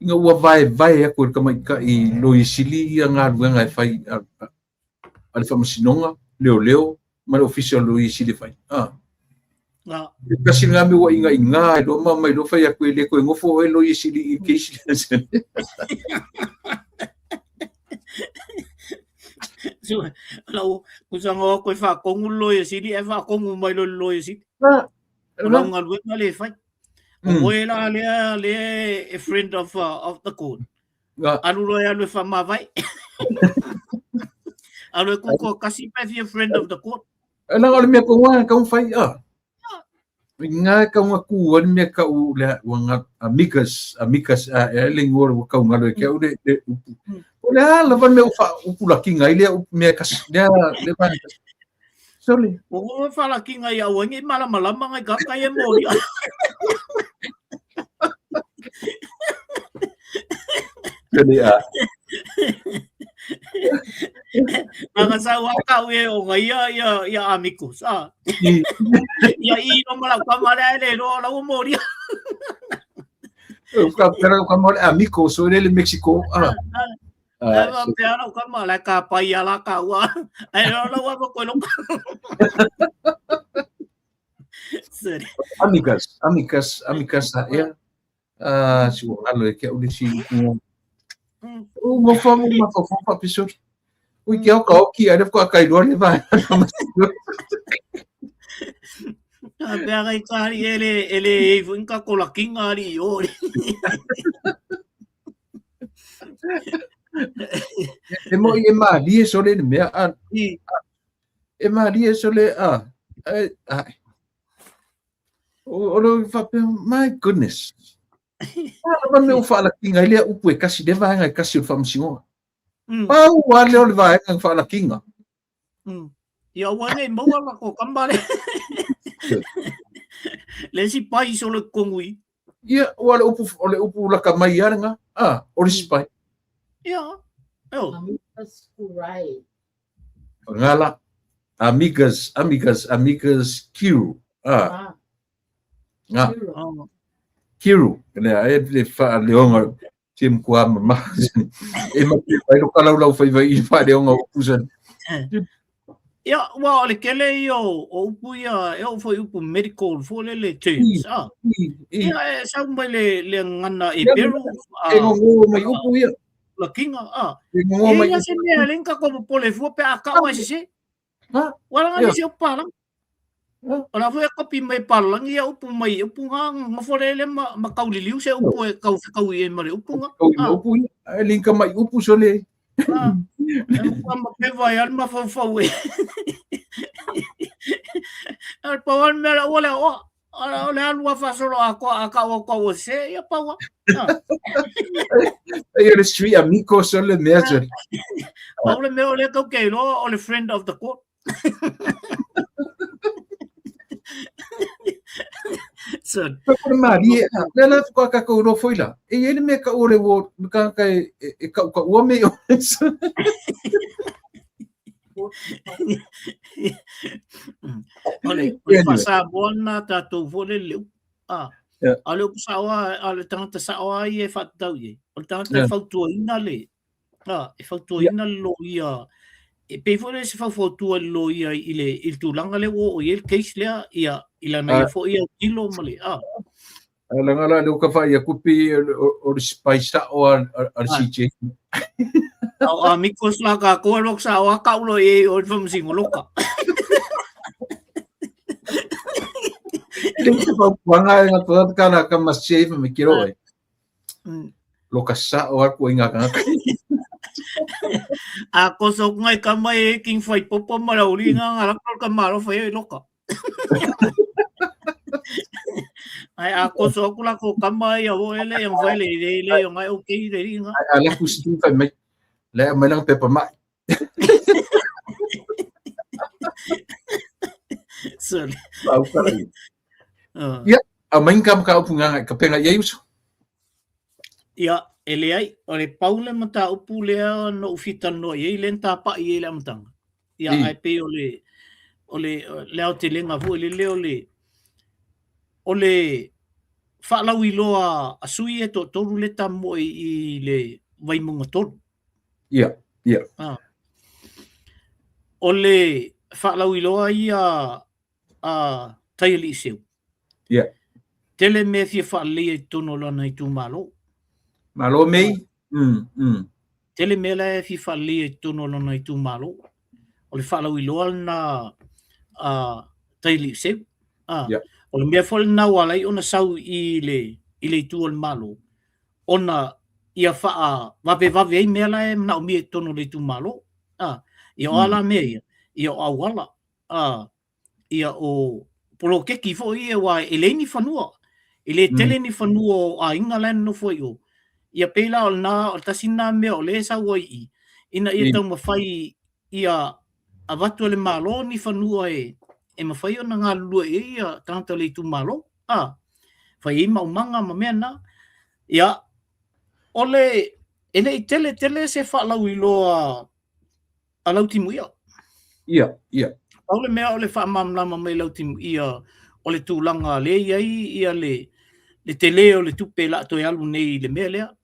inga ua vai ko ka mai ka I lo isili ia nga ruanga fai ala famsinonga leo ma official lo isili fai kasi nga mi wa inga do ma mai do fai ko le ko ngofo lo isili ke isili so lo kusanga ko fa kongulo isili e fa kongu mai lo isili Ulang ngalwet na le fai Oela le a friend of the court. Alu lo ya le fama vai. Alu ko kasi pa a friend of the court. Ala ngol me ko wa ka fai Nga ka wa ku wan me ka u la wanga amicus lingor ka ngalo ke u de. Ola la van me u pula kinga ile me ka le van. Sorry. O fala kinga ya wangi mala ngai ka ka mo. Jadi Ang asawa ka o ya amicus ya no mala ka mala le la umori pero como amicos o el México pero ka mala ka pa ya la ka wa ai no wa ko lo Amigas ya si wala ke o si mo fa pisor ui ke o ki ada ko kai do le vai Pega i kari ele vinka ko la kinga ri o mo e ma di so le me e ma di so le o fa my goodness Apa me fa la kinga ile upu e kasi de vai ngai kasi o famsingo. Pau wale o vai ngai fa la kinga. Ya wane mo wala ko kambale. Le si pai so le kongui. Ya wale upu la kamai nga. O le spai. Ya. That's right. Ngala amigas Q. Nga. Kiru, le fa leonga tim kwa mama. E ma vai lo kala lo vai fa leonga usan. Ya, wa le kele yo o puya e o foi upu medical fo le terms. Ya sa mai le ngana e peru. E ngo mai upu ya. La kinga Ngo mai. Ya se me lenka ko pole fo pe aka wa se. Wala ngani se pa Ona foi kopi mai palang ia upu mai upu nga maforele ma kauliliu se upu e kau e mare upu nga. Upu linka mai upu sole. Ma pe vai al ma fau e. Al pawan mera wala ole alua fa solo aka o se ia pawa. Ai le street amico sole measure. Ole me ole ko ke lo ole friend of the court. So, pero Maria, ela ficou com a coroa foi lá. E ele me ka ore wo ka o me. Ole whasabona tātou vole leu. Ale o sawa, ale tangata sawa i e whatau i. Ole tangata e whautua ina le. E whautua ina lo ia. E pe vole se whautua lo ia i le il tūlanga le o i el case lea ia ilana ia fo ia kilo male. Alangala le ka whai a kupi o spice o al CJ. A mikos la ka ko lok sa wa ka ulo e o fam singoloka. Ele se wanga nga toda kana ka masave me kiro e. Loka sa o ko inga ka. A ko so ngai ka mai king fai popo mara uri nga ngala ka maro fai loka. Ai a ko so kula ko ka mai o ele yang vai le ngai okay le nga. Ala ku stu fa me le me lang pepa mai. Sorry. Ya, a main kam ka upunga ka penga ye uso. Ya, ele ai, ole paule mata upu lea no ufita no ye lenta pa ye le amtanga. Ya ai pe ole leo te lenga fu le ole whalau i loa a sui e to toru le tamo i le waimunga toru. Ya. Ole whalau i loa i a taili i seu. Ya. Tele me fia whalei e tono lana i tu malo. Malo mei? Tele me la e fia whalei e tono lana i tu malo. Ole whalau i loa na taili i seu. Ole mea whole na walai ona sau i le tu al malo. Ona ia wha wawe ei mea la e mna o mea tono le tu malo. Ia o ala mea ia o awala. Ia o polo keki fo ia wa eleini whanua. Ele tele ni whanua a inga lan no fo i ia pela o na o tasina mea o le sa wai i. Ina ia tau mawhai ia a watu le malo ni whanua e mawhai o na ngā lua e ia tangata le tu malo. Whai ima o manga ma mea na. Ia ole ele i tele se whalau i loa a lautimu ia. Ia. Ole mea ole whaamamlama mai lautimu ia ole tūlanga le ia le te leo le tupe la toi alu nei le mea lea.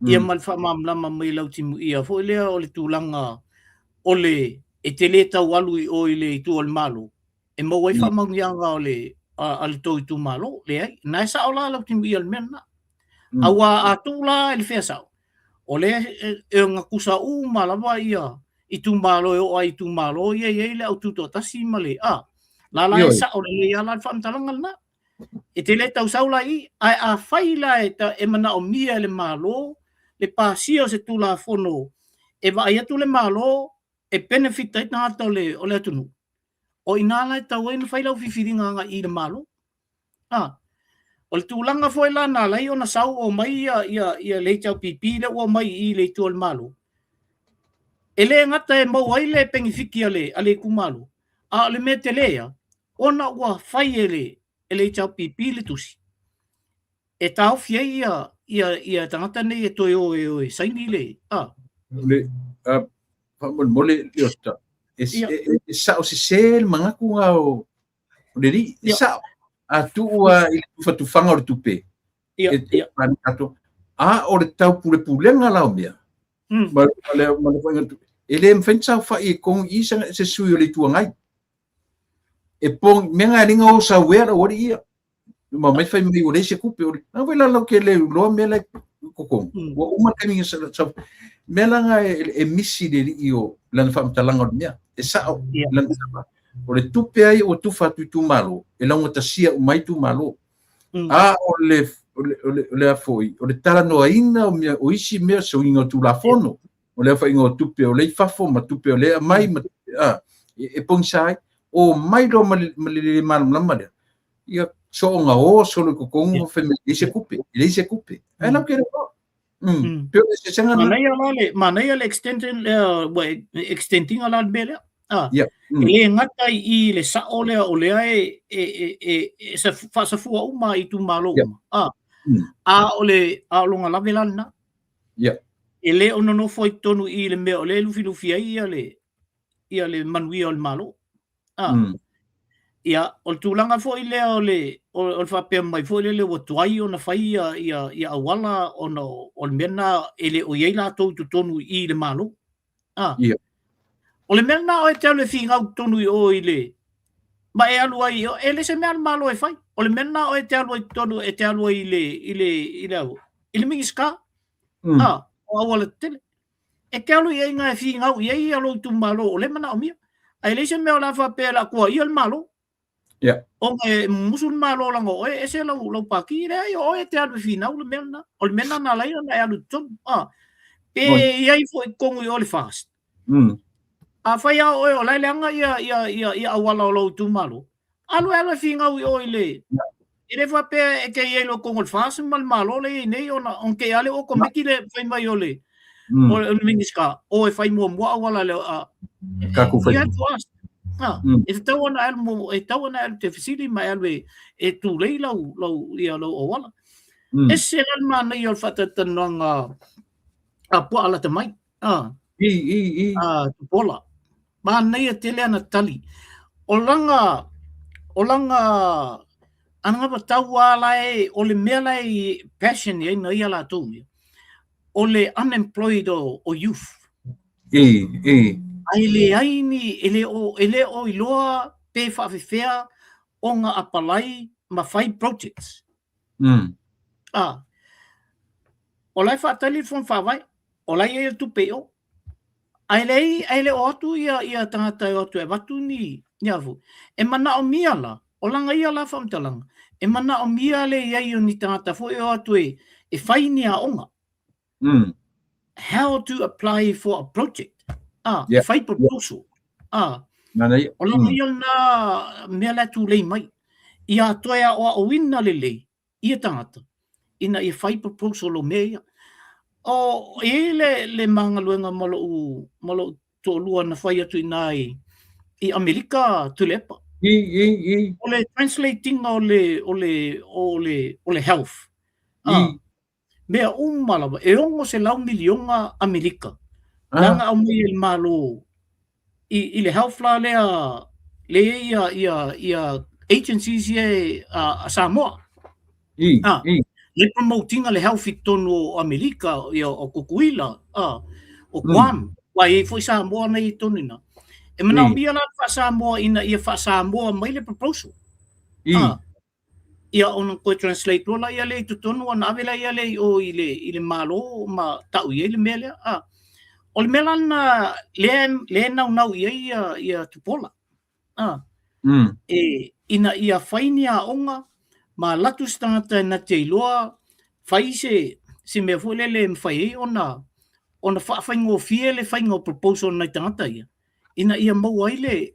Ia mal whaamamlama mai lautimu ia fo lea ole tūlanga ole e te le tau alu i o le i tu al malo. E mau ai whamangianga ole ale tō i tu malo le ai. Nai sa o la lautimu ia le mea na. Awa a tūla ele whea sao. Ole e ngā kusa malawa ia i tu malo e o ai tu malo ia le au tuto tasi male. La e sa o le ia la whaamtalanga na. E te le tau saula i ai a whaila e mana o mia le malo le pāsia o se tūla whono. E wa ai atu le malo e benefit ai na hata o le atunu. O inala e tau e na whaila o whiwhiringa nga i le malo. O le tūlanga fo e la na lai o na sau o mai ia le tau pipi le o mai i le tu al malo. E le ngata e mau ai le pengifiki ale kumalo. A le me te lea, ona ua whai e le tau pipi le tusi. E tau fia ia tangata nei e toi o saini le. Le, mole liota. E sa o se sel mangaku nga o leri, e sa a tua i tu whanga o le tupe. O le tau pulenga lau mea. Ele mfensa whai kong i se sui o le tua ngai. E pong menga ringa o sa wera ori ia. Ma mai whai mai o le se kupe ori. Nga wela lau ke le loa mea lai kokong. Wa uma kami sa mea langa e misi le li i o lana whaamtalanga o mea. E sa o lana sama. O le tupe ai o tufa tu malo. E launga tasia o mai tu malo. O le afoi. O le tala noa ina o isi mea so inga tu la fono. O le whainga o tupe o le fafo ma tupe o le mai. E pongsai. O mai ro ma le malama lea. Ia so nga o so le kokongo wheme le se kupe. Le se kupe. E lau kere o. Manai le extending ala bele. Le ngata i le sa ole o le e sa fua uma i tu malo. A longa la velana. E le ono no foi tonu i le me o le lufi ai le ia le manuia o le malo. Ia, o le tūlanga fo i lea o le whapea mai fo i le watuai o na whai ia awala o le mena ele o iei la tau tu tonu i le malo. O le mena o e teo le whingau tonu i o i le ma e alu ai e le se mea malo e whai. O le mena o e te alu ai tonu e te alu ai i le mingiska. O awala tele. E te alu i ngā e whingau i ei alo tu malo o le mena o mia. Ai le se mea o la whapea la kua i al malo. O nge musul malo lango o e se lau paki re o e te alu finau le mena o le mena na lai na alu ton pe ai foi kongu i o le fast a fai a o lai langa ia awala o lo tu malo alu finau i o ile ile fa pe e ke ia lo kongu le fast mal malo le nei ona on ke ale o komiki le fai mai o le mingiska o e fai mo awala le ka ku fai e tawana al te fasili mai alwe e tu lei lau ia lau o wala e se ran mana i o whatatananga a pua ala te mai tu pola ma nei e tele ana tali o langa anga pa tau ala e o le mea lai passion e na ia la tu o le unemployed o youth ai le aini ele o iloa pe whawhewhea o ngā apalai ma whai projects. O lai whaatali from whawai, o lai e tu peo. Ai le o atu ia tangata o atu e watu ni afu. E mana o mia la, o langa ia la whamtalanga. E mana o mia le iai o ni tangata fo e o atu e whai ni a onga. How to apply for a project. Fai proposal. O langa ia na mea la tu lei mai. Ia toea o wina le lei. Ia tangata. Ina ia fai proposal o mea. O e le mangaluenga malo tōlua na whai atu i Amerika tu lepa. O le translating o le health. Mea umalawa. E ongo se lau milionga Amerika. Langa au mai il malo i le health la le ia agencies ia a Samoa. Le promoting le health i tonu o Amerika ia o Kukuila o Guam. Wai e foi Samoa nei i tonina. E mana mia la fa Samoa ina ia fa Samoa mai le proposal. Ia ona ko translate la ia le tonu ona avela ia le o i le malo ma tau ia le mele o le mela na le nau ia tupola. Ina ia whaini a onga, ma latu stangata na te iloa, whai se mea fule le mwhai ona whaingo fie le whaingo proposal na tangata ia. Ina ia mau ai le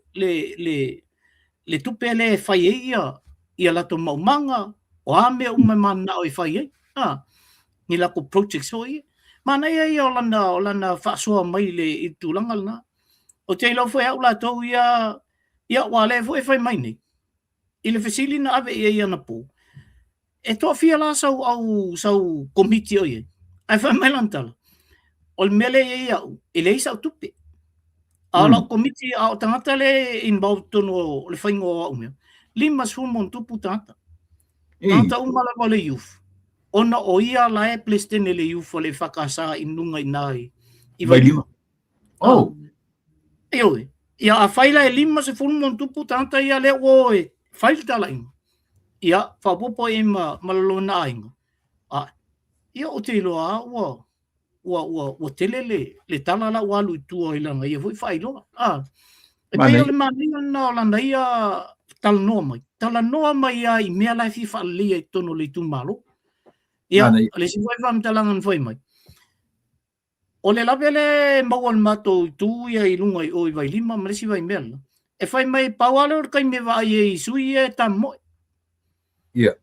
tupe le whai ia lato maumanga, o ame umemana o i whai ni lako projects o ia. Mana ia o lana whaasua mai le i tūlanga lana. O te ilo fwe au la tau ia wale fwe whai mai nei. I le whesili na ave ia na pō. E toa fia la sau komiti o ia. Ai whai mai lantala. O le mele ia au, e le isa au tupe. A la komiti a o tangata le involved tono le whaingo au mea. Lima sumon tupu tangata. Tangata umalawa le youth. Ona o ia la e plestene le iufo le whakasa i nunga i nai. I vai lima. Eoe. Ia a whaila e lima se fulmon tupu tanta ia le oe. Whaile tala inga. Ia whapopo e malalo na inga. Ia o te iloa ua tele le tala la walu i tua i langa. Ia fui whailoa. E pei le maninga na o landa ia tala noa mai. Tala noa mai ia i mea lai fi whaalia i tono le tumalo. Ia, le si whai whamtalangan whai mai. O le lawe le mau al mato tu ia i lunga i oi vai lima, ma le si wai mea. E whai mai pauale or kai me vai e sui e ta moe. Ia.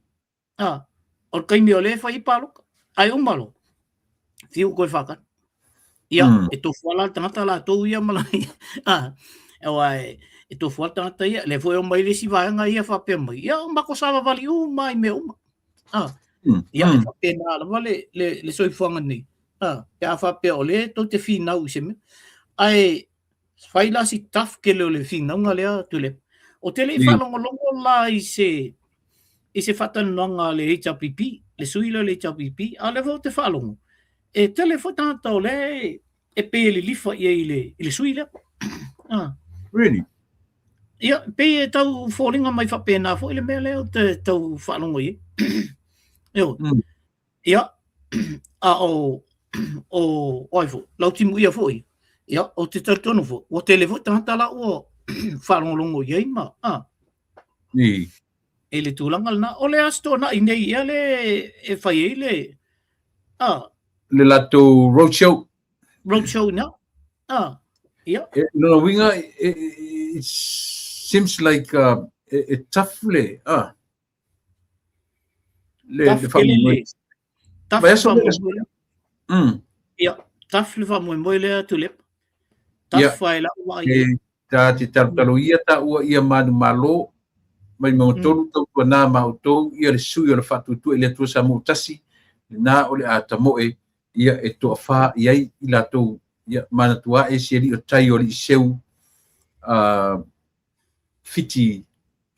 Or kai me o le whai paloka. Ai umalo. Fiu koe whakan. Ia, e tofu ala tangata la tau ia malai. E tofu ala tangata ia. Le whai o mai le si vaianga ia whapea mai. Ia, mako sawa vali mai me uma. Ia e whapena ala wale le soifuanga nei. Pe a whapea o le tau te whinau i se me. Ai, Fai la si taf ke le finanga lea tule. O te le whalongolongo la i se whatananga le HRPP, le suila le HRPP, a le vau te whalongo. E tele whatata o le, e pe le lifa i le suila. Really? Ia, pe e tau whoringa mai whapena fo, i le mea leo te tau whalongo i. Ia, a o oifo, lau timu ia fo i. Ia, o te tartono fo, o te le whatata la o whalongolongo i eima. Ni. E le tūlanga na, o le asto na, i nei ia le, e whai e le, Le lato roadshow. Roadshow na, ia. No, winga, it seems like a tough le, le whamoe. Tough le whamoe. Ia, tough le whamoe le tulip. Tough whai la ua ia. Ta te tartalo ia ta ua ia manu malo, mai mga tolu tau kua nā mautou, ia le sui o le whatutu e le atua sa mo tasi, nā o le ata moe, ia e toa wha iai i latou, ia mana tua e si o tai o li seu fiti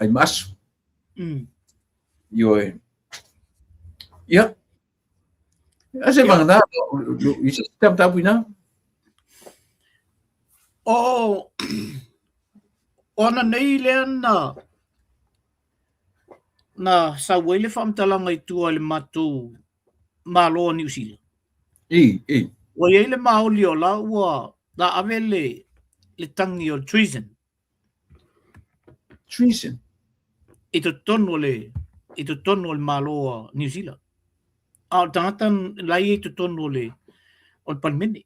ai masu. Io e. Ia. Ase mga nā, isa tapu ina? Ona nei lea na sa wele whamtalanga i tua le matu malo New Zealand. Wa iei le maoli o la ua la ave le tangi o treason. Treason? I to tono le malo o New Zealand. A tangatan lai i to tono le o le palmene.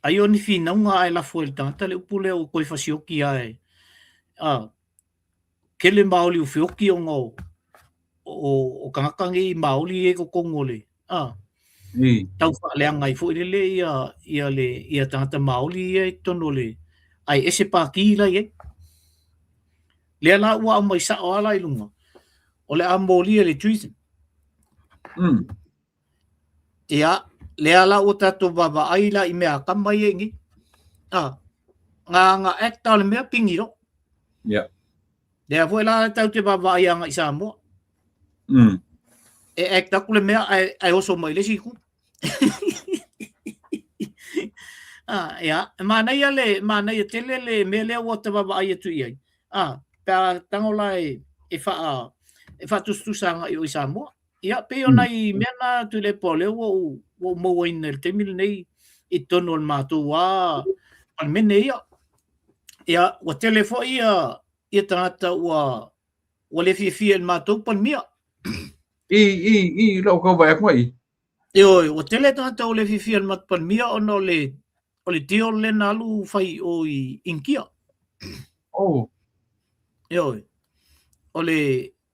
Ai o ni whinaunga ai la fuel tangata le upule o koi whasioki ai. Ke le maoli u whioki o ngau o kangakangi maoli e ko kongo le. Tau whaaleanga i fuile le ia tangata maoli e tono le. Ai ese pāki la e. Lea la ua au mai sa o ala i lunga. O le amoli e le treason. Ia, lea la o tato baba aila i mea kamai e ngi. Nga ekta le mea pingi ro. Yeah. Lea fue la tau te baba ai anga i Samoa. E ekta kule mea ai oso mai le siku. Ia, mana ia tele le mea lea o te baba ai atu iai. Pea tangola e wha tustusanga i o i Samoa. Ia, pe ona i mena tu le pole o mo ina le temil nei i tono le mātou wā palmene ia. Ia, wa telefo ia tangata ua le fia le mātou palmia. I lau kau vai akua i. Wa tele tangata o le fia le mātou palmia ona o le teo le nalu fai o i inkia.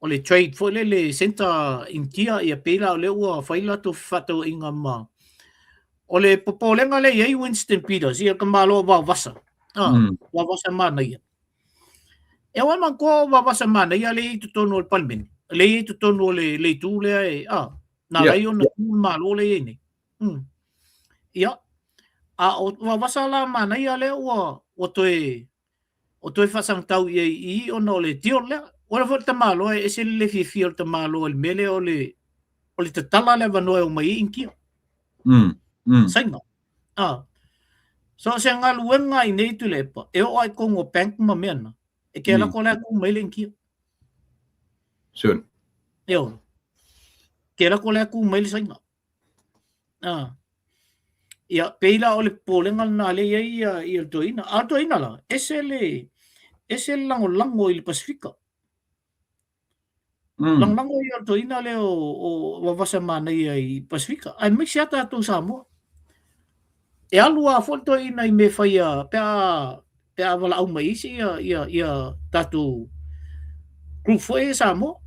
O le trade fo le center inkia ia pela o le ua fai lato fato inga ma. O le popolenga le iei Winston Peters ia ka malo wa vasa. Wa vasa mana ia. E wa man ko wa vasa mana ia le tu tono o palmen. Le tu tono le tu le e na lai ona malo le ni. Ia. O wa vasa la mana ia le ua o toe fasang tau i ono le tio le. Ora fo te malo e se le fia te malo el mele o le te tala le vano e o mai inkia. Sainga. So se nga luenga i nei tu lepa. E o ai kongo bank ma mena. E ke la ko le ko mai le inkia. Sure. Eo. Ke la ko le ko mai le sainga. Ia peila o le polenga na le ia i toina. A toina la. Ese lango i le Pasifika. Lango i toina le o wawasa mana i Pasifika. Ai mai siata to Samoa. E alua fonto ina i me whaia pea wala au mai isi ia tatu group foi Samoa.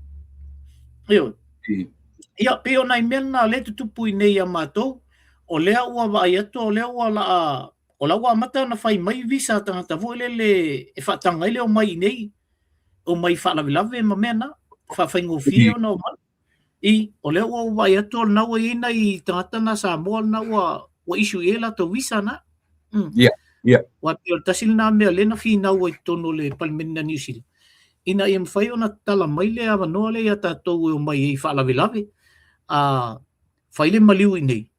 Ia peo nai mena le tutupu i nei a mātou. O lea ua vai atu, o lea ua la ua mata na whai mai visa tangata vo le e whaatanga ile o mai nei. O mai whaalavilave ma mena. Whawhaingo fio na o mai. O lea ua vai atu o nau ina i tangata na Samoa na ua isu e la to visa na. Ia. Wa pe tasil na me le na fina o tono le palmena New Zealand. Ina ia mfai ona tala mai le ava no le ia tatou o mai i whaalawelawe. Whai le maliu i nei.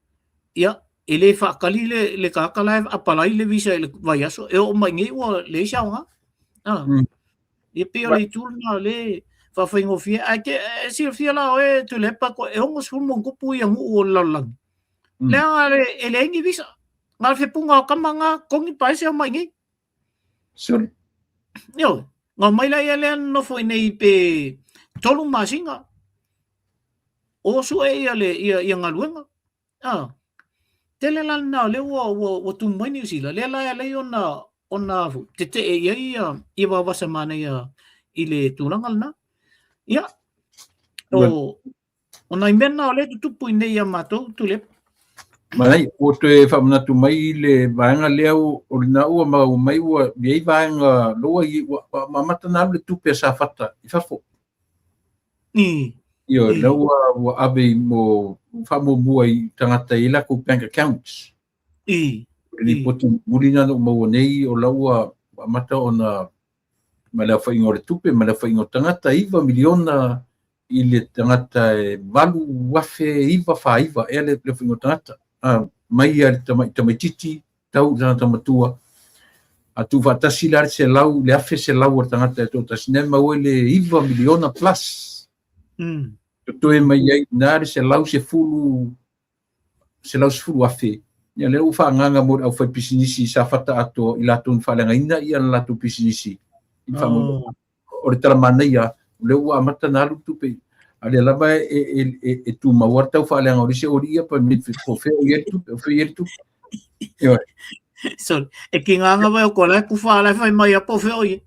Ia, e le whaakali le kakalai apalai le visa le vai aso. E o mai ngai ua le siaonga. Ia pe o le tūlna le whawhaingo fia. Ai ke sir fia la e tu lepa ko e ongo sulmo kupu i angu o lalang. Le anga e le ingi visa. Ngā whipunga o kamanga kongi paese o mai ngai. Sure. Yo, ngā maila ia lea nofo i nei pe tolu masinga. O su e ia le ia ngaluenga. Tele lan na le o tu mai New Zealand. Le la le ona te e ia wawasa mana ia i le tūrangal na. Ia. O nai mena o le tutupu i nei a mātou tu le. Mai, o te whamanatu mai le vaenga leo o rina ua mau mai ua miei vaenga loa i mamata nā le tupe sa whata i whafo. Io, ua abe mo whamo mua i tangata i lako bank accounts. Ni poti murina no mau nei o laua mamata o na malea whaingo le tupe, malea whaingo tangata iwa miliona i le tangata e malu wafe iwa whaiva e le whaingo tangata. Mai ia tamai titi, tau tangata matua. A tu whatasi lare se lau, le afe se lau o tangata e tō tasi nema oe le iwa miliona plus. Toe mai ai nare se lau se fulu afe. Ia le ufa nganga mo au fai pisinisi sa fata ato i lato whalenga ina ia na lato pisinisi. O le tala mana ia, le ua amata nalu tupe. Ale lava e tu mawarta u whalenga o rise ori ia pa mitfi ko feo ieri tupe. So, e ki nganga vai o kola ku whaala whai mai a po feo ie.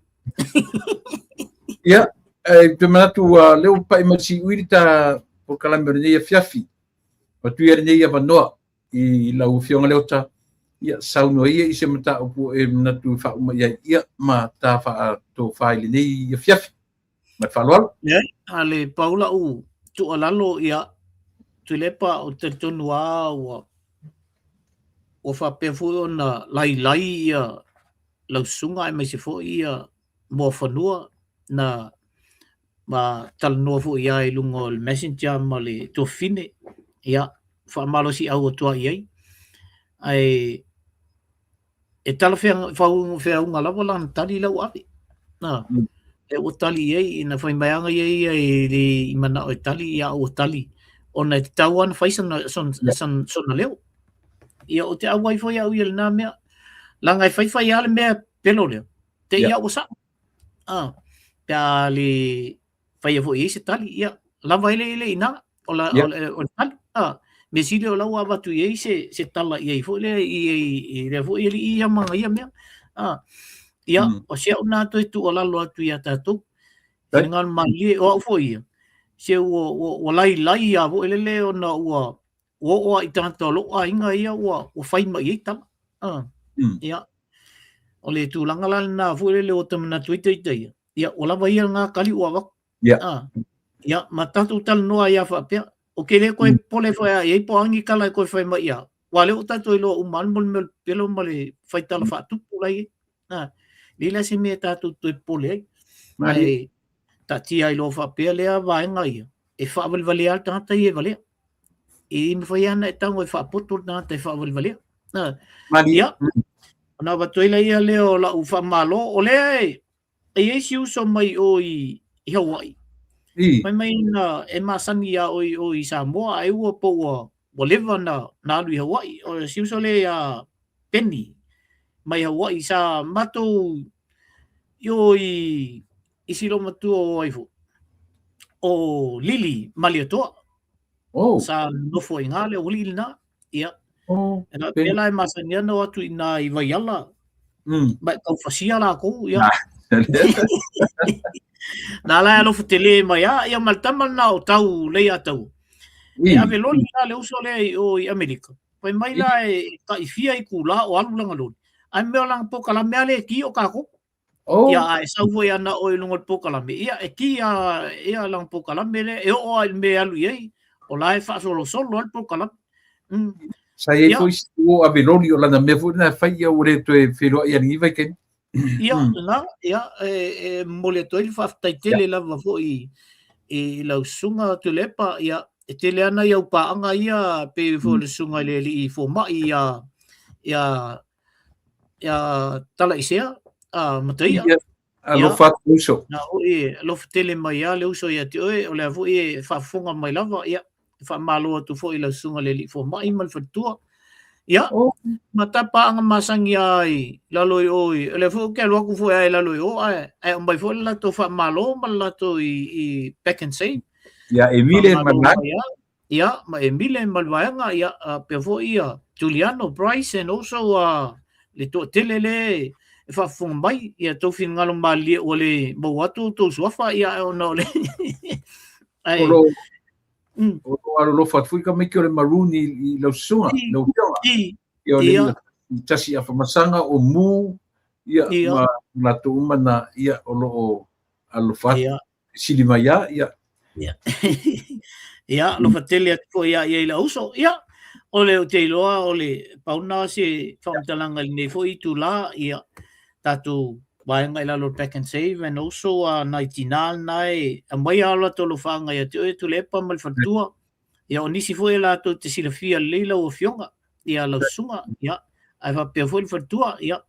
Ia, pe manatu leo pa imasi uirita por kalamere nei a fiafi. Pa tu ieri nei a vanoa. I lau fionga leo ta ia sauno ia i se mata upu e manatu whauma ia ma ta wha to whaile nei ia fiafi. Ma whaaloalo? Ia, ale paula u tu alalo ia tu lepa o te tonu a o whapefu o na lai ia lau sunga e mai se fo ia mua whanua na ma talanoa fo ia i lungo le messenger ma le to fine ia whamalo si au o tua iai. Ai, e tala whea unga lawa lan tali lau api. E o tali iai, ina whaimayanga iai i mana o tali ia o tali. O na te tauan whai sona leo. Ia o te awai whai au iel nā mea. Langai whai ale mea pelo leo. Te ia o sa. Pea le whai a whai se tali. Ia, lawa ile ina. O tali. Me sile o lau awatu iei se tala iei fo le i re fo i amanga ia mea. Ia, o sea una to tu o lalo atu ia tatu. Ngal mali o au fo ia. Se o lai ia fo ele o na o i tanta lo a inga ia o fai mai i tala. Ia. O le tu langala na fo ele o tamana tuita ia. Ia, o lava ia ngā kali o awak. Ia, matatu tal noa ia fa pea. O ke le koe pole whai ei po angi kala koe whai mai ia. Wale o tato ilo o malmol me pelo male whai tala whaatupu lai. Lila se mea tato toi pole ai. Mai tati ai lo whapea lea vaenga ia. E whaawalwale al tangata i e valea. E me whai ana e tango e whaapoto tangata e whaawalwale. Ia. Ona watoila ia leo la u whamalo. O lea e eisi uso mai o i Hawaii. Mai na e masani ia o i Samoa ai ua po o lewa na alu i Hawaii o siusole a Penny mai Hawaii sa mato yo i silo matu o aifu o Lili Maliatoa sa nofo i ngale o Lili na ia na pela e masani ana watu ina i vaiala mai kau fasia la ko ia na la lo futele mai ia maltama na o tau le atau e ave loni le uso le o i Amerika pai mai la e ka ifia i kula o alu langa loni ai me lang po kala me ale ki o kako ia e sau foi ana o lungo po kala me ia e ki ia lang po kala me le e o me alu ia o la e fa solo al po kala Saya foi o avelori o lana me foi na fai o re to e felo ia ni vai ken. Ia na ia mo le toi fa tai tele la va foi e lau sunga tu lepa ia e tele ana ia pa anga ia pe fo le sunga le li fo ma ia tala isia matai Alo fa uso. na o e lo tele mai ia le uso ia te o le vo e fa funga mai lava ia fa malo tu fo i lau sunga le li fo ma i mal fatua ia matapa anga masangi ai laloi oi le fo ke lo ku fo ai laloi o ai mai fo la to fa malo mal la to i back and say Ya Emile Manan ia ma Emile Malvaanga ia pe fo ia Juliano Bryce and also le to telele fa fo mai ia to fin ngalo mali o le mo watu to sofa ia no le ai lo fa fui ka me ke le maruni i lo sunga no ia ia tasi a masanga o mu ia ma to mana ia o lo alo fa silima ia ia lo fatele ko ia la uso ia o le te loa o le pauna se whamtalanga nei fo i tu la ia tatu waenga ila lo back and save and also naitinal nai a mai ala to lo whanga ia te tu lepa mal fatua ia o nisi fo ila to te silafia leila o fionga ia la sunga ia ai va pe fo fatua ia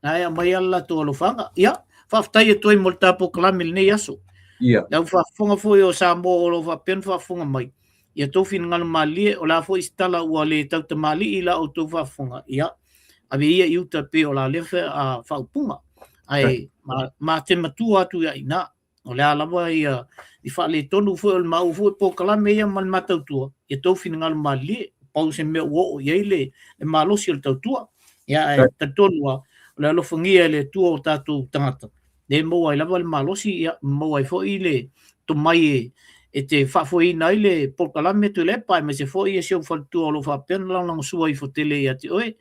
ai a mai ala to lo whanga ia whaftai e toi molta po klamil nei aso ia lau whafonga fo o sa mo o lo whapen whafonga mai ia tofin ngal mali o la fo istala ua le tau te mali i la o to whafonga ia abe ia iuta pe o la lefe a whaupunga ai ma te matua atu ia ina o le alawa ia i whale tonu fo o mau fo po kalame ia mal matautua ia tofin ngal mali pau se me o ia le malosi o tautua ia e tatonua o le alofangia le tua o tatu tangata le mo ai lava le malosi ia mo ai fo i le to mai e te whafoi nai le porkalame tu le pai me se fo i e seo whaltua lo whapen lang sua i fo tele ia te oe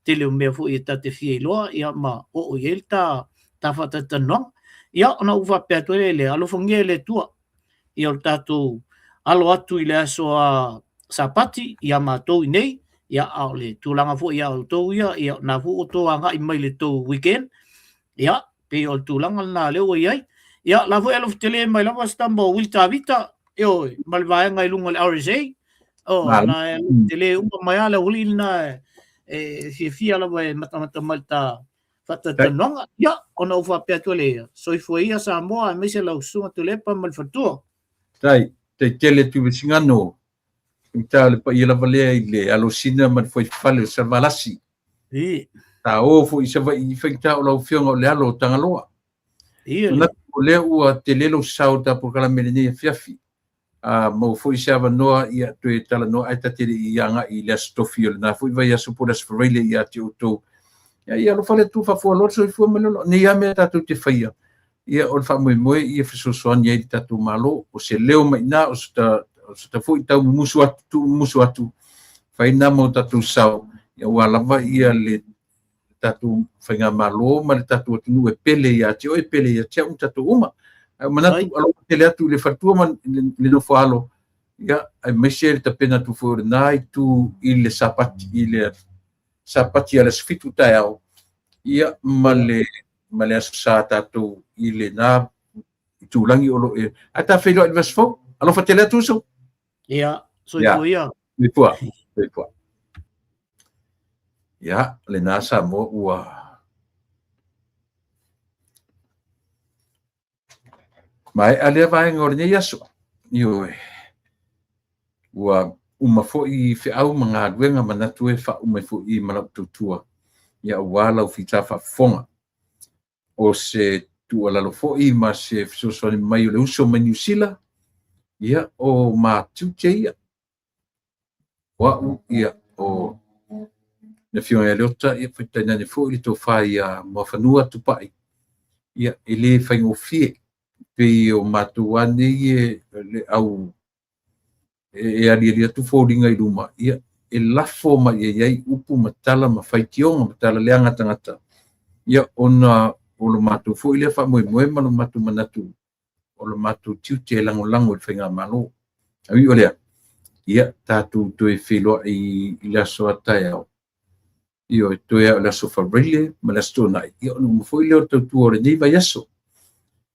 tele o mea fo i ta te fie loa ia ma o el ta whatatanong ia ona uwa pia tu le alofangia le tua ia o tatu alo atu i le aso a sapati ia ma tau nei ia au le tūlanga fo ia o tau ia na fo o tau anga i mai le tau weekend ia pe o tūlanga na leo iai ia la fo elo tele mai lava stambo wilta vita io malvaenga i lunga le RSA na tele uma mai ala ulina fia lava e mata malta fata tanonga ia ona ufa pe tole so foi ia sa moa me se la usunga tole pa mal fatua tai te tele tu singano Ita pa ia lava lea i le alosina man foi fale sa valasi. Ta o fo i se vai i fekta o lau fionga o le alo tangaloa. Na o lea ua te lelo sau ta por kala menene fiafi. Mau foi se ava noa ia tu e tala noa aita te i anga i le stofi o le na foi vai aso por as freile ia te o tau. Ia lo fale tu fa fo lo so i fo melolo. Ni ia me tatu te faia. Ia o le fa moe ia fisosoan ia i tatu malo o se leo mai na o se ta foi tau musu atu fai na mo tatu sau ia wala va ia le tatu fainga malo ma le tatu atu e pele ia te o e pele ia te un tatu uma manatu alo tele atu le fatua man le no falo ia ai mesel ta pena tu for nai tu il sapati ala sfitu tao ia male sa tatu ile na tu langi olo e ata felo advance fo alo fa tele atu so ia so ia Depois. Ya, le nasa mo ua. Mai ale vai ngorne yaso. Yo. Ua uma fo i fe au manga duenga manatu e fa uma fo i mana tutua. Ya wala ufita fa fonga. O se tu ala lo fo i ma se so so mai le uso menusila. Ya o ma tuche wa ia o na fio e lota ia fita na fo i to fai mo fanua tu pai ia ele fai o fie pe o matuane ie le au e ali tu fo dinga i luma ia e la fo ma ia upu matala ma fai tionga matala le anga tangata ia ona o lo matu fo ile fa mo ma lo matu manatu o lo matu tiute lango le fai nga malo ai ole ia tātou toe wheloa i laso atai au. Io e toe au laso whabrile, ma laso nai. Ia onu mawhoi leo tautu ore nei vai aso.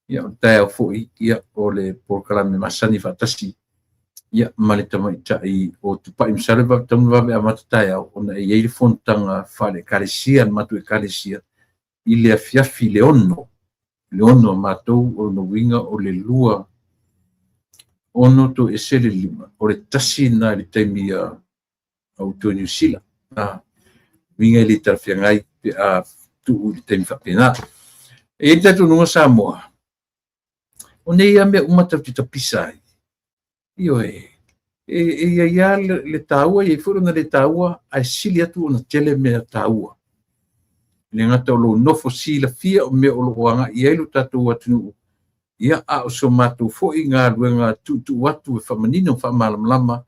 Ia o tai au fwoi, ia o le porkalame masani whatasi. Ia male tamai tai o tupai msareba tamu wawe a matatai au. Ona e eile fontanga whale karesia, matu e karesia. I le afiafi le ono. Le ono matou o no winga o le lua. Ono to e sele lima. O le tasi na le taimi au to New Zealand. Winga i le tarwhiangai pe a tuu le taimi whapena. E tatu nunga Samoa. O nei a mea umatau te tapisa ai. Io ia le taua, ia furuna le taua, ai sili atu ona tele mea taua. Le ngata o lo nofo sila fia o mea o lo wanga, ia ilu tatu watunu. Ia a o so matu fo i ngā ruenga tu watu e whamanino whamalamlama,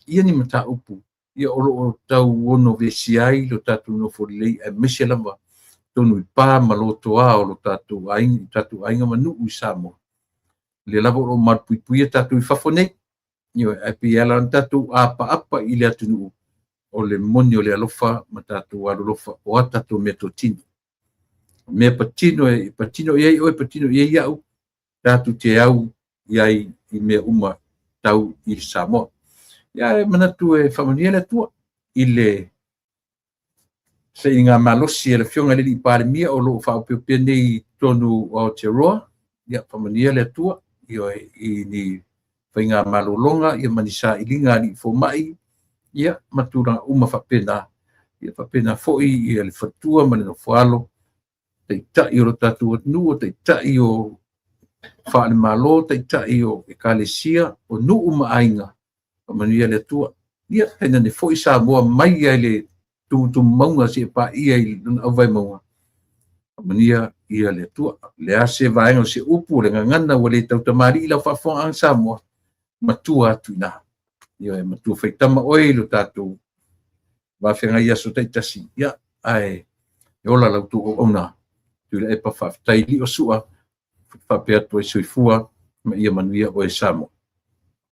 ia ni mata upu. Ia o lo tau ono vesiai, lo tatu nofo lei, e meselama, tonu i pā malotoa o lo tatu ainga manu i Samoa. Le lavo o marpuipuia tatu i whafonei, io e pi ala tatu apa i le atunu o le moni o le alofa ma tatu alofa o tatu me totino. Me patino e iai o e patino iai au tatu te au iai i mea uma tau i Samoa. Ia e manatu e whamania le tua i le se i ngā malosi e le fionga le li pāre mia o loo whaupio nei tonu o Aotearoa. Ia whamania le tua io i ni whainga malolonga, ia manisa i linga ni fo mai, ia matura uma whapena, ia whapena foi i le whatua mane no whaalo, tei tai o lo tatu atnu, tei tai o whaale malo, tei tai o e kalesia, o nu uma ainga, o manuia le tua, ia pena ne foi Samoa mai ai le tu maunga si e pa ia i luna au vai maunga, o mania ia le tua, le ase vaenga se upu, le ngangana o le tautamari i lau whafonga ang Samoa, matua atu ina. Ia e matua whaitama oi lo tātou. Wawhenga ia so teitasi. Ia ai e ola lau tu o ona. Tūra e pa whaftai li o sua. Whapea tu e soifua. Ma ia manuia o e Samoa.